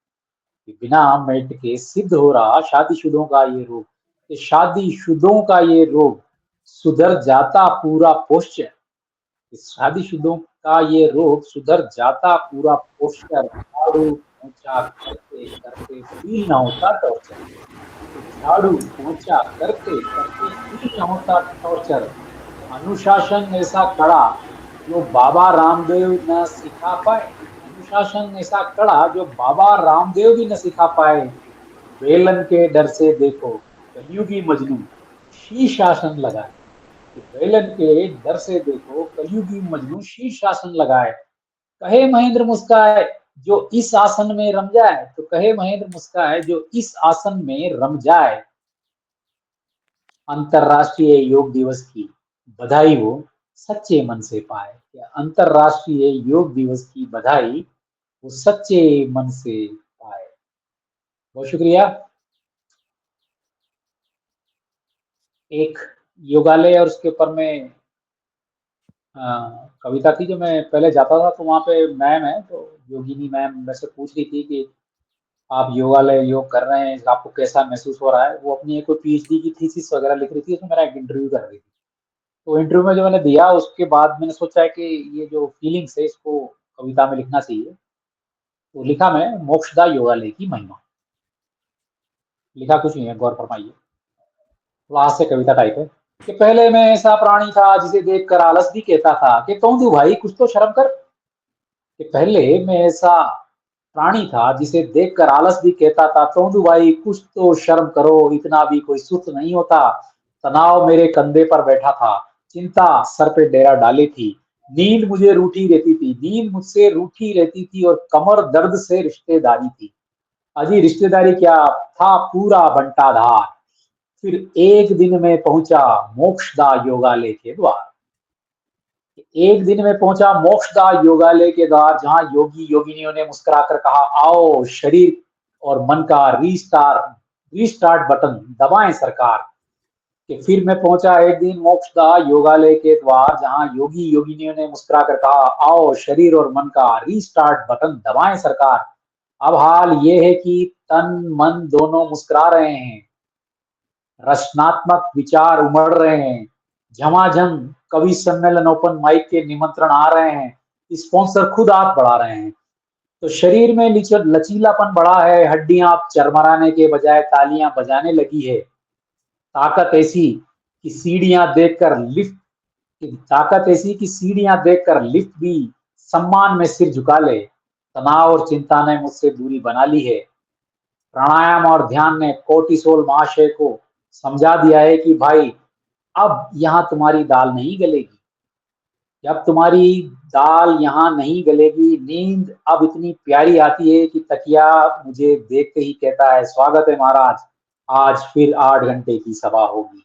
S8: कि बिना मेट के सिद्ध हो रहा शादीशुदों का ये रोग। कि शादीशुदों का ये रोग सुधर जाता पूरा पोस्चर। शादीशुदों का ये रोग सुधर जाता पूरा पोस्चर, झाड़ू पोंछा करते करते फील न होता टॉर्चर। झाड़ू पोंछा करते करते फील न होता टॉर्चर। अनुशासन ऐसा कड़ा जो बाबा रामदेव न सिखा पाए। अनुशासन ऐसा कड़ा जो बाबा रामदेव भी न सिखा पाए। बेलन के डर से देखो कलयुगी मजनू शीर्षासन लगाए। कि बेलन के डर से देखो कलयुगी मजनू शीर्षासन लगाए। कहे महेंद्र मुस्काए जो इस आसन में रम जाए। तो कहे महेंद्र मुस्काए जो इस आसन में रम जाए। अंतरराष्ट्रीय योग दिवस की बधाई वो सच्चे मन से पाए। अंतरराष्ट्रीय योग दिवस की बधाई वो सच्चे मन से पाए। बहुत शुक्रिया। एक योगालय और उसके ऊपर में कविता थी, जो मैं पहले जाता था तो वहाँ पे मैम है, तो योगिनी मैम मेरे से पूछ रही थी कि आप योगालय योग कर रहे हैं, आपको कैसा महसूस हो रहा है। वो अपनी एक कोई पीएचडी की थीसिस वगैरह लिख रही थी, उसमें मेरा एक इंटरव्यू कर रही थी। तो इंटरव्यू में जो मैंने दिया उसके बाद मैंने सोचा है कि ये जो फीलिंग्स है इसको कविता में लिखना चाहिए। तो लिखा मैं मोक्षदा योगालय की महिमा। लिखा कुछ नहीं है, गौर फरमाइए। लास्ट से कविता टाइप है कि पहले मैं ऐसा प्राणी था जिसे देखकर आलस भी कहता था कि तू भाई कुछ तो शर्म कर। कि पहले मैं ऐसा प्राणी था जिसे देखकर आलस भी कहता था तोंदू भाई कुछ तो शर्म करो, इतना भी कोई सुख नहीं होता। तनाव मेरे कंधे पर बैठा था, चिंता सर पे डेरा डाली थी। नींद मुझे रूठी रहती थी, नींद मुझसे रूठी रहती थी, और कमर दर्द से रिश्तेदारी थी। अजी रिश्तेदारी क्या था, पूरा बंटाधार। फिर एक दिन में पहुंचा मोक्षदा योगालय के द्वार। एक दिन में पहुंचा मोक्षदा योगालय के द्वार, जहां योगी योगिनियों ने मुस्कुराकर कहा, आओ शरीर और मन का रीस्टार्ट बटन दबाएं सरकार। कि फिर मैं पहुंचा एक दिन मोक्षदा योगालय के द्वार, जहां योगी योगिनियों ने मुस्कुराकर कहा, आओ शरीर और मन का रीस्टार्ट बटन दबाएं सरकार। अब हाल ये है कि तन मन दोनों मुस्कुरा रहे हैं, रचनात्मक विचार उमड़ रहे हैं, झमाझम कवि सम्मेलन ओपन माइक के निमंत्रण आ रहे हैं, स्पॉन्सर खुद हाथ बढ़ा रहे हैं। तो शरीर में लचीलापन बढ़ा है, हड्डियां अब चरमराने के बजाय तालियां बजाने लगी है। ताकत ऐसी कि सीढ़ियां देखकर लिफ्ट भी सम्मान में सिर झुका ले। तनाव और चिंता ने मुझसे दूरी बना ली है। प्राणायाम और ध्यान ने कोर्टिसोल महाशय को समझा दिया है कि भाई अब यहाँ तुम्हारी दाल नहीं गलेगी, जब तुम्हारी दाल यहाँ नहीं गलेगी। नींद अब इतनी प्यारी आती है कि तकिया मुझे देख के ही कहता है, स्वागत है महाराज, आज फिर 8 घंटे की सभा होगी।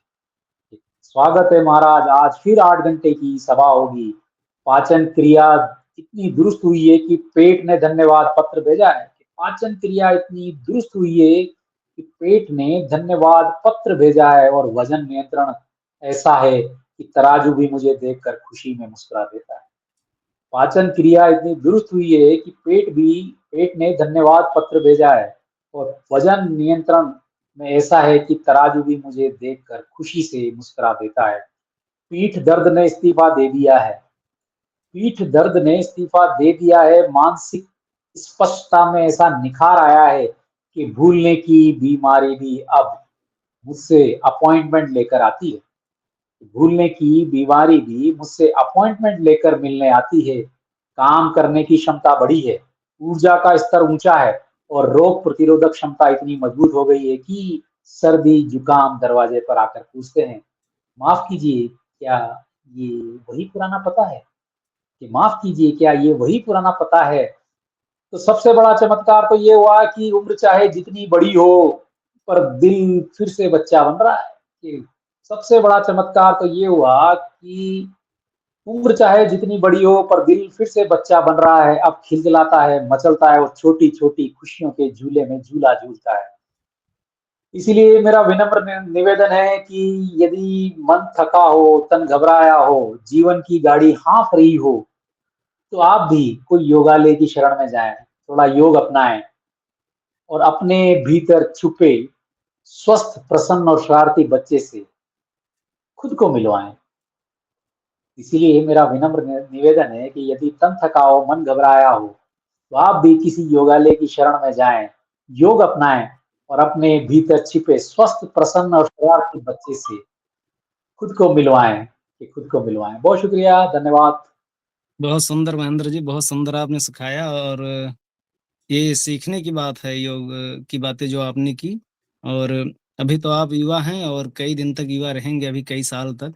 S8: स्वागत है महाराज, आज फिर 8 घंटे की सभा होगी। पाचन क्रिया इतनी दुरुस्त हुई है कि पेट ने धन्यवाद पत्र भेजा है। पाचन क्रिया इतनी दुरुस्त हुई है कि पेट ने धन्यवाद पत्र भेजा है। और वजन नियंत्रण ऐसा है कि तराजू भी मुझे देखकर खुशी में मुस्कुरा देता है। पाचन क्रिया इतनी दुरुस्त हुई है कि पेट ने धन्यवाद पत्र भेजा है। और वजन नियंत्रण में ऐसा है कि तराजू भी मुझे देखकर खुशी से मुस्कुरा देता है। पीठ दर्द ने इस्तीफा दे दिया है। मानसिक स्पष्टता में ऐसा निखार आया है कि भूलने की बीमारी भी अब मुझसे अपॉइंटमेंट लेकर आती है। भूलने की बीमारी भी मुझसे अपॉइंटमेंट लेकर मिलने आती है। काम करने की क्षमता बढ़ी है, ऊर्जा का स्तर ऊंचा है और रोग प्रतिरोधक क्षमता इतनी मजबूत हो गई है कि सर्दी जुकाम दरवाजे पर आकर पूछते हैं, माफ कीजिए क्या ये वही पुराना पता है? माफ कीजिए क्या ये वही पुराना पता है? तो सबसे बड़ा चमत्कार तो ये हुआ कि उम्र चाहे जितनी बड़ी हो पर दिल फिर से बच्चा बन रहा है। कि सबसे बड़ा चमत्कार तो ये हुआ कि उम्र चाहे जितनी बड़ी हो पर दिल फिर से बच्चा बन रहा है, अब खिलखिलाता है, मचलता है और छोटी छोटी खुशियों के झूले में झूला झूलता है। इसीलिए मेरा विनम्र निवेदन है कि यदि मन थका हो, तन घबराया हो, जीवन की गाड़ी हाँफ रही हो, तो आप भी कोई योगालय की शरण में जाएं, थोड़ा योग अपनाएं और अपने भीतर छुपे स्वस्थ, प्रसन्न और शरारती बच्चे से खुद को मिलवाएं। इसीलिए मेरा विनम्र निवेदन है कि यदि तन थका हो, मन घबराया हो, तो आप भी किसी योगालय की शरण में जाएं, योग अपनाएं और अपने भीतर छिपे स्वस्थ, प्रसन्न और शरारती बच्चे से खुद को मिलवाएं। बहुत शुक्रिया, धन्यवाद।
S1: बहुत सुंदर महेंद्र जी, बहुत सुंदर आपने सिखाया। और ये सीखने की बात है, योग की बातें जो आपने की। और अभी तो आप युवा हैं और कई दिन तक युवा रहेंगे, अभी कई साल तक।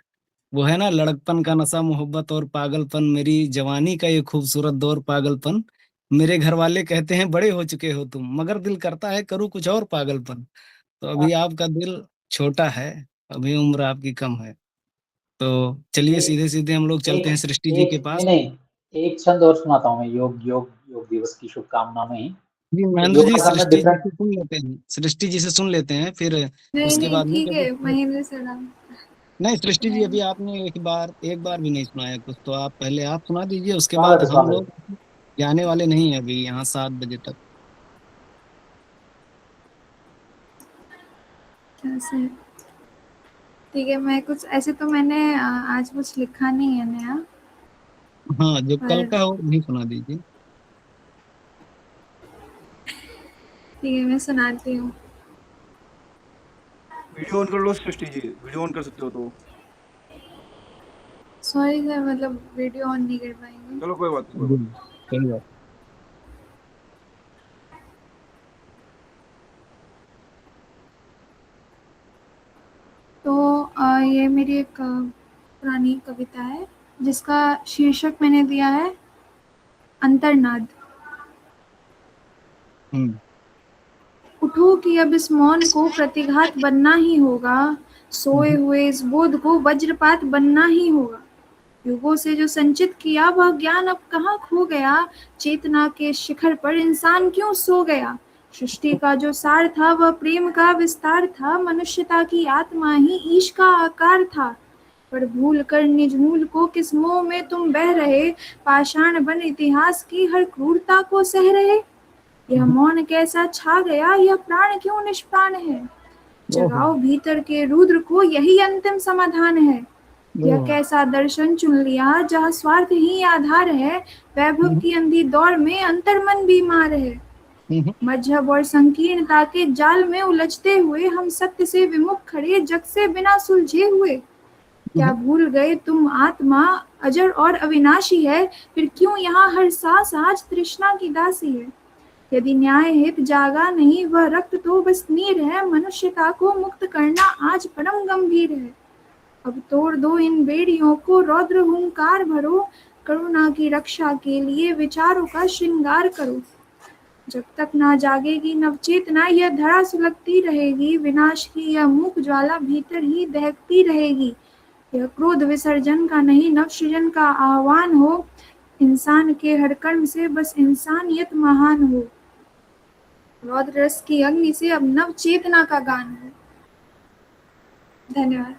S1: वो है ना, लड़कपन का नशा, मोहब्बत और पागलपन, मेरी जवानी का ये खूबसूरत दौर पागलपन। मेरे घर वाले कहते हैं बड़े हो चुके हो तुम, मगर दिल करता है करूँ कुछ और पागलपन। तो अभी आपका दिल छोटा है, अभी उम्र आपकी कम है। तो चलिए सीधे सीधे हम लोग चलते हैं सृष्टि जी के पास।
S8: नहीं, एक छंद और सुनाता हूँ मैं योग दिवस की शुभकामना में ही।
S1: जी महेंद्र जी, सृष्टि जी से सुन लेते हैं, फिर उसके बाद में
S12: ठीक है महेंद्र सर।
S1: नहीं सृष्टि जी, अभी आपने एक बार भी नहीं सुनाया कुछ, तो आप पहले आप सुना दीजिए, उसके
S8: स्वागत
S1: बाद
S8: है,
S1: हम
S8: स्वागत
S1: लोग जाने वाले नहीं है अभी यहाँ 7 बजे तक।
S12: कैसे? ठीक है, मैं कुछ ऐसे तो मैंने आज कुछ लिखा नहीं है नया।
S1: हाँ, जो कल
S12: पर
S1: का हो नहीं सुना दीजिए।
S12: ठीक है, मैं सुनाती हूँ।
S2: वीडियो ऑन कर लो सृष्टि जी, वीडियो ऑन कर सकते हो तो।
S12: सॉरी सर, मतलब वीडियो ऑन नहीं कर पाएंगे।
S2: चलो कोई बात नहीं।
S1: सही बात।
S12: तो ये मेरी एक पुरानी कविता है जिसका शीर्षक मैंने दिया है अंतर्नाद। उठो कि अब इस मौन को प्रतिघात बनना ही होगा, सोए हुए इस बोध को वज्रपात बनना ही होगा। युगों से जो संचित किया वह ज्ञान अब कहाँ खो गया, चेतना के शिखर पर इंसान क्यों सो गया। सृष्टि का जो सार था वह प्रेम का विस्तार था, मनुष्यता की आत्मा ही ईश का आकार था। पर भूल कर निज मूल को किस मोह में तुम बह रहे, पाषाण बन इतिहास की हर क्रूरता को सह रहे। यह मौन कैसा छा गया, यह प्राण क्यों निष्प्राण है। जगाओ भीतर के रुद्र को, यही अंतिम समाधान है। यह कैसा दर्शन चुन लिया जहाँ स्वार्थ ही आधार है, वैभव की अंधी दौड़ में अंतर्मन बीमार है। मजहब और संकीर्णता के जाल में उलझते हुए हम सत्य से विमुख खड़े, जग से बिना सुलझे हुए। क्या भूल गए तुम आत्मा अजर और अविनाशी है, फिर क्यों यहाँ हर सांस आज तृष्णा की दासी है। यदि न्याय हित जागा नहीं वह रक्त तो बस नीर है, मनुष्यता को मुक्त करना आज परम गंभीर है। अब तोड़ दो इन बेड़ियों को, रौद्र हुंकार भरो, करुणा की रक्षा के लिए विचारों का श्रृंगार करो। जब तक ना जागेगी नवचेतना यह धरा सुलगती रहेगी, विनाश की यह मूक ज्वाला भीतर ही दहकती रहेगी। यह क्रोध विसर्जन का नहीं नव सृजन का आह्वान हो, इंसान के हर कर्म से बस इंसानियत महान हो। रौद्र रस की अग्नि से अब नव चेतना का गान हो। धन्यवाद।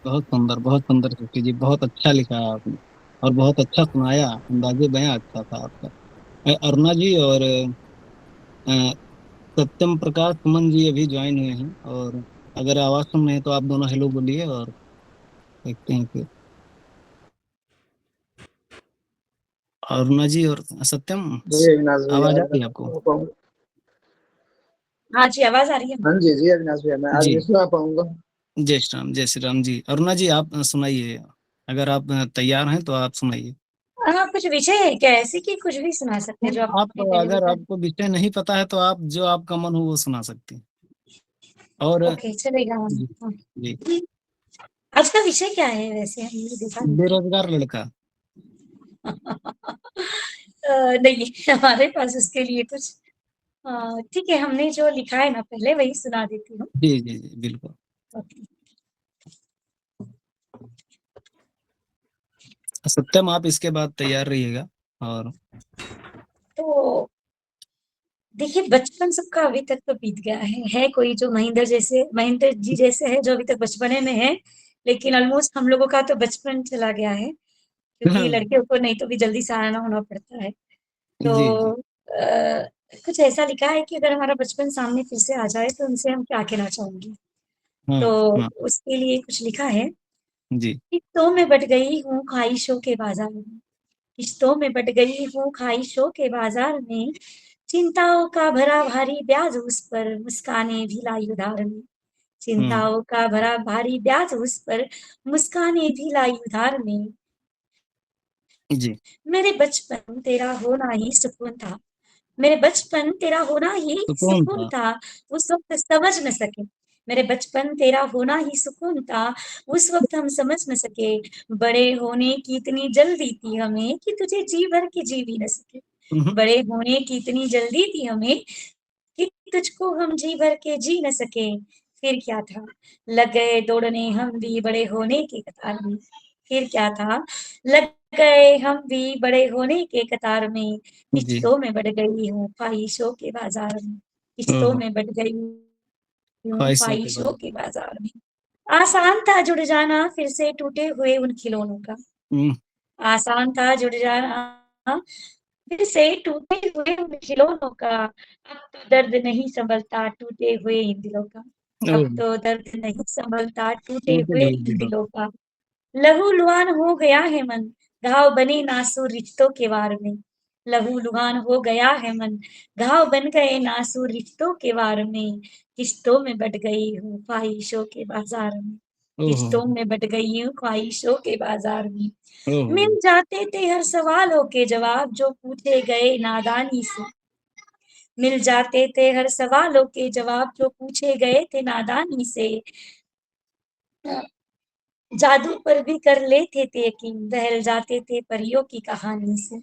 S1: बहुत सुंदर सुखी जी, बहुत अच्छा लिखा है आपने और बहुत अच्छा सुनाया, अंदाजे बयां अच्छा था आपका। अरुणा जी और सत्यम प्रकाश सुमन जी अभी ज्वाइन हुए हैं, और अगर आवाज सुन रहे हैं तो आप दोनों हेलो बोलिए और देखते हैं फिर। अरुणा जी और सत्यम,
S6: जी अविनाश भैया,
S1: आवाज आ रही है आपको?
S13: हाँ जी, आवाज आ रही है।
S6: हाँ जी जी अविनाश भैया, मैं आज
S1: जी।
S6: नहीं सुना पाऊंगा।
S1: जय श्री राम जी। अरुणा जी आप सुनाइए, अगर आप तैयार हैं तो आप सुनाइए।
S13: हाँ, कुछ विषय है क्या ऐसे कि कुछ भी सुना सकते हैं जो
S1: आप
S13: आपने पहले
S1: अगर
S13: लिखा?
S1: आपको विषय नहीं पता है तो आप जो आपका मन हो वो सुना सकते हैं। और
S13: ओके, चलेगा।
S1: जी,
S13: हाँ।
S1: जी।
S13: आज का विषय क्या है वैसे, हमने देखा नहीं।
S1: बेरोजगार लड़का।
S13: नहीं, हमारे पास उसके लिए कुछ ठीक है, हमने जो लिखा है ना पहले वही सुना देती हूँ।
S1: जी जी जी बिल्कुल।
S13: ओके।
S1: सत्यम आप इसके बाद तैयार रहिएगा। और
S13: तो देखिए, बचपन सबका अभी तक तो बीत गया है कोई जो महेंद्र जी जैसे है जो अभी तक बचपने में है, लेकिन ऑलमोस्ट हम लोगों का तो बचपन चला गया है, क्योंकि लड़कियों को नहीं तो भी जल्दी सयाना होना पड़ता है।
S1: जी
S13: तो
S1: जी
S13: कुछ ऐसा लिखा है कि अगर हमारा बचपन सामने फिर से आ जाए तो उनसे हम क्या कहना चाहेंगे।
S1: हाँ
S13: तो
S1: हाँ
S13: उसके लिए कुछ लिखा है।
S1: जी।
S13: किस्तों में बट गई हूँ ख्वाहिशों के बाजार में, किस्तों में बट गई हूँ ख्वाहिशों के बाजार में, चिंताओं का भरा भारी ब्याज उस पर मुस्काने भी लाई उधार में, चिंताओं का भरा भारी ब्याज उस पर मुस्काने भी लाई उधार में।
S1: जी
S13: मेरे बचपन तेरा होना ही सुकून था, मेरे बचपन तेरा होना ही
S1: तो कौन
S13: सुकून
S1: था?
S13: था, उस वक्त समझ न सके। मेरे बचपन तेरा होना ही सुकून था, उस वक्त हम समझ न सके। बड़े होने की इतनी जल्दी थी हमें कि तुझे जी भर के जी भी न सके। बड़े होने की इतनी जल्दी थी हमें कि तुझको हम जी भर के जी न सके। फिर क्या था, लग गए दौड़ने हम भी बड़े होने के कतार में। फिर क्या था, लग गए हम भी बड़े होने के कतार में,
S1: जी
S13: किस्तों में बढ़ गई हूँ ख्वाहिशों के बाजार में, किस्तों
S1: ओहो,
S13: में बढ़ गई हूँ
S1: ख्वाहिशों के
S13: ख्वाहिशों
S1: बाद।
S13: के बाजार में। आसान था जुड़ जाना फिर से टूटे हुए उन खिलौनों का, आसान था जुड़ जाना फिर से टूटे हुए उन खिलौनों का। अब तो दर्द नहीं संभलता टूटे हुए इन दिलों का, अब
S1: ओह,
S13: तो दर्द नहीं संभलता टूटे
S1: टूटे
S13: हुए
S1: हुए
S13: इन
S1: दिलों।
S13: दिलों का। लहू लुहान हो गया है मन, घाव बने नासुर रिश्तों के वार में। लहू लुहान हो गया है मन, घाव बन गए नासुर रिश्तों के वार में। किस्तों में बट गई हूँ ख्वाहिशों के बाजार में,
S1: ओहो
S13: किस्तों में बट गई हूँ ख्वाहिशों के बाजार में।
S1: ओहो।
S13: मिल जाते थे हर सवालों के जवाब जो पूछे गए नादानी से, मिल जाते थे हर सवालों के जवाब जो पूछे गए थे नादानी से। जादू पर भी कर लेते थे यकीन, बहल जाते थे परियों की कहानी से।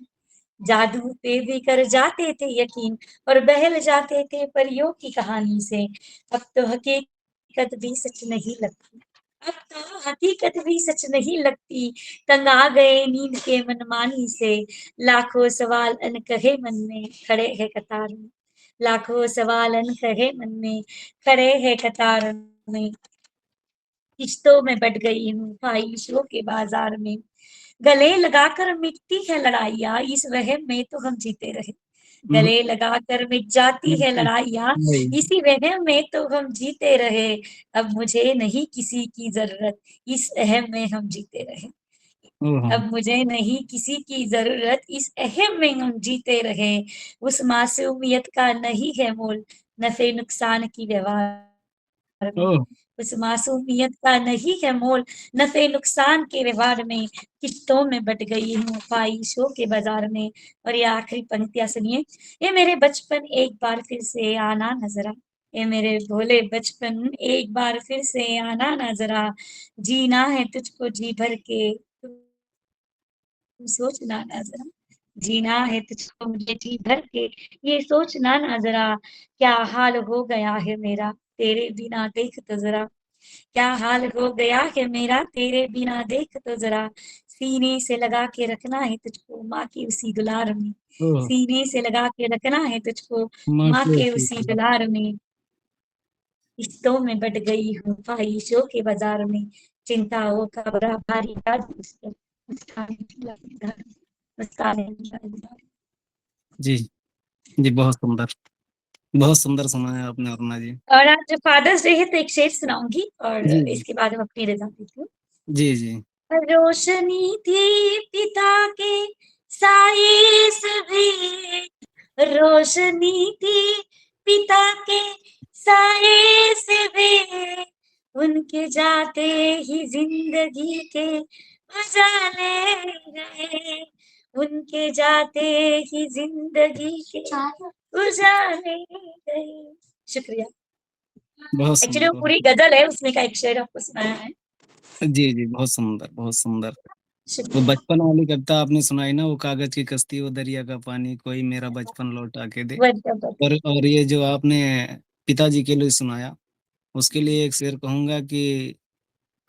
S13: जादू पे भी कर जाते थे यकीन और बहल जाते थे परियों की कहानी से। अब तो हकीकत भी सच नहीं लगती, अब तो हकीकत भी सच नहीं लगती, तंग आ गए नींद के मनमानी से। लाखों सवाल अनकहे मन में खड़े हैं कतार में, लाखों सवाल अनकहे मन में खड़े हैं कतार में। किश्तों में बट गई हूँ ख्वाहिशों के बाजार में, गले लगाकर मिटती है लड़ाइयाँ, इस वहम में तो हम जीते रहे। गले लगाकर मिट जाती है लड़ाइयाँ,
S1: वही।
S13: इसी वहम में तो हम जीते रहे। अब मुझे नहीं किसी की ज़रूरत, इस अहम में हम जीते रहे।
S1: ओहो,
S13: अब मुझे नहीं किसी की ज़रूरत, इस अहम में हम जीते रहे। उस मासूमियत का नहीं है मोल, नफ़े नुकसान की व्यवहार में।
S1: ओह,
S13: उस मासूमियत का नहीं है मोल, नफ़े नुकसान के व्यवहार में। किश्तों में बट गई हूँ ख्वाहिशों के बाज़ार में। और ये आखिरी पंक्तियाँ सुनिए। ये मेरे बचपन एक बार फिर से आना ना ज़रा, ये मेरे भोले बचपन एक बार फिर से आना ना ज़रा। जीना है तुझको जी भर के, तुम सोचना ना ज़रा। जीना है तुझको मुझे जी भर के, ये सोचना ना ज़रा। क्या हाल हो गया है मेरा तेरे बिना देख तो ज़रा। क्या हाल हो गया है मेरा तेरे बिना देख तो ज़रा। सीने से लगा के रखना है तुझको माँ की उसी दुलार में,
S1: ओह,
S13: सीने से लगा के रखना है तुझको
S1: माँ
S13: माँ
S1: की
S13: के
S1: ओसी
S13: उसी
S1: थी।
S13: दुलार में। रिश्तों में बट गई हूँ ख्वाहिशों के बाज़ार में, चिंताओं का बड़ा भारी बोझ मुझ पर, मुस्काने लगा इधर, मुस्काने लगा इधर।
S1: जी, जी, बहुत सुंदर सुनाया आपने अरुणा जी।
S13: और आज फादर्स डे है तो एक शेर सुनाऊँगी और
S1: जी, जी,
S13: इसके बाद हम अपनी रज़ा देती हूँ।
S1: जी, जी,
S13: रोशनी थी पिता के साये से भी, रोशनी थी पिता के साये से भी, उनके जाते ही जिंदगी के उजाले गए, उनके जाते ही जिंदगी के उजाले गए। शुक्रिया।
S1: बहुत
S13: एक्चुअली वो
S1: सुंदर।
S13: पूरी गजल है, उसमें का एक शेर आपको सुनाया है।
S1: जी, जी, बहुत सुंदर, बहुत सुंदर। वो
S13: शुक्रिया।
S1: बचपन वाली कविता आपने सुनाई ना, वो कागज की कश्ती वो दरिया का पानी, कोई मेरा बचपन लौटा के दे। और ये जो आपने पिताजी के लिए सुनाया, उसके लिए एक शेर कहूँगा कि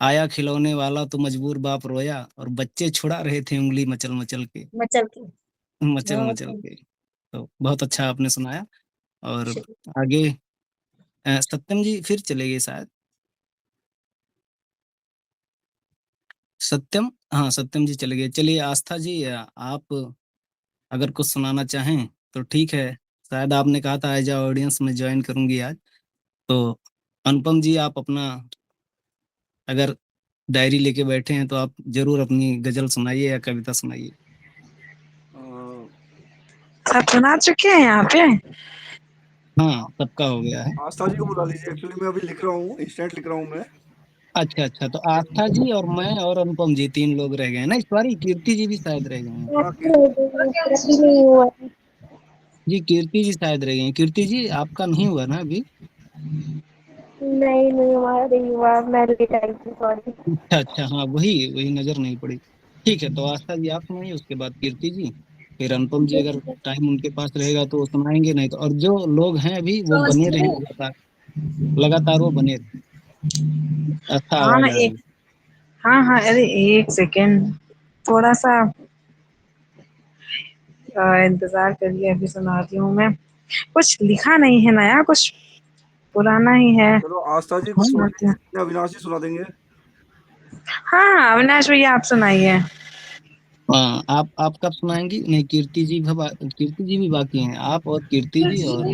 S1: आया खिलौने वाला तो मजबूर बाप रोया और बच्चे छुड़ा रहे थे उँगली मचल-मचल के।
S13: मचल के। बहुत
S1: मचल-मचल के। तो बहुत अच्छा आपने सुनाया और
S13: शुक्रिया।
S1: आगे सत्यम जी फिर चले गए शायद। सत्यम हाँ, सत्यम जी चले गए। चलिए आस्था जी आप अगर कुछ सुनाना चाहें तो ठीक है। शायद आपने कहा था एज़ अ ऑडियंस मैं जॉइन करूँगी आज। तो अनुपम जी आप अपना अगर डायरी लेके बैठे हैं तो आप ज़रूर अपनी गज़ल सुनाइए या कविता सुनाइए।
S9: सब सुना चुके हैं यहाँ पे।
S1: हाँ, सबका हो गया है।
S2: आस्था जी को बुला लीजिए, एक्चुअली मैं अभी लिख रहा हूँ, इंस्टेंट लिख रहा हूँ मैं।
S1: अच्छा, अच्छा तो आस्था जी और मैं और अनुपम जी 3 लोग रह गए हैं ना इस बारी? कीर्ति जी भी शायद रह गए हैं।
S2: हाँ, कीर्ति
S1: जी, कीर्ति जी शायद रह गई हैं। कीर्ति जी आपका नहीं हुआ ना अभी?
S14: नहीं हमारा नहीं हुआ, मैं लेट आई थी, सॉरी।
S1: अच्छा, अच्छा हाँ, वही नज़र नहीं पड़ी। ठीक है, तो आस्था जी आप सुनाइए, उसके बाद कीर्ति जी, फिर अनुपम जी अगर टाइम उनके पास रहेगा तो वो सुनाएँगे, नहीं तो और जो लोग हैं अभी वो बने रहें लगातार, लगातार वो बने रहें। अच्छा
S9: हाँ
S1: आवाज़
S9: हाँ
S1: आ रही
S9: एक
S1: है।
S9: हाँ हाँ अरे एक सेकेंड थोड़ा सा इंतजार करिए, अभी सुनाती हूँ मैं। कुछ लिखा नहीं है नया, कुछ पुराना ही है।
S2: चलो आस्था जी कुछ सुना
S9: सुनाती हूँ।
S2: दीजिए, अविनाश जी सुना देंगे।
S9: हाँ हाँ अविनाश भैया आप सुनाइए।
S1: हाँ, आप कब सुनाएँगी? नहीं कीर्ति जी भी बाकी हैं। आप और कीर्ति जी और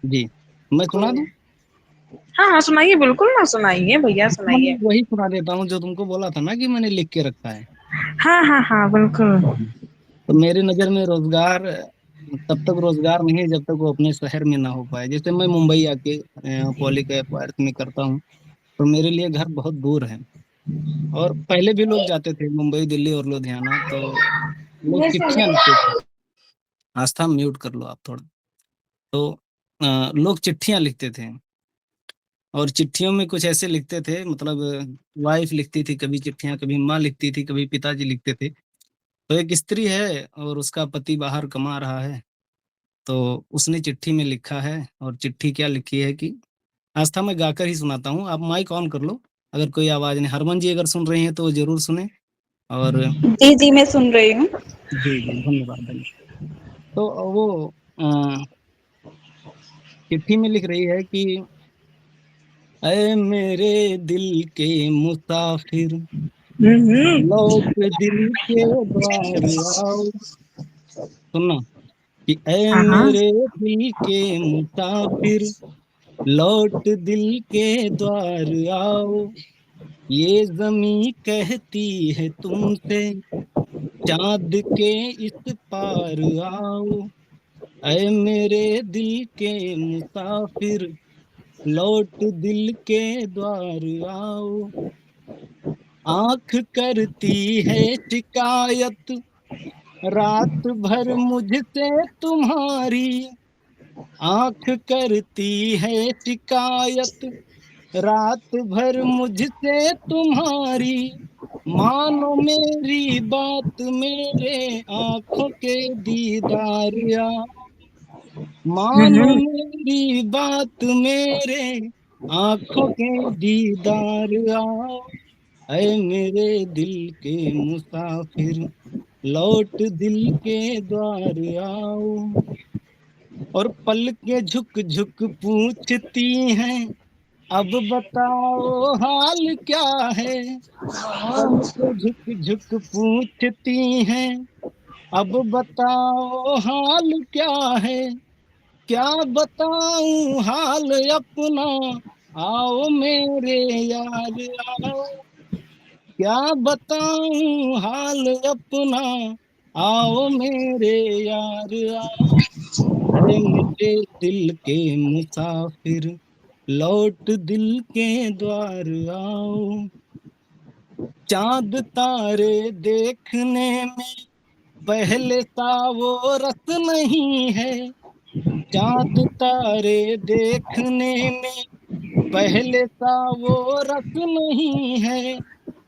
S1: जी, मैं सुना दूँ?
S9: हाँ हाँ सुनाइए, बिल्कुल ना सुनाइए भैया
S1: हाँ, मैं
S9: सुनाइए।
S1: वही सुना देता हूँ जो तुमको बोला था ना कि मैंने लिख के रखा है।
S9: हाँ हाँ हाँ बिल्कुल।
S1: तो मेरी नज़र में रोज़गार तब तक रोज़गार नहीं है जब तक वो अपने शहर में ना हो पाए। जैसे मैं मुंबई आके पॉलीकैब वर्क में करता हूँ, तो मेरे लिए घर बहुत दूर है और पहले भी लोग जाते थे मुंबई, दिल्ली और लुधियाना, तो लोग चिट्ठियाँ लिखते थे। आस्था म्यूट कर लो आप थोड़ा। तो लोग चिट्ठियाँ लिखते थे और चिट्ठियों में कुछ ऐसे लिखते थे, मतलब वाइफ़ लिखती थी कभी चिट्ठियाँ, कभी माँ लिखती थी, कभी पिताजी लिखते थे। तो एक स्त्री है और उसका पति बाहर कमा रहा है, तो उसने चिट्ठी में लिखा है, और चिट्ठी क्या लिखी है कि आस्था मैं गाकर ही सुनाता हूँ, आप माइक ऑन कर लो, अगर कोई आवाज नहीं। हरमन जी अगर सुन रही हैं तो जरूर सुने। और
S5: जी जी मैं सुन रही हूँ।
S1: जी जी धन्यवाद धन्यवाद। तो वो चिट्ठी में लिख रही है कि ऐ मेरे दिल के मुसाफिर, लौट दिल के द्वार आओ। सुनना कि ऐ मेरे दिल के मुसाफिर, लौट दिल के द्वार आओ। ये जमी कहती है तुमसे, चांद के इस पार आओ। ऐ मेरे दिल के मुसाफिर, लौट दिल के द्वार आओ। आंख करती है शिकायत रात भर मुझसे तुम्हारी, आंख करती है शिकायत रात भर मुझसे तुम्हारी। मानो मेरी बात मेरे आंखों के दीदार आओ। मानो मेरी बात मेरे आंखों के दीदार आओ। ऐ मेरे दिल के मुसाफिर, लौट दिल के द्वार आओ। और पलकें झुक झुक पूछती हैं, अब बताओ हाल क्या है। पलकें झुक झुक पूछती हैं, अब बताओ हाल क्या है। क्या बताऊं हाल अपना, आओ मेरे यार आओ। क्या बताऊं हाल अपना, आओ मेरे यार आओ। अरे मेरे दिल के मुसाफिर, लौट दिल के द्वार आओ। चांद तारे देखने में पहले सा वो रस नहीं है। चांद तारे देखने में पहले सा वो रस नहीं है।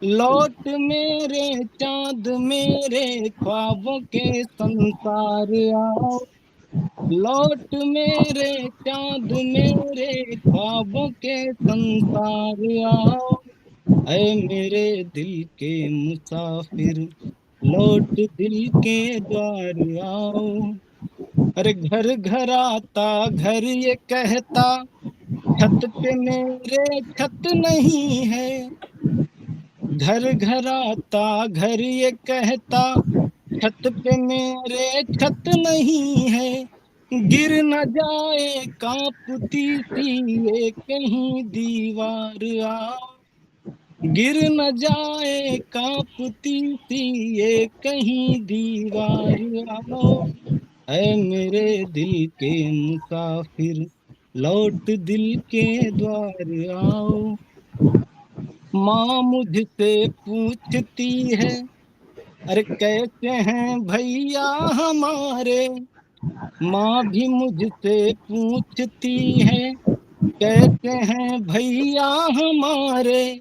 S1: लौट मेरे चांद मेरे ख्वाबों के संसार आओ। लौट मेरे चांद मेरे ख्वाबों के संसार आओ। ऐ मेरे दिल के मुसाफिर, लौट दिल के द्वार आओ। अरे घर घर आता घर ये कहता, छत पे मेरे छत नहीं है। घर घर आता घर ये कहता, छत पे मेरे छत नहीं है। गिर न जाए कांपती सी ये कहीं दीवार आओ। गिर न जाए कांपती सी ये कहीं दीवार आओ। ऐ मेरे दिल के मुसाफिर, लौट दिल के द्वार आओ। माँ मुझसे पूछती है, अरे कैसे हैं भैया हमारे। माँ भी मुझसे पूछती है, कैसे हैं भैया हमारे।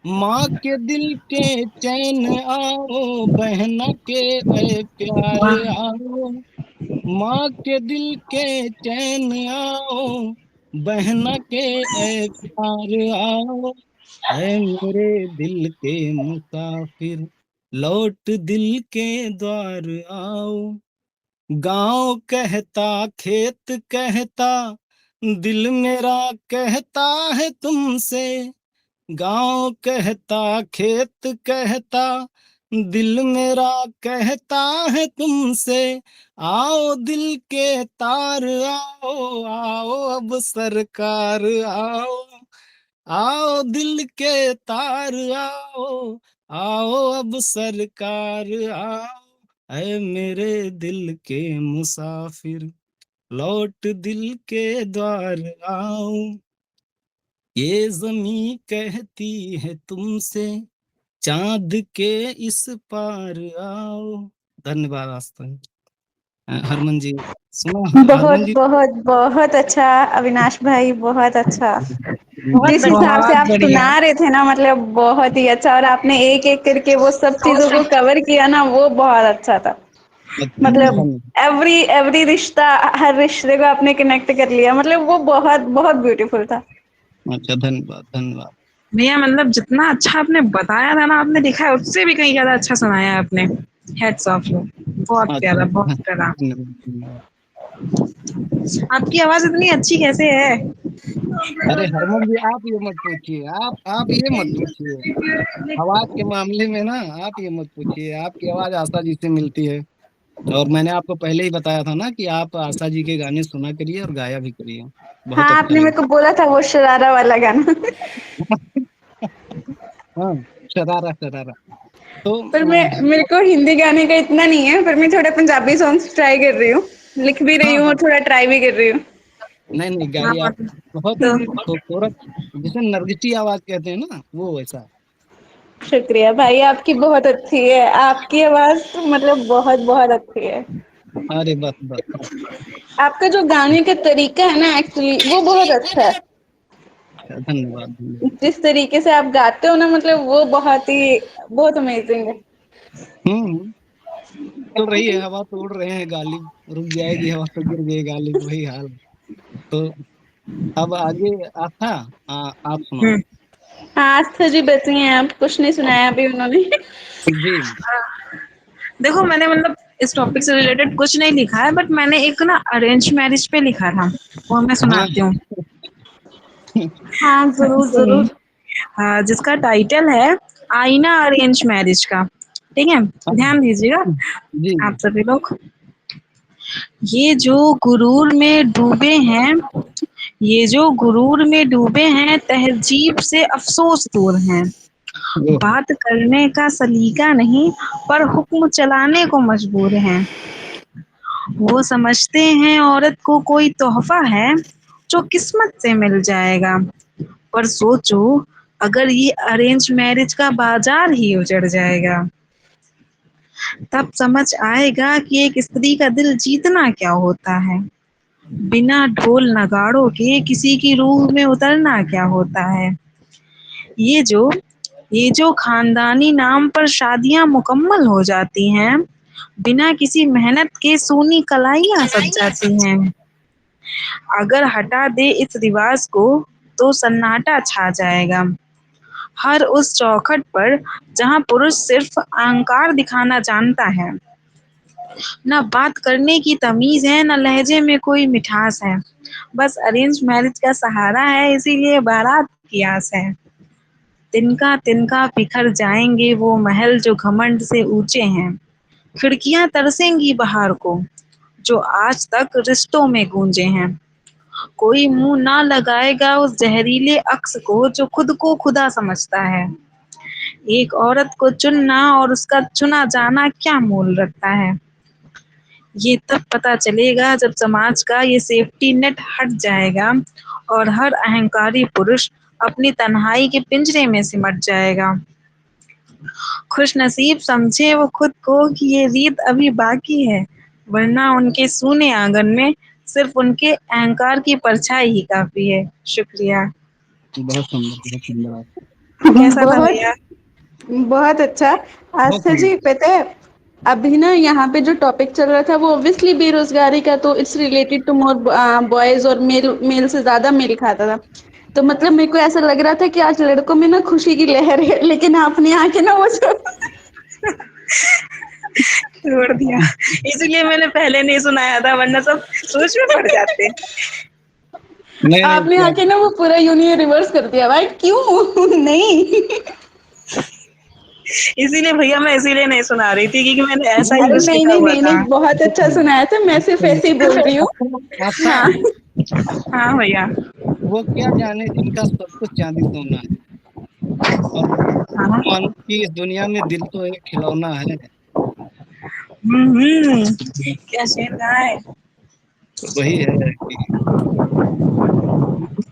S1: माँ के दिल के चैन आओ, बहना के ऐ प्यार आओ। माँ के दिल के चैन आओ, बहना के ऐ प्यार आओ। ऐ मेरे दिल के मुसाफिर, लौट दिल के द्वार आओ। गांव कहता खेत कहता, दिल मेरा कहता है तुमसे। गांव कहता खेत कहता, दिल मेरा कहता है तुमसे। आओ दिल के तार आओ, आओ अब सरकार आओ। आओ दिल के तार आओ, आओ अब सरकार आओ। ऐ मेरे दिल के मुसाफिर, लौट दिल के द्वार आओ। ये जमी कहती है तुमसे, चांद के इस पार आओ। धन्यवाद आस्था। हरमन जी सुना?
S5: बहुत
S1: हरमन जी
S5: बहुत बहुत अच्छा अविनाश भाई, बहुत अच्छा।
S9: बहुत
S5: जिस
S9: बढ़िया।
S5: हिसाब से
S3: बहुत
S5: आप
S3: बढ़िया।
S5: सुना रहे थे ना, मतलब बहुत ही अच्छा, और आपने एक एक करके वो सब चीजों को कवर किया ना, वो बहुत अच्छा था। मतलब
S1: धन्यवाद।
S5: एवरी एवरी रिश्ता, हर रिश्ते को आपने कनेक्ट कर लिया, मतलब वो बहुत बहुत ब्यूटीफुल था।
S1: अच्छा, धन्यवाद धन्यवाद।
S9: भैया मतलब जितना अच्छा आपने बताया था ना, आपने देखा है उससे भी कहीं ज्यादा अच्छा सुनाया है आपने। हेड्स ऑफ यू, बहुत
S1: अच्छा,
S9: प्यारा, बहुत प्यारा।
S1: धन्यवाद धन्यवाद।
S9: आपकी आवाज इतनी अच्छी कैसे है?
S1: अरे हरमन जी, आप ये मत पूछिए, आप ये मत पूछिए। आवाज के मामले में ना आप ये मत पूछिए, आपकी आवाज आशा जी से मिलती है। और मैंने आपको पहले ही बताया था ना कि आप आशा जी के गाने सुना करिए और गाया भी करिए, बहुत
S5: हाँ,
S1: अच्छा
S5: आपने मेरे को
S1: लगेगा।
S5: बोला था वो शरारा वाला गाना।
S1: हाँ, शरारा शरारा। तो
S5: पर मैं, मेरे को हिंदी गाने का इतना नहीं है, पर मैं थोड़ा पंजाबी सॉन्ग्स ट्राई कर रही हूँ, लिख भी रही
S1: हाँ
S5: हूँ और
S1: हाँ,
S5: थोड़ा ट्राई भी कर रही हूँ।
S1: नहीं नहीं, गाइए आप। बहुत
S5: तो
S1: खूबसूरत, जिसे नरगिसी आवाज कहते हैं ना, वो वैसा।
S5: शुक्रिया भाई, आपकी बहुत अच्छी है, आपकी आवाज तो मतलब बहुत बहुत अच्छी है।
S1: अरे बस बस बस।
S5: आपका जो गाने का तरीका है ना, एक्चुअली वो बहुत अच्छा है।
S1: अच्छा, धन्यवाद धन्यवाद।
S5: जिस तरीके से आप गाते हो ना, मतलब वो बहुत ही, बहुत अमेजिंग है।
S1: हम्म। चल रही है हवा तो उड़ रहे हैं गालिब, रुक जाएगी हवा तो गिर गए गालिब, वही हाल है। तो अब आगे आस्था, आप सुनाओ।
S5: आज तो जी बची हैं, आप कुछ नहीं सुनाया अभी उन्होंने।
S1: जी।
S9: देखो मैंने मतलब इस टॉपिक से रिलेटेड कुछ नहीं लिखा है, बट मैंने एक ना अरेंज मैरिज पे लिखा था, वो मैं
S1: हाँ
S9: सुनाती हूँ।
S5: हाँ, जरूर
S9: सुनिए।
S5: जरूर।
S9: जिसका टाइटल है आईना अरेंज मैरिज का। ठीक है,
S1: हाँ,
S9: ध्यान दीजिएगा
S1: जी
S9: आप सभी लोग। ये जो गुरूर में डूबे हैं, ये जो गुरूर में डूबे हैं, तहजीब से अफसोस दूर हैं।
S1: ओहो,
S9: बात करने का सलीका नहीं, पर हुक्म चलाने को मजबूर हैं। वो समझते हैं औरत को कोई तोहफा है, जो किस्मत से मिल जाएगा। पर सोचो, अगर ये अरेंज मैरिज का बाजार ही उजड़ जाएगा, तब समझ आएगा कि एक स्त्री का दिल जीतना क्या होता है। बिना ढोल नगाड़ों के किसी की रूह में उतरना क्या होता है। ये जो ये जो खानदानी नाम पर शादियां मुकम्मल हो जाती हैं, बिना किसी मेहनत के सोनी कलाइयां सज जाती हैं। अगर हटा दे इस रिवाज को, तो सन्नाटा छा जाएगा हर उस चौखट पर जहां पुरुष सिर्फ अहंकार दिखाना जानता है। ना बात करने की तमीज है, ना लहजे में कोई मिठास है। बस अरेंज मैरिज का सहारा है, इसीलिए बारात की आस है। तिनका तिनका बिखर जाएंगे वो महल जो घमंड से ऊंचे हैं। खिड़कियां तरसेंगी बहार को, जो आज तक रिश्तों में गूंजे हैं। कोई मुंह ना लगाएगा उस जहरीले अक्स को, जो खुद को खुदा समझता है। एक औरत को चुनना और उसका चुना जाना क्या मोल रखता है। ये तब पता चलेगा जब समाज का ये सेफ्टी नेट हट जाएगा और हर अहंकारी पुरुष अपनी तन्हाई के पिंजरे में सिमट जाएगा। खुश नसीब समझे वो खुद को कि ये रीत अभी बाकी है, वरना उनके सूने आंगन में सिर्फ उनके अहंकार की परछाई ही काफी है। शुक्रिया।
S1: बहुत सुंदर बहुत सुंदर आप।
S9: कैसा था
S5: बहुत
S9: भैया?
S5: बहुत अच्छा।
S1: बहुत
S5: आस्था जी,
S1: सुंदर।
S5: पता है अभी ना यहाँ पे जो टॉपिक चल रहा था वो ऑब्वियसली बेरोजगारी का, तो it's related to more boys, और मेल मेल से ज्यादा मेल खाता था। तो मतलब मेरे को ऐसा लग रहा था कि आज लड़कों में ना खुशी की लहर है, लेकिन आपने आके ना वो जो
S9: छोड़ दिया, इसलिए मैंने पहले नहीं सुनाया था, वरना सब सोच में पड़ जाते।
S1: नहीं नहीं,
S5: आपने
S1: क्या
S5: आके ना वो पूरा यूनियन रिवर्स कर दिया भाई, क्यों? नहीं।
S9: इसीलिए भैया मैं इसीलिए नहीं सुना रही थी, क्योंकि मैंने ऐसा ही
S5: अरे
S9: कुछ
S5: नहीं
S9: लिखा
S5: नहीं
S9: हुआ
S5: नहीं
S9: था।
S5: नहीं, बहुत अच्छा सुनाया था, मैं सिर्फ ऐसे ही बोल रही हूँ।
S1: आस्था,
S5: हाँ
S9: हाँ भैया।
S1: वो क्या जाने जिनका सब कुछ चांदी सोना है, और
S9: हाँ।
S1: मानो कि इस दुनिया में दिल तो एक खिलौना है।
S9: क्या शेर कहा है?
S1: तो वही है कि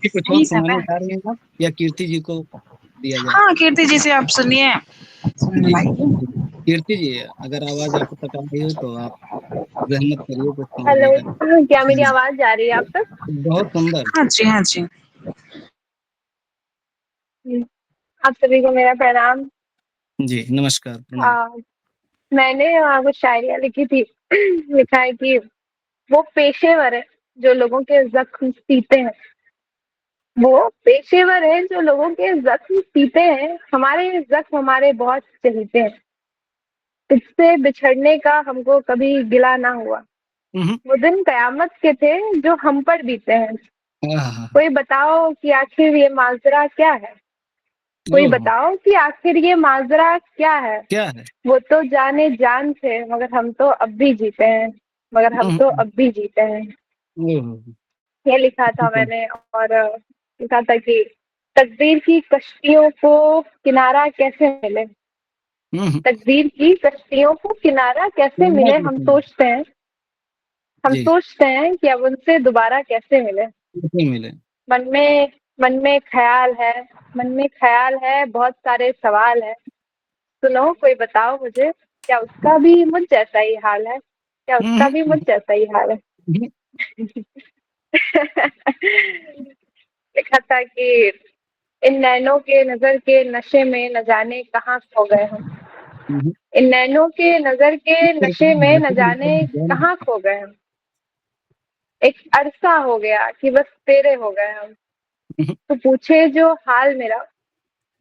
S1: कि कुछ और
S9: ठीक है
S1: सुनाना
S9: ना।
S1: चाह रही हैं आप, या कीर्ति जी को दिया जाए?
S9: हाँ कीर्ति जी से आप सुनिए,
S1: जी
S9: सुनवाइए।
S1: कीर्ति जी, अगर आवाज आपको तक आ रही हो तो आप ज़हमत करिए कुछ
S14: हेलो,
S1: समझने का।
S14: क्या मेरी
S1: जी,
S14: आवाज़ जा रही है आप तक?
S1: बहुत सुंदर।
S9: हाँ जी, हाँ जी।
S14: हुँ, आप सभी को मेरा प्रणाम।
S1: जी, नमस्कार, प्रणाम।
S14: मैंने कुछ शायरियाँ लिखी थी। लिखा है कि वो पेशेवर है, जो लोगों के ज़ख्म सीते हैं। वो पेशेवर है, जो लोगों के ज़ख्म सीते हैं। हमारे ज़ख्म हमारे बहुत चहीते हैं। तुझसे बिछड़ने का हमको कभी गिला ना हुआ।
S1: हुँ, हुँ।
S14: वो दिन कयामत के थे, जो हम पर बीते हैं।
S1: आहा!
S14: कोई बताओ कि आखिर ये माजरा क्या है? कोई
S1: ओह!
S14: बताओ कि आखिर ये माजरा क्या है?
S1: क्या है?
S14: वो तो जाने जान थे, मगर हम तो अब भी जीते हैं। मगर हम
S1: हुँ,
S14: तो
S1: हुँ।
S14: अब भी जीते हैं।
S1: ओह!
S14: ये लिखा था मैंने और लिखा था कि तकदीर की कश्तियों को किनारा कैसे मिले?
S1: हुँ, हुँ।
S14: तकदीर की कश्तियों को किनारा कैसे मिले? हम
S1: जी,
S14: सोचते हैं कि अब उनसे दोबारा कैसे मिले?
S1: कैसे मिले?
S14: मन में मन में ख़्याल है मन में ख़्याल है, बहुत सारे सवाल हैं। सुनो कोई बताओ मुझे, क्या उसका भी मुझ जैसा ही हाल है? क्या
S1: हुँ,
S14: उसका
S1: हुँ।
S14: भी मुझ जैसा ही हाल है?
S1: हुँ,
S14: लिखा था कि इन नैनों के नज़र के नशे में न जाने कहाँ खो गए हम।
S1: हुँ, हुँ।
S14: इन नैनों के नज़र के नशे में न जाने कहाँ खो गए हम। एक अरसा हो गया कि बस तेरे हो गए हम।
S1: हुँ, हुँ।
S14: तू पूछे जो हाल मेरा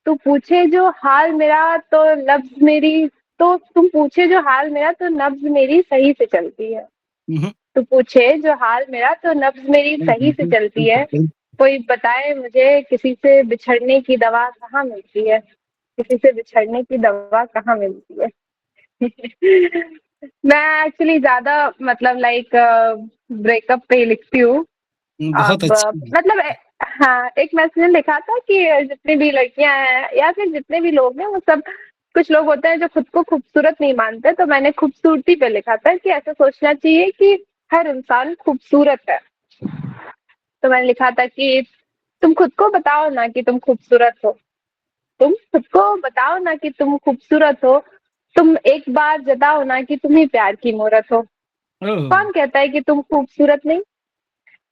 S14: तू पूछे जो हाल मेरा तो लफ्ज़ मेरी तो तुम पूछे जो हाल मेरा तो नब्ज़ मेरी सही से चलती है।
S1: हुँ, हुँ।
S14: तू पूछे जो हाल मेरा तो नब्ज़ मेरी सही से चलती है। कोई बताए मुझे किसी से बिछड़ने की दवा कहाँ मिलती है? किसी से बिछड़ने की दवा कहाँ मिलती है? मैं एक्चुअली ज़्यादा मतलब लाइक ब्रेकअप पे ही लिखती हूँ।
S1: बहुत
S14: अब
S1: अच्छी है।
S14: मतलब हाँ, एक मैंने लिखा था कि जितनी भी लड़कियाँ हैं या फिर जितने भी लोग हैं वो सब कुछ लोग होते हैं जो खुद को खूबसूरत नहीं मानते, तो मैंने खूबसूरती पे लिखा था कि ऐसा सोचना चाहिए कि हर इंसान खूबसूरत है। तो मैंने लिखा था कि तुम खुद को बताओ ना कि तुम खूबसूरत हो। तुम खुद को बताओ ना कि तुम खूबसूरत हो। तुम एक बार जताओ ना कि तुम ही प्यार की मूरत हो।
S1: ओह!
S14: कौन कहता है कि तुम खूबसूरत नहीं?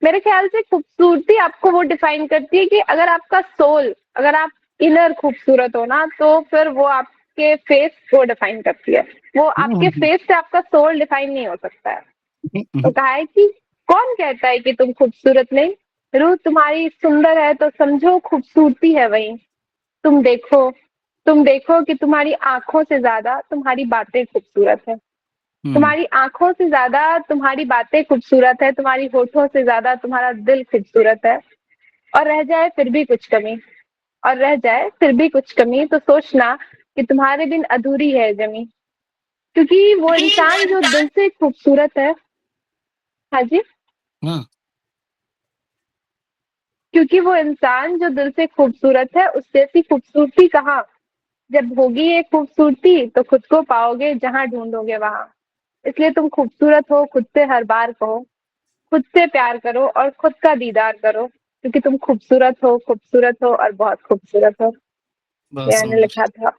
S14: मेरे ख्याल से खूबसूरती आपको वो डिफाइन करती है कि अगर आपका सोल, अगर आप इनर खूबसूरत हो ना, तो फिर वो आपके फेस को डिफाइन करती है। वो
S1: हुँ,
S14: आपके
S1: हुँ, हुँ।
S14: फेस से आपका सोल डिफाइन नहीं हो सकता है।
S1: हुँ,
S14: तो
S1: हुँ।
S14: कहा है कि कौन कहता है कि तुम खूबसूरत नहीं? रूह तुम्हारी सुंदर है तो समझो खूबसूरती है वही। तुम देखो तुम देखो कि तुम्हारी आँखों से ज़्यादा तुम्हारी बातें खूबसूरत हैं।
S1: हुँ।
S14: तुम्हारी आँखों से ज़्यादा तुम्हारी बातें खूबसूरत है, तुम्हारी होठों से ज़्यादा तुम्हारा दिल खूबसूरत है। और रह जाए फिर भी कुछ कमी और रह जाए फिर भी कुछ कमी तो सोचना कि तुम्हारे बिन अधूरी है ज़मीं। क्योंकि वो इंसान जो दिल से खूबसूरत है। हाँ जी।
S1: हाँ।
S14: क्योंकि वो इंसान जो दिल से खूबसूरत है, उस जैसी खूबसूरती कहाँ? जब होगी ये खूबसूरती तो खुद को पाओगे जहाँ ढूँढोगे वहाँ। इसलिए तुम खूबसूरत हो खुद से हर बार कहो। खुद से प्यार करो और खुद का दीदार करो, क्योंकि तुम खूबसूरत हो और बहुत खूबसूरत हो।
S1: बहुत
S14: ये मैंने
S1: सुंदर।
S14: लिखा था।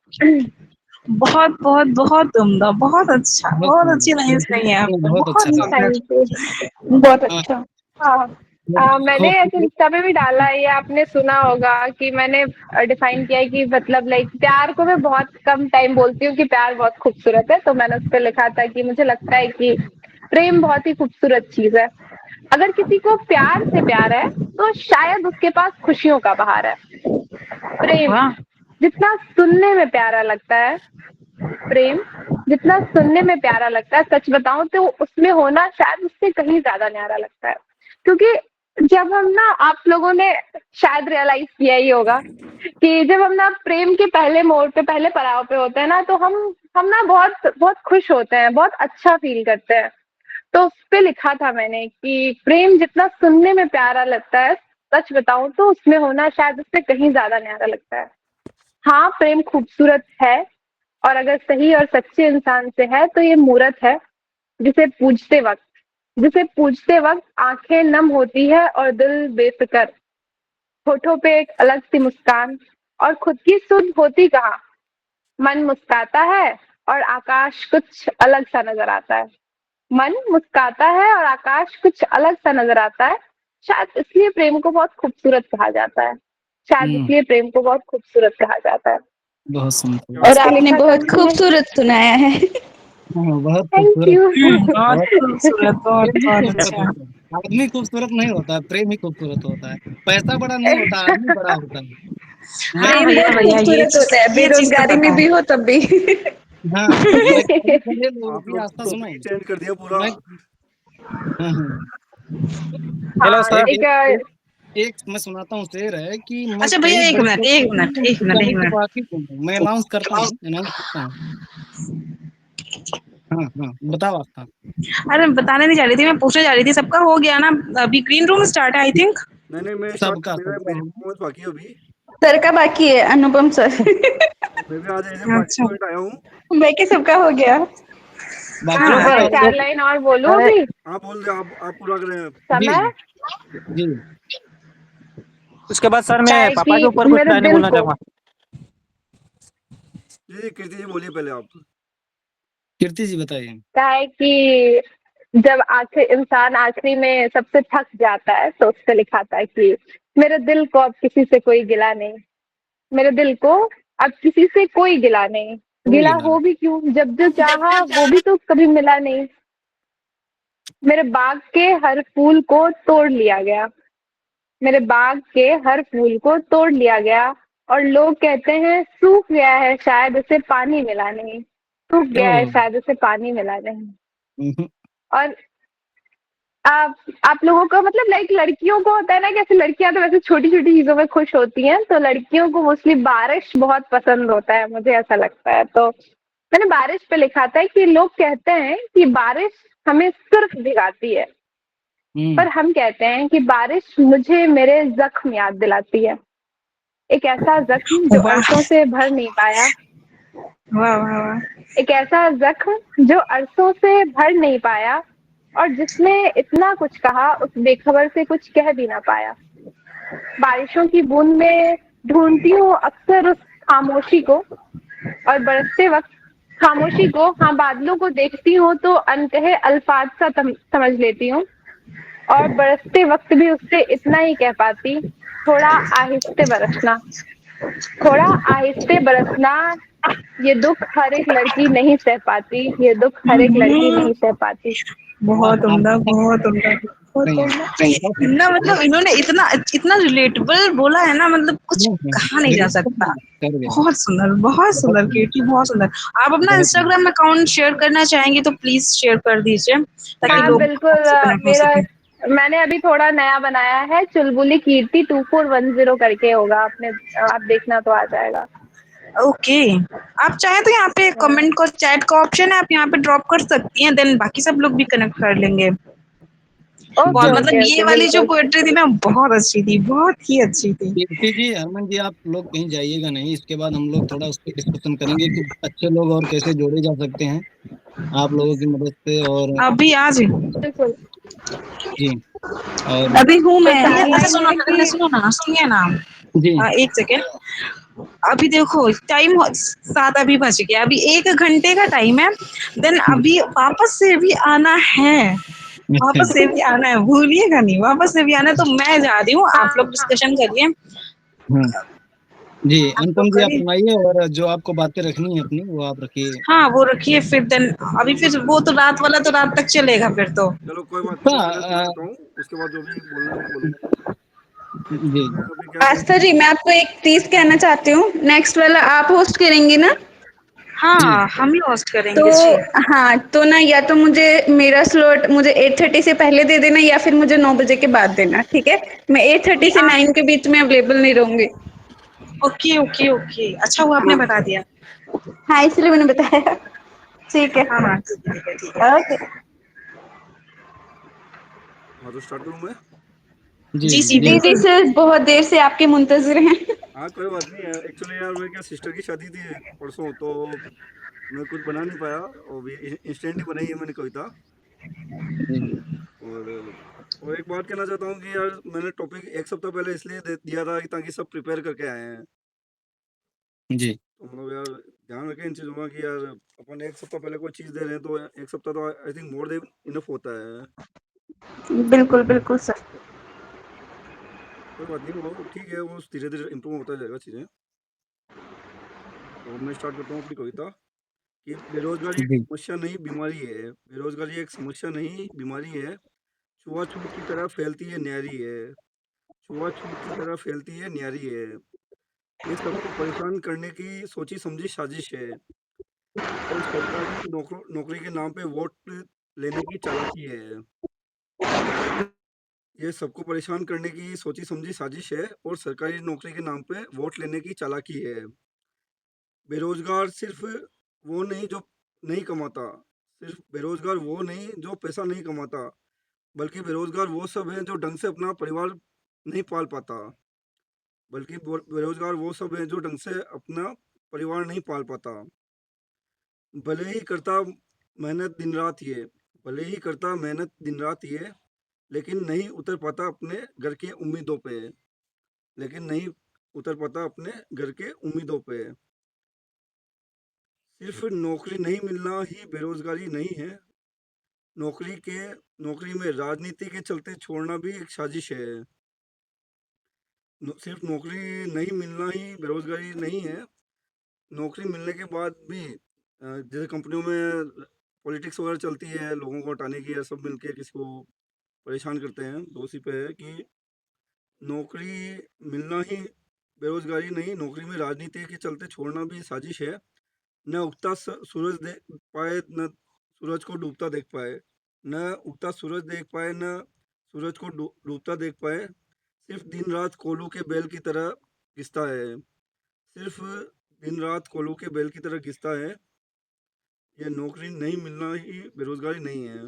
S9: बहुत, बहुत, बहुत उम्दा, बहुत अच्छा,
S1: बहुत
S9: बहुत अच्छी लाइन्स कही हैं
S1: सुंदर।
S9: आपने,
S1: बहुत अच्छा
S9: बहुत
S1: लगा।
S9: सुंदर।
S14: Thank you. बहुत
S1: हाँ,
S14: अच्छा। हाँ। मैंने ऐसे
S1: खूब
S14: इंस्टा पे भी डाला है, ये आपने सुना होगा कि मैंने डिफाइन किया है कि मतलब लाइक प्यार को मैं बहुत कम टाइम बोलती हूँ कि प्यार बहुत खूबसूरत है, तो मैंने उस पे लिखा था कि मुझे लगता है कि प्रेम बहुत ही खूबसूरत चीज है। अगर किसी को प्यार से प्यार है तो शायद उसके पास खुशियों का बहार है। प्रेम
S9: वाह!
S14: जितना सुनने में प्यारा लगता है प्रेम जितना सुनने में प्यारा लगता है, सच बताऊं तो उसमें होना शायद उससे कहीं ज्यादा न्यारा लगता है। क्योंकि जब हम ना, आप लोगों ने शायद रियलाइज किया ही होगा कि जब हम ना प्रेम के पहले मोड़ पे, पहले पड़ाव पे होते हैं ना, तो हम ना बहुत बहुत खुश होते हैं, बहुत अच्छा फील करते हैं। तो उस पे लिखा था मैंने कि प्रेम जितना सुनने में प्यारा लगता है, सच बताऊं तो उसमें होना शायद उससे कहीं ज्यादा न्यारा लगता है। हाँ, प्रेम खूबसूरत है, और अगर सही और सच्चे इंसान से है तो ये मूरत है, जिसे पूजते वक्त जिसे पूजते वक्त आंखें नम होती है और दिल बेफिक्र। होठों पे एक अलग सी मुस्कान और खुद की सुध होती कहाँ। मन मुस्काता है और आकाश कुछ अलग सा नजर आता है। मन मुस्काता है और आकाश कुछ अलग सा नजर आता है। शायद इसलिए प्रेम को बहुत खूबसूरत कहा जाता है। शायद इसलिए प्रेम को बहुत खूबसूरत कहा जाता है।
S1: बहुत सुंदर।
S5: और
S14: इस पे
S5: आपने
S14: लिखा
S5: बहुत
S14: करते हैं
S5: खूबसूरत सुनाया है।
S1: हाँ, बहुत
S14: थैंक
S1: खूबसूरत।
S14: यू।
S9: बहुत खूबसूरत, बहुत
S1: प्रेम ही
S9: बहुत
S1: खूबसूरत
S9: अच्छा।
S1: होता है। आदमी खूबसूरत नहीं होता, प्रेम ही खूबसूरत होता है। पैसा बड़ा नहीं होता, आदमी बड़ा होता है। मैं
S9: हाँ
S5: प्रेम
S9: भैया
S5: बहुत
S9: भैया,
S5: खूबसूरत होता है,
S9: ये चीज तो
S5: बेरोजगारी में
S9: पता
S5: भी
S9: है।
S5: हो तब भी।
S1: हाँ, मैं पहले लोगों
S2: आप
S1: की
S2: लोग
S1: आस्था सुनो।
S2: टॉपिक चेंज कर दिया पूरा।
S1: मैं हाँ, हाँ।
S3: हेलो
S14: हाँ,
S3: सर।
S1: एक
S14: एक
S1: एक एक मैं सुनाता हूँ, शेर है कि मैं
S9: अच्छा भैया,
S1: कई
S9: एक
S1: बड़े
S9: मिनट एक मिनट एक मिनट एक
S1: कभी तो
S9: मिनट।
S1: बाकी तुम हो। मैं अनाउंस करता हूँ। हाँ, हाँ, बताओ आस्था।
S9: अरे बताने नहीं जा रही थी, मैं पूछने जा रही थी, सबका हो गया ना? अभी ग्रीन रूम स्टार्ट है आई थिंक।
S2: नहीं, मैं स्टार्ट
S1: सबका
S2: मेरा
S1: सबका
S2: मेरी
S1: हो
S2: परफॉर्मेंस बाकी है अभी।
S5: सर का बाकी है, अनुपम सर।
S2: मैं भी आज एज ए
S9: गया। अच्छा,
S2: पार्टिसिपेंट आया हूँ।
S5: बाकी सबका हो गया।
S1: बाकी
S3: हेलो
S14: हाँ,
S1: सबका
S3: सर।
S14: मैं
S1: हो
S14: 4
S1: गया।
S14: लाइन और बोलूं
S3: अरे
S14: अभी?
S2: आप बोल रहे आप पूरा करें।
S1: जी,
S14: समय
S1: जी,
S3: उसके बाद सर
S14: क्या
S3: मैं
S14: है
S3: पापा के
S14: कि
S3: ऊपर कुछ
S14: मेरे
S3: लाइनें
S14: दिल
S3: बोलना
S14: को
S3: चाहूंगा।
S2: जी, कीर्ति जी बोलिए पहले आप।
S1: कीर्ति जी बताइए।
S14: क्या है कि जब इंसान आखिरी में सबसे थक जाता है तो उस पे लिखा था कि मेरे दिल को अब किसी से कोई गिला नहीं। मेरे दिल को अब किसी से कोई गिला नहीं।
S1: कोई
S14: गिला
S1: गिला
S14: हो
S1: नहीं।
S14: भी क्यों, जब जो चाहा वो भी तो कभी मिला नहीं। मेरे बाग के हर फूल को तोड़ लिया गया। मेरे बाग के हर फूल को तोड़ लिया गया। और लोग कहते हैं सूख गया है, शायद उसे पानी मिला नहीं। सूख गया है,
S1: ओह,
S14: शायद उसे पानी मिला नहीं।
S1: हम्म,
S14: और आप लोगों को मतलब लाइक लड़कियों को होता है ना, कैसे लड़कियां तो वैसे छोटी छोटी चीजों में खुश होती हैं, तो लड़कियों को मोस्टली बारिश बहुत पसंद होता है, मुझे ऐसा लगता है। तो मैंने बारिश पे लिखा था कि लोग कहते हैं कि बारिश हमें सिर्फ भिगाती है, पर हम कहते हैं कि बारिश मुझे मेरे जख्म याद दिलाती है। एक ऐसा जख्म जो
S9: वाह
S14: अरसों से भर नहीं पाया।
S9: वाह वाह वाह।
S14: एक ऐसा जख्म जो अरसों से भर नहीं पाया, और जिसने इतना कुछ कहा उस बेखबर से कुछ कह भी ना पाया। बारिशों की बूंद में ढूंढती हूँ अक्सर उस खामोशी को, और बरसते वक्त खामोशी को, हाँ बादलों को देखती हूँ तो अनकहे अल्फाज सा समझ लेती हूँ। और बरसते वक्त भी उससे इतना ही कह पाती, थोड़ा आहिस्ते बरसना, थोड़ा आहिस्ते बरसना। ये दुख हर एक लड़की नहीं सह पाती, ये दुख हर एक लड़की नहीं सह पाती।
S1: वाह,
S9: बहुत उम्दा, बहुत उम्दा, बहुत
S1: नहीं है।
S9: उम्दा।
S1: बहुत
S9: इतना मतलब इन्होंने इतना इतना रिलेटेबल बोला है ना, मतलब कुछ कहा नहीं जा
S1: रिलेटेबल
S9: सकता।
S1: कर गया।
S9: बहुत सुंदर, बहुत
S1: बहुत
S9: सुंदर
S1: सुंदर,
S9: कीर्ति, बहुत सुंदर। आप अपना
S1: बहुत सुंदर।
S9: इंस्टाग्राम अकाउंट शेयर करना चाहेंगे तो प्लीज शेयर कर दीजिए, ताकि
S14: हाँ
S9: लोग
S14: बिल्कुल,
S9: आपसे कनेक्ट हो
S14: मेरा
S9: सके।
S14: मैंने अभी थोड़ा नया बनाया है, चुलबुली कीर्ति 2410 करके होगा, आपने आप देखना तो आ जाएगा।
S9: ओके, आप चाहें तो यहाँ पे कमेंट को चैट का ऑप्शन है, आप यहाँ पे ड्रॉप कर सकती हैं, देन बाकी सब लोग भी कनेक्ट कर लेंगे।
S14: ओके
S9: बहुत
S1: जी,
S9: मतलब
S14: ओके
S9: ये
S14: ओके,
S9: वाली जो
S14: बिल्कुल।
S9: पोएट्री थी ना, बहुत अच्छी थी, बहुत ही अच्छी थी।
S1: कीर्ति जी, हरमन जी, आप लोग कहीं जाइएगा नहीं। इसके बाद हम लोग थोड़ा उस पर डिस्कशन करेंगे कि अच्छे लोग और कैसे जोड़े जा सकते हैं आप लोगों की मदद से। और
S9: अभी आज
S14: बिल्कुल।
S1: जी, और
S5: अभी हूँ
S14: तो
S5: मैं।
S9: भैया
S14: 4
S9: अच्छा
S14: लाइन
S9: सुनो
S14: है
S9: ना,
S14: कि
S9: सुनिए ना।
S1: जी,
S9: एक सेकेंड। अभी देखो टाइम 7 अभी बज गया, अभी 1 घंटे का टाइम है। देन अभी वापस से भी आना है,
S1: अच्छा,
S9: वापस से भी आना है, भूलिएगा नहीं, वापस से भी आना है। तो मैं जा रही हूँ, आप
S14: हाँ
S9: लोग
S14: हाँ,
S9: डिस्कशन करिए।
S1: हाँ जी,
S9: आप लोग
S1: अनुपम जी आप
S9: करिए।
S1: सुनाइए, और जो आपको बातें रखनी है अपनी वो आप रखिए।
S9: हाँ वो रखिए, फिर देन अभी फिर वो तो रात वाला तो रात तक चलेगा फिर तो।
S2: चलो कोई बात नहीं, मैं सुना
S1: हाँ,
S2: देता हूँ, उसके बाद जो भी बोलना है मैं बोलूंगा।
S1: जी,
S2: मैं
S1: जी,
S2: अभी क्या
S5: आस्था
S2: सोच
S5: जी, मैं आपको एक चीज कहना चाहती हूँ, नेक्स्ट वाला आप होस्ट करेंगी ना?
S1: जी,
S9: हाँ हम ही होस्ट
S5: तो
S9: करेंगे जी।
S5: हाँ, तो ना या तो मुझे मेरा स्लॉट मुझे 8:30 से पहले दे देना, या फिर मुझे 9 बजे के बाद देना, ठीक है? मैं 8:30 से 9 के बीच में अवेलेबल नहीं रहूंगी।
S9: ओके ओके ओके, अच्छा हुआ आपने
S5: हाँ
S9: बता दिया।
S5: हाँ, इसलिए मैंने बताया। ठीक है,
S9: हाँ हाँ ठीक है ठीक है ठीक है।
S5: ओके।
S2: हाँ, तो स्टार्ट करूँ मैं?
S1: जी,
S9: जी जी
S1: जी,
S5: जी जी
S9: बिल्कुल।
S5: सर, बहुत देर से आपके मुंतजिर हैं।
S2: हाँ, कोई बात नहीं है। एक्चुअली यार मेरे क्या सिस्टर की शादी थी परसों, तो मैं कुछ बना नहीं पाया, और भी इंस्टेंट ही बनाई है मैंने कविता।
S1: जी,
S2: और एक बात कहना चाहता हूँ कि यार मैंने टॉपिक एक सप्ताह पहले इसलिए दिया था कि ताकि सब प्रिपेयर करके आए हैं।
S1: जी,
S2: तो मतलब यार ध्यान रखें इन चीज़ों का कि यार अपन 1 सप्ताह पहले कोई चीज़ दे रहे हैं तो 1 सप्ताह तो I think more than enough होता है।
S5: बिल्कुल, बिल्कुल सर।
S2: कोई बात नहीं, वो ठीक है, वो धीरे-धीरे इम्प्रूव होता जाएगा चीज़ें। तो मैं स्टार्ट करता हूँ अपनी कविता कि बेरोज़गारी एक
S1: जी।
S2: समस्या नहीं, बीमारी है। बेरोज़गारी एक समस्या नहीं, बीमारी है। छुआ-छूत की तरह फैलती है, न्यारी है। छुआ-छूत की तरह फैलती है, न्यारी है। ये सबको परेशान करने की सोची-समझी साजिश है और सरकारी नौकरी के नाम पे वोट लेने की चालाकी है। ये सबको परेशान करने की सोची-समझी साजिश है और सरकारी नौकरी के नाम पे वोट लेने की चालाकी है। बेरोज़गार सिर्फ़ वो नहीं जो नहीं कमाता, सिर्फ़ बेरोज़गार वो नहीं जो पैसा नहीं कमाता, बल्कि बेरोज़गार वो सब हैं जो ढंग से अपना परिवार नहीं पाल पाता। बल्कि बेरोज़गार वो सब हैं जो ढंग से अपना परिवार नहीं पाल पाता। भले ही करता मेहनत दिन-रात ये, भले ही करता मेहनत दिन-रात ये, लेकिन नहीं उतर पाता अपने घर की उम्मीदों पे, लेकिन नहीं उतर पाता अपने घर के उम्मीदों पे। सिर्फ़ नौकरी नहीं मिलना ही बेरोज़गारी नहीं है। नौकरी में राजनीति के चलते छोड़ना भी एक साजिश है। सिर्फ़ नौकरी नहीं मिलना ही बेरोज़गारी नहीं है। नौकरी मिलने के बाद भी जैसे कंपनियों में पॉलिटिक्स वगैरह चलती है, लोगों को हटाने की या सब मिलके किसी को परेशान करते हैं, तो उसी पे है कि नौकरी मिलना ही बेरोज़गारी नहीं, नौकरी में राजनीति के चलते छोड़ना भी साजिश है। न उगता सूरज देख पाए, न सूरज को डूबता देख पाए। न उगता सूरज देख पाए, न सूरज को डूबता देख पाए। सिर्फ़ दिन-रात कोल्हू के बैल की तरह घिसता है। सिर्फ़ दिन-रात कोल्हू के बैल की तरह घिसता है। ये नौकरी नहीं मिलना ही बेरोज़गारी नहीं है।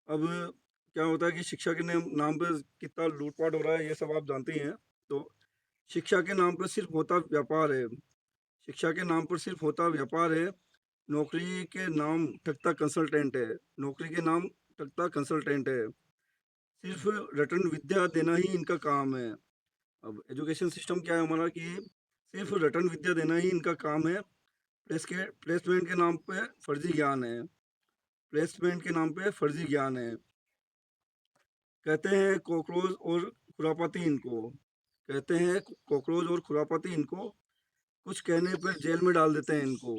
S2: अब क्या होता है कि शिक्षा के नाम पे कितना लूट-पाट हो रहा है, ये सब आप जानते ही हैं। तो शिक्षा के नाम पे सिर्फ़ होता व्यापार है। शिक्षा के नाम पर सिर्फ़ होता व्यापार है। नौकरी के नाम ठगता कंसल्टेंट है। नौकरी के नाम ठगता कंसल्टेंट है। सिर्फ़ रटन विद्या देना ही इनका काम है। अब एजुकेशन सिस्टम क्या है हमारा कि सिर्फ़ रटन विद्या देना ही इनका काम है। प्लेसमेंट के नाम पे फर्जी ज्ञान है। प्लेसमेंट के नाम पे फर्जी ज्ञान है। कहते हैं कॉकरोच और खुरापाती इनको। कहते हैं कॉकरोच और खुरापाती इनको। कुछ कहने पे जेल में डाल देते हैं इनको।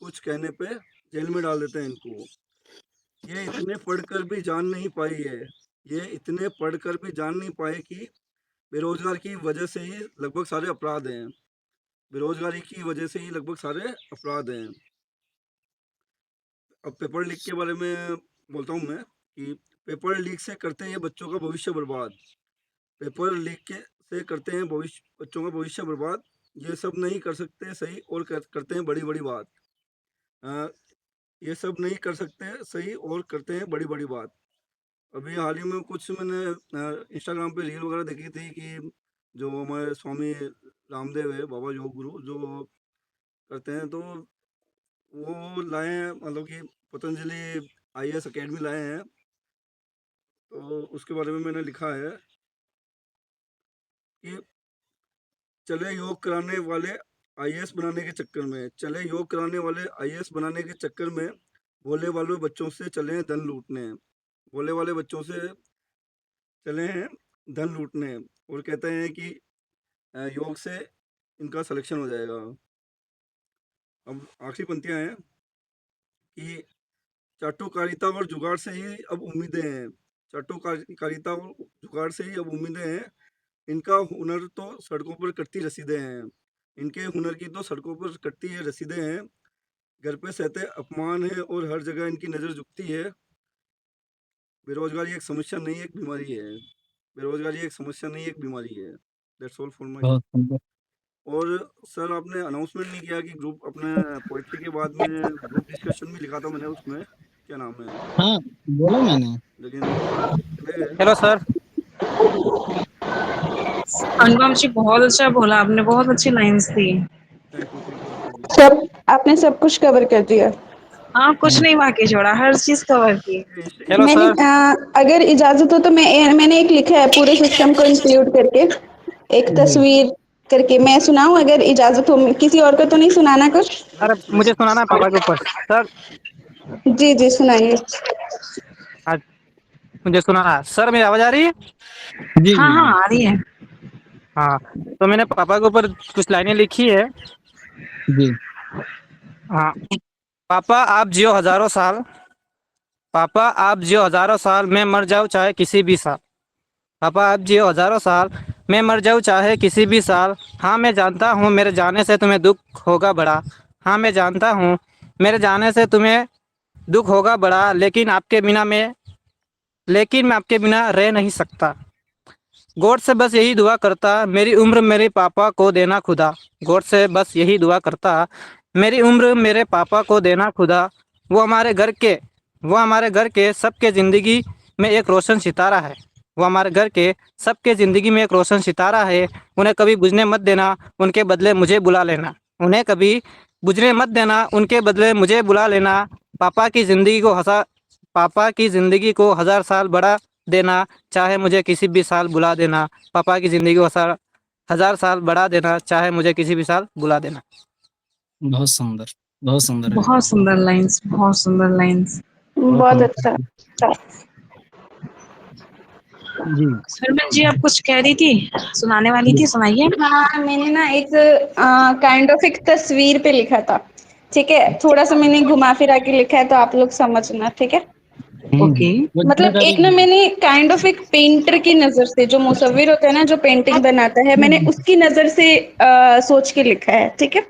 S2: कुछ कहने पे जेल में डाल देते हैं इनको। ये इतने पढ़कर भी जान नहीं पाई है। ये इतने पढ़कर भी जान नहीं पाए कि बेरोज़गार की वजह से ही लगभग सारे अपराध हैं। बेरोज़गारी की वजह से ही लगभग सारे अपराध हैं। अब पेपर लीक के बारे में बोलता हूँ मैं कि पेपर लीक से करते हैं बच्चों का भविष्य बर्बाद। पेपर लीक से करते हैं बच्चों का भविष्य बर्बाद। ये सब नहीं कर सकते सही और करते हैं बड़ी-बड़ी बात। ये सब नहीं कर सकते सही और करते हैं बड़ी-बड़ी बात। अभी हाल ही में कुछ मैंने इंस्टाग्राम पे रील वगैरह देखी थी कि जो हमारे स्वामी रामदेव है, बाबा योग गुरु, जो करते हैं तो वो लाए हैं, मतलब कि पतंजलि आईएएस अकेडमी लाए हैं। तो उसके बारे में मैंने लिखा है कि चले योग कराने वाले आईएएस बनाने के चक्कर में, चले योग कराने वाले आईएएस बनाने के चक्कर में भोले वाले बच्चों से चले हैं धन लूटने। भोले वाले बच्चों से चले हैं धन लूटने और कहते हैं कि योग से इनका सिलेक्शन हो जाएगा। अब आखिरी पंक्तियाँ हैं कि चाटुकारिता और जुगाड़ से ही अब उम्मीदें हैं। चाटुकारिता और जुगाड़ से ही अब उम्मीदें हैं। इनका हुनर तो सड़कों पर कटती रसीदें हैं। इनके हुनर की तो सड़कों पर कटती है रसीदें हैं। घर पे सहते अपमान है और हर जगह इनकी नज़र झुकती है। बेरोज़गारी एक समस्या नहीं, एक बीमारी है। बेरोज़गारी एक समस्या नहीं, एक बीमारी है। That's all for my.
S1: बहुत सुंदर।
S2: और सर आपने अनाउंसमेंट नहीं किया कि ग्रुप अपने पोएट्री के बाद में ग्रुप डिस्कशन भी लिखा था मैंने उसमें, क्या नाम है?
S1: हाँ, बोला मैंने।
S2: लेकिन चले गए।
S3: Hello sir.
S9: अनुपम जी बहुत अच्छा बोला आपने, बहुत अच्छी लाइंस थी।
S2: थैंक यू जी।
S5: सब आपने सब कुछ कवर कर दिया।
S9: हाँ, कुछ नहीं बाकी छोड़ा, हर चीज कवर की।
S3: हेलो
S5: मैंने
S3: सर।
S5: अगर इजाजत हो तो मैंने एक लिखा है पूरे सिस्टम को इंक्लूड करके, एक
S1: जी।
S5: तस्वीर करके मैं सुनाऊं अगर इजाजत हो, किसी और को तो नहीं सुनाना कुछ?
S3: अरे मुझे सुनाना है पापा के ऊपर सर।
S5: जी जी सुनाइए।
S3: आज मुझे सुनाना है सर। मेरी आवाज आ रही है?
S1: जी
S9: हाँ
S1: जी
S9: हाँ
S1: जी
S9: आ रही है।
S3: हाँ, तो मैंने पापा के ऊपर कुछ लाइनें लिखी है।
S1: जी।
S3: हाँ। पापा आप जियो हजारों साल, पापा आप जियो हजारों साल, मैं मर जाऊँ चाहे किसी भी साल। पापा आप जियो हजारों साल, मैं मर जाऊँ चाहे किसी भी साल। हाँ मैं जानता हूँ मेरे जाने से तुम्हें दुख होगा बड़ा। हाँ मैं जानता हूँ मेरे जाने से तुम्हें दुख होगा बड़ा, लेकिन मैं आपके बिना रह नहीं सकता। गॉड से बस यही दुआ करता, मेरी उम्र मेरे पापा को देना खुदा। गॉड से बस यही दुआ करता, मेरी उम्र मेरे पापा को देना खुदा। वो हमारे घर के सबके ज़िंदगी में एक रोशन सितारा है। वो हमारे घर के सबके ज़िंदगी में एक रोशन सितारा है। उन्हें कभी बुझने मत देना, उनके बदले मुझे बुला लेना। उन्हें कभी बुझने मत देना, उनके बदले मुझे बुला लेना। पापा की ज़िंदगी को हज़ार पापा की ज़िंदगी को 1000 साल बढ़ा देना, चाहे मुझे किसी भी साल बुला देना। पापा की ज़िंदगी को 1000 साल बढ़ा देना, चाहे मुझे किसी भी साल बुला देना।
S1: बहुत सुंदर, बहुत सुंदर है।
S9: बहुत सुंदर लाइंस, बहुत सुंदर लाइंस।
S1: बहुत
S5: बहुत
S1: सुंदर।
S5: अच्छा।
S1: जी
S9: हरमन जी आप कुछ कह रही थी, सुनाने वाली थी, सुनाइए।
S5: हाँ मैंने ना एक काइंड ऑफ एक तस्वीर पे लिखा था, ठीक है? थोड़ा सा मैंने घुमा फिरा के लिखा है तो आप लोग समझना, ठीक है?
S9: ओके।
S1: वो
S5: मतलब
S1: जानकारी
S5: एक ना मैंने काइंड ऑफ एक पेंटर की नजर से, जो मुसव्विर होता है ना जो पेंटिंग बनाता है, मैंने उसकी नजर से सोच के लिखा है, ठीक है?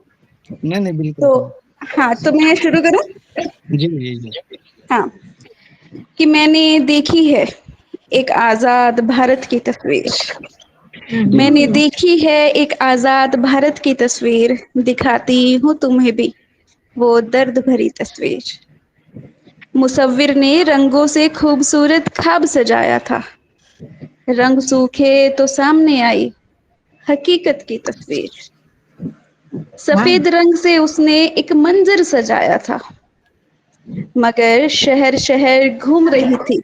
S1: नहीं नहीं बिल्कुल
S5: तो
S1: सही।
S5: हाँ, तो मैं शुरू करूं?
S1: जी जी जी।
S5: हाँ, कि मैंने देखी है एक आजाद भारत की तस्वीर।
S1: जी
S5: मैंने देखी है एक आजाद भारत की तस्वीर, दिखाती हूँ तुम्हें भी वो दर्द भरी तस्वीर। मुसव्विर ने रंगों से खूबसूरत ख्वाब सजाया था, रंग सूखे तो सामने आई हकीकत की तस्वीर। सफेद रंग से उसने एक मंजर सजाया था, मगर शहर शहर घूम रही थी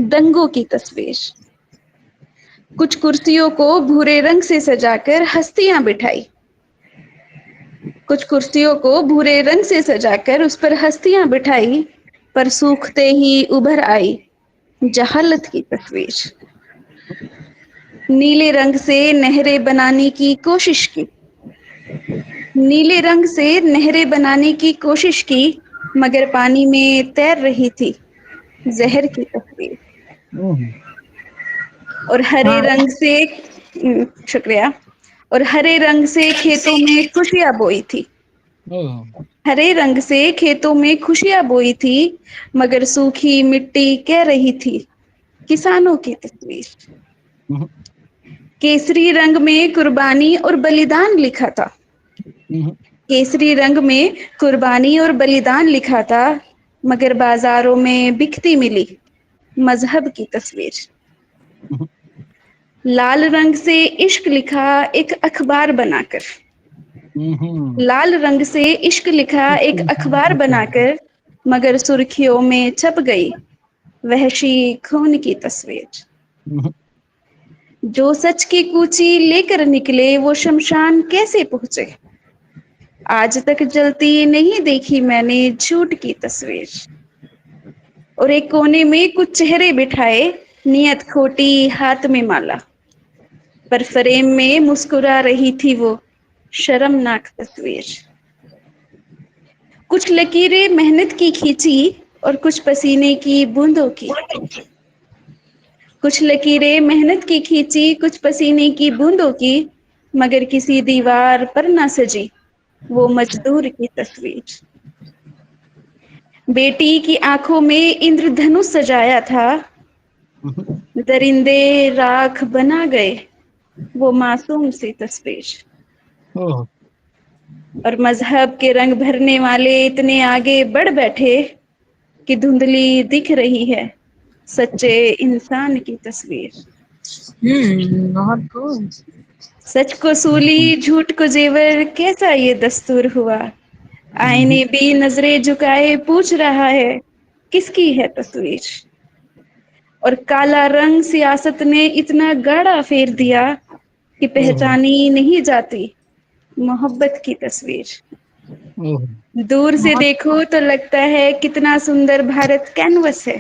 S5: दंगों की तस्वीर। कुछ कुर्सियों को भूरे रंग से सजाकर हस्तियां बिठाई, कुछ कुर्सियों को भूरे रंग से सजाकर उस पर हस्तियां बिठाई, पर सूखते ही उभर आई जहालत की तस्वीर। नीले रंग से नहरें बनाने की कोशिश की, नीले रंग से नहरें बनाने की कोशिश की, मगर पानी में तैर रही थी जहर की तस्वीर। और हरे रंग से शुक्रिया। और हरे रंग से खेतों में खुशियां बोई थी, हरे रंग से खेतों में खुशियां बोई थी, मगर सूखी मिट्टी कह रही थी किसानों की तस्वीर। केसरी रंग में कुर्बानी और बलिदान लिखा था, केसरी रंग में कुर्बानी और बलिदान लिखा था, मगर बाजारों में बिकती मिली मजहब की तस्वीर। लाल रंग से इश्क लिखा एक अखबार बनाकर, लाल रंग से इश्क लिखा एक अखबार बनाकर, मगर सुर्खियों में छप गई वहशी खून की तस्वीर। जो सच की कूची लेकर निकले वो शमशान कैसे पहुंचे, आज तक जलती नहीं देखी मैंने झूठ की तस्वीर। और एक कोने में कुछ चेहरे बिठाए, नियत खोटी हाथ में माला, पर फ्रेम में मुस्कुरा रही थी वो शर्मनाक तस्वीर। कुछ लकीरें मेहनत की खींची और कुछ पसीने की बूंदों की, कुछ लकीरें मेहनत की खींची कुछ पसीने की बूंदों की, मगर किसी दीवार पर ना सजी वो मजदूर की तस्वीर। बेटी की आंखों में इंद्रधनुष सजाया था, दरिंदे राख बना गए वो मासूम सी तस्वीर। और मजहब के रंग भरने वाले इतने आगे बढ़ बैठे कि धुंधली दिख रही है सच्चे इंसान की तस्वीर।
S9: बहुत खूब।
S5: सच को सूली झूठ को जेवर, कैसा ये दस्तूर हुआ। आईने भी नजरें झुकाए पूछ रहा है किसकी है तस्वीर। और काला रंग सियासत ने इतना गाढ़ा फेर दिया कि पहचानी नहीं जाती मोहब्बत की तस्वीर।
S1: ओह
S5: दूर से देखो तो लगता है कितना सुंदर भारत कैनवस है,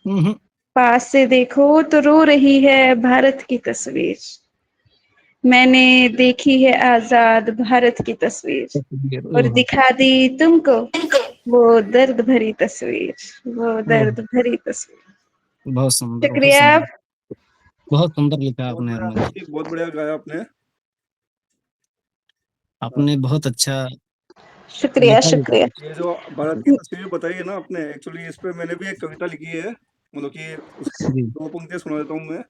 S1: हम्म,
S5: पास से देखो तो रो रही है भारत की तस्वीर। मैंने देखी है आजाद भारत की तस्वीर
S1: तस्वीर,
S5: और
S1: ओह
S5: दिखा दी तुमको वो दर्द भरी तस्वीर, वो
S1: ओह
S5: दर्द भरी तस्वीर।
S1: बहुत सुंदर, बहुत
S5: शुक्रिया।
S1: सुंदर, बहुत सुंदर लिखा
S2: बहुत
S1: आपने
S2: बढ़िया
S1: हरमन जी।
S2: बहुत बढ़िया गाया आपने।
S1: आपने बहुत अच्छा
S5: शुक्रिया
S1: लिखा भी था।
S5: शुक्रिया।
S2: ये जो भारत की तस्वीर बताई है ना आपने, एक्चुअली इस पे मैंने भी एक कविता लिखी है, मतलब कि उसकी
S1: जी
S2: 2 पंक्तियाँ सुना देता हूँ मैं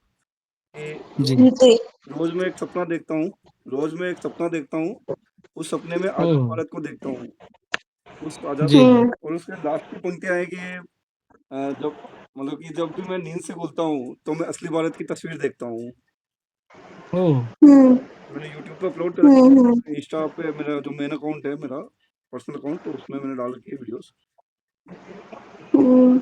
S2: कि
S1: जी।
S5: जी।
S2: रोज़ मैं एक सपना देखता हूँ, रोज़ मैं एक सपना देखता हूँ, उस सपने में आज़ाद
S1: ओह
S2: भारत को देखता हूँ, उस आज़ाद
S1: जी
S2: और उसके लास्ट की पंक्तियाँ हैं कि जब मतलब कि जब भी मैं नींद से खुलता हूँ, तो मैं असली भारत की तस्वीर देखता हूँ।
S1: ओह
S5: हम्म
S2: मैंने यूट्यूब पे अपलोड कर रखी
S5: हम्म
S2: है, इंस्टा पे मेरा जो मेन अकाउंट है मेरा, पर्सनल अकाउंट, तो उसमें मैंने डाल रखी है वीडियोज़।
S5: हम्म।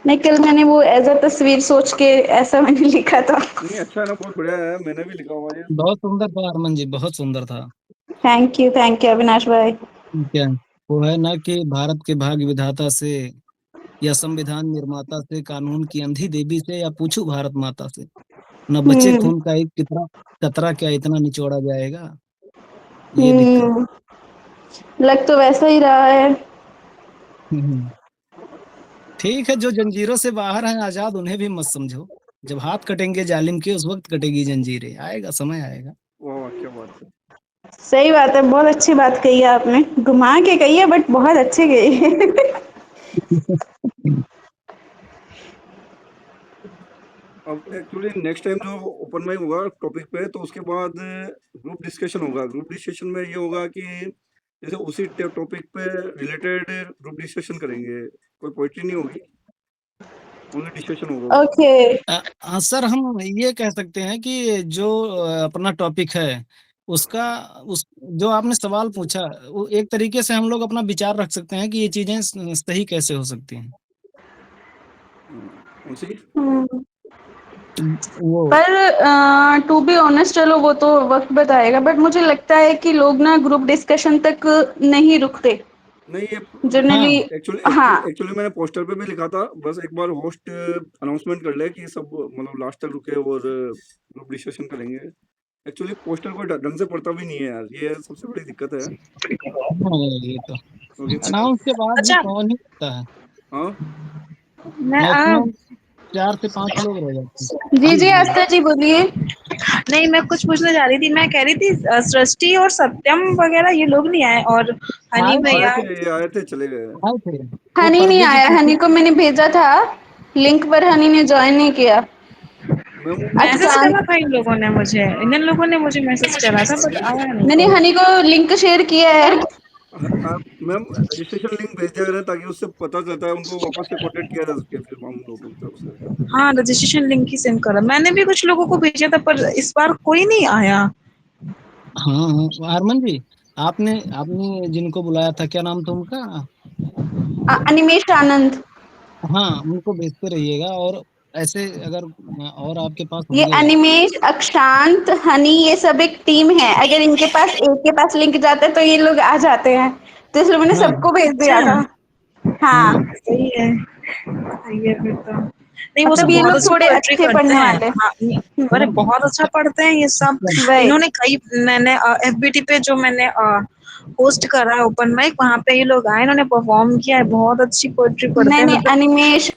S5: नहीं, कल मैंने वो एज अ तस्वीर सोच के ऐसा मैंने लिखा था।
S2: नहीं, अच्छा है ना, बहुत बढ़िया है, मैंने भी लिखा हुआ है ये।
S1: बहुत सुंदर था हरमन जी, बहुत सुंदर था।
S5: थैंक यू अविनाश भाई।
S1: क्या वो है ना कि भारत के भाग्य विधाता से या संविधान निर्माता से, कानून की अंधी देवी से, या पूछू भारत माता से, न बचे
S5: हम्म
S1: खून का एक कितना कतरा, क्या इतना निचोड़ा जाएगा, ये दिक्कत।
S5: हम्म। लग तो वैसा ही रहा है।
S1: हम्म। ठीक है, जो जंजीरों से बाहर हैं आजाद, उन्हें भी मत समझो। जब हाथ कटेंगे जालिम के, उस वक्त कटेगी जंजीरें, आएगा समय आएगा।
S2: वाह वाह, क्या बात है।
S5: सही बात है, बहुत अच्छी बात कही है आपने, घुमा के कही है बट बहुत अच्छी कही है।
S2: अब एक्चुअली नेक्स्ट टाइम जो ओपन माइक होगा टॉपिक पे, तो उसके बाद ग्रुप डिस्कशन होगा। ग्रुप डिस्कशन में ये होगा कि जैसे उसी टॉपिक पे रिलेटेड ग्रुप डिस्कशन करेंगे, कोई पोइट्री नहीं होगी, ओनली डिस्कशन होगा उसमें।
S5: ओके।
S1: सर हम ये कह सकते हैं कि जो अपना टॉपिक है उसका, उस जो आपने सवाल पूछा, वो एक तरीके से हम लोग अपना विचार रख सकते हैं कि ये चीजें सही कैसे हो सकती हैं।
S2: कौन सी?
S5: हम्म।
S1: वो
S5: पर टू बी ऑनेस्ट, चलो वो तो वक्त बताएगा, बट मुझे लगता है कि लोग ना ग्रुप डिस्कशन तक नहीं रुकते
S2: नहीं, ये
S1: हाँ
S5: जनरली।
S2: एक्चुअली
S5: हाँ।
S2: एक्चुअली एक्चुअली मैंने पोस्टर पे भी लिखा था, बस एक बार होस्ट अनाउंसमेंट कर ले कि सब मतलब लास्ट तक रुके और ग्रुप डिस्कशन करेंगे। एक्चुअली पोस्टर कोई ढंग से पढ़ता भी नहीं है यार, ये सबसे बड़ी दिक्कत है।
S1: हाँ, ये तो
S2: क्योंकि मैंने
S1: अनाउंस के बाद भी
S9: अच्छा
S1: कौन ही होता है,
S2: हाँ
S9: मैं
S1: मैक्सिमम 4 से 5 लोग रह जाते हैं।
S5: जी
S1: जी
S5: जी
S1: जी।
S5: आस्था जी बोलिए।
S9: नहीं, मैं कुछ पूछना चाह रही थी, मैं कह रही थी सृष्टि और सत्यम वगैरह ये लोग नहीं आए, और हनी
S1: आए थे,
S2: आए
S9: भैया।
S2: थे, ये आए थे, चले गए।
S1: आए थे। वो
S5: हनी नहीं
S1: पर्दे की
S5: आया,
S1: पीछे।
S5: हनी को मैंने भेजा था लिंक पर, हनी ने ज्वाइन नहीं किया।
S2: मैम
S9: मैसेज
S5: अक्षांत,
S9: करा था इन लोगों ने मुझे, इन लोगों ने मुझे मैसेज करा था बट
S2: नहीं,
S9: आया नहीं।
S5: मैंने हनी को लिंक शेयर किया है।
S2: मैम रजिस्ट्रेशन लिंक भेज दिया करें ताकि उससे पता चलता है, उनको वापस से कांटेक्ट किया जा सके फिर हम लोगों की तरफ से।
S9: हाँ, रजिस्ट्रेशन लिंक ही सेंड करा, मैंने भी कुछ लोगों को भेजा था पर इस बार कोई नहीं आया।
S1: हाँ हाँ हरमन जी, आपने आपने जिनको बुलाया था, क्या नाम था उनका?
S5: अनिमेश आनंद।
S1: हाँ, उनको भेजते रहिएगा, और ऐसे अगर और आपके पास
S5: ये
S1: होंगे।
S5: अनिमेश, अक्षांत, हनी, ये सब एक टीम है। अगर इनके पास एक के पास लिंक जाता है तो ये लोग आ जाते हैं, तो इसलिए मैंने
S1: हाँ
S5: सबको भेज दिया
S9: अच्छा,
S5: था। हाँ,
S1: हाँ
S9: सही है, सही है फिर तो। नहीं, वो सब
S5: मतलब ये
S9: बहुत
S5: लोग
S9: अच्छी
S5: थोड़े
S9: पोएट्री
S5: अच्छे
S9: करते
S5: पढ़ने
S9: हैं।
S5: वाले।
S9: हाँ, अरे
S1: हाँ,
S9: बहुत अच्छा पढ़ते हैं ये सब।
S5: वही।
S9: इन्होंने कई, मैंने एफबीटी पे जो मैंने होस्ट करा है ओपन माइक, वहां पे ये लोग आए, इन्होंने परफॉर्म किया है, बहुत अच्छी पोएट्री पढ़ते
S5: नहीं
S9: हैं
S5: नहीं,
S9: मतलब।
S5: अनिमेश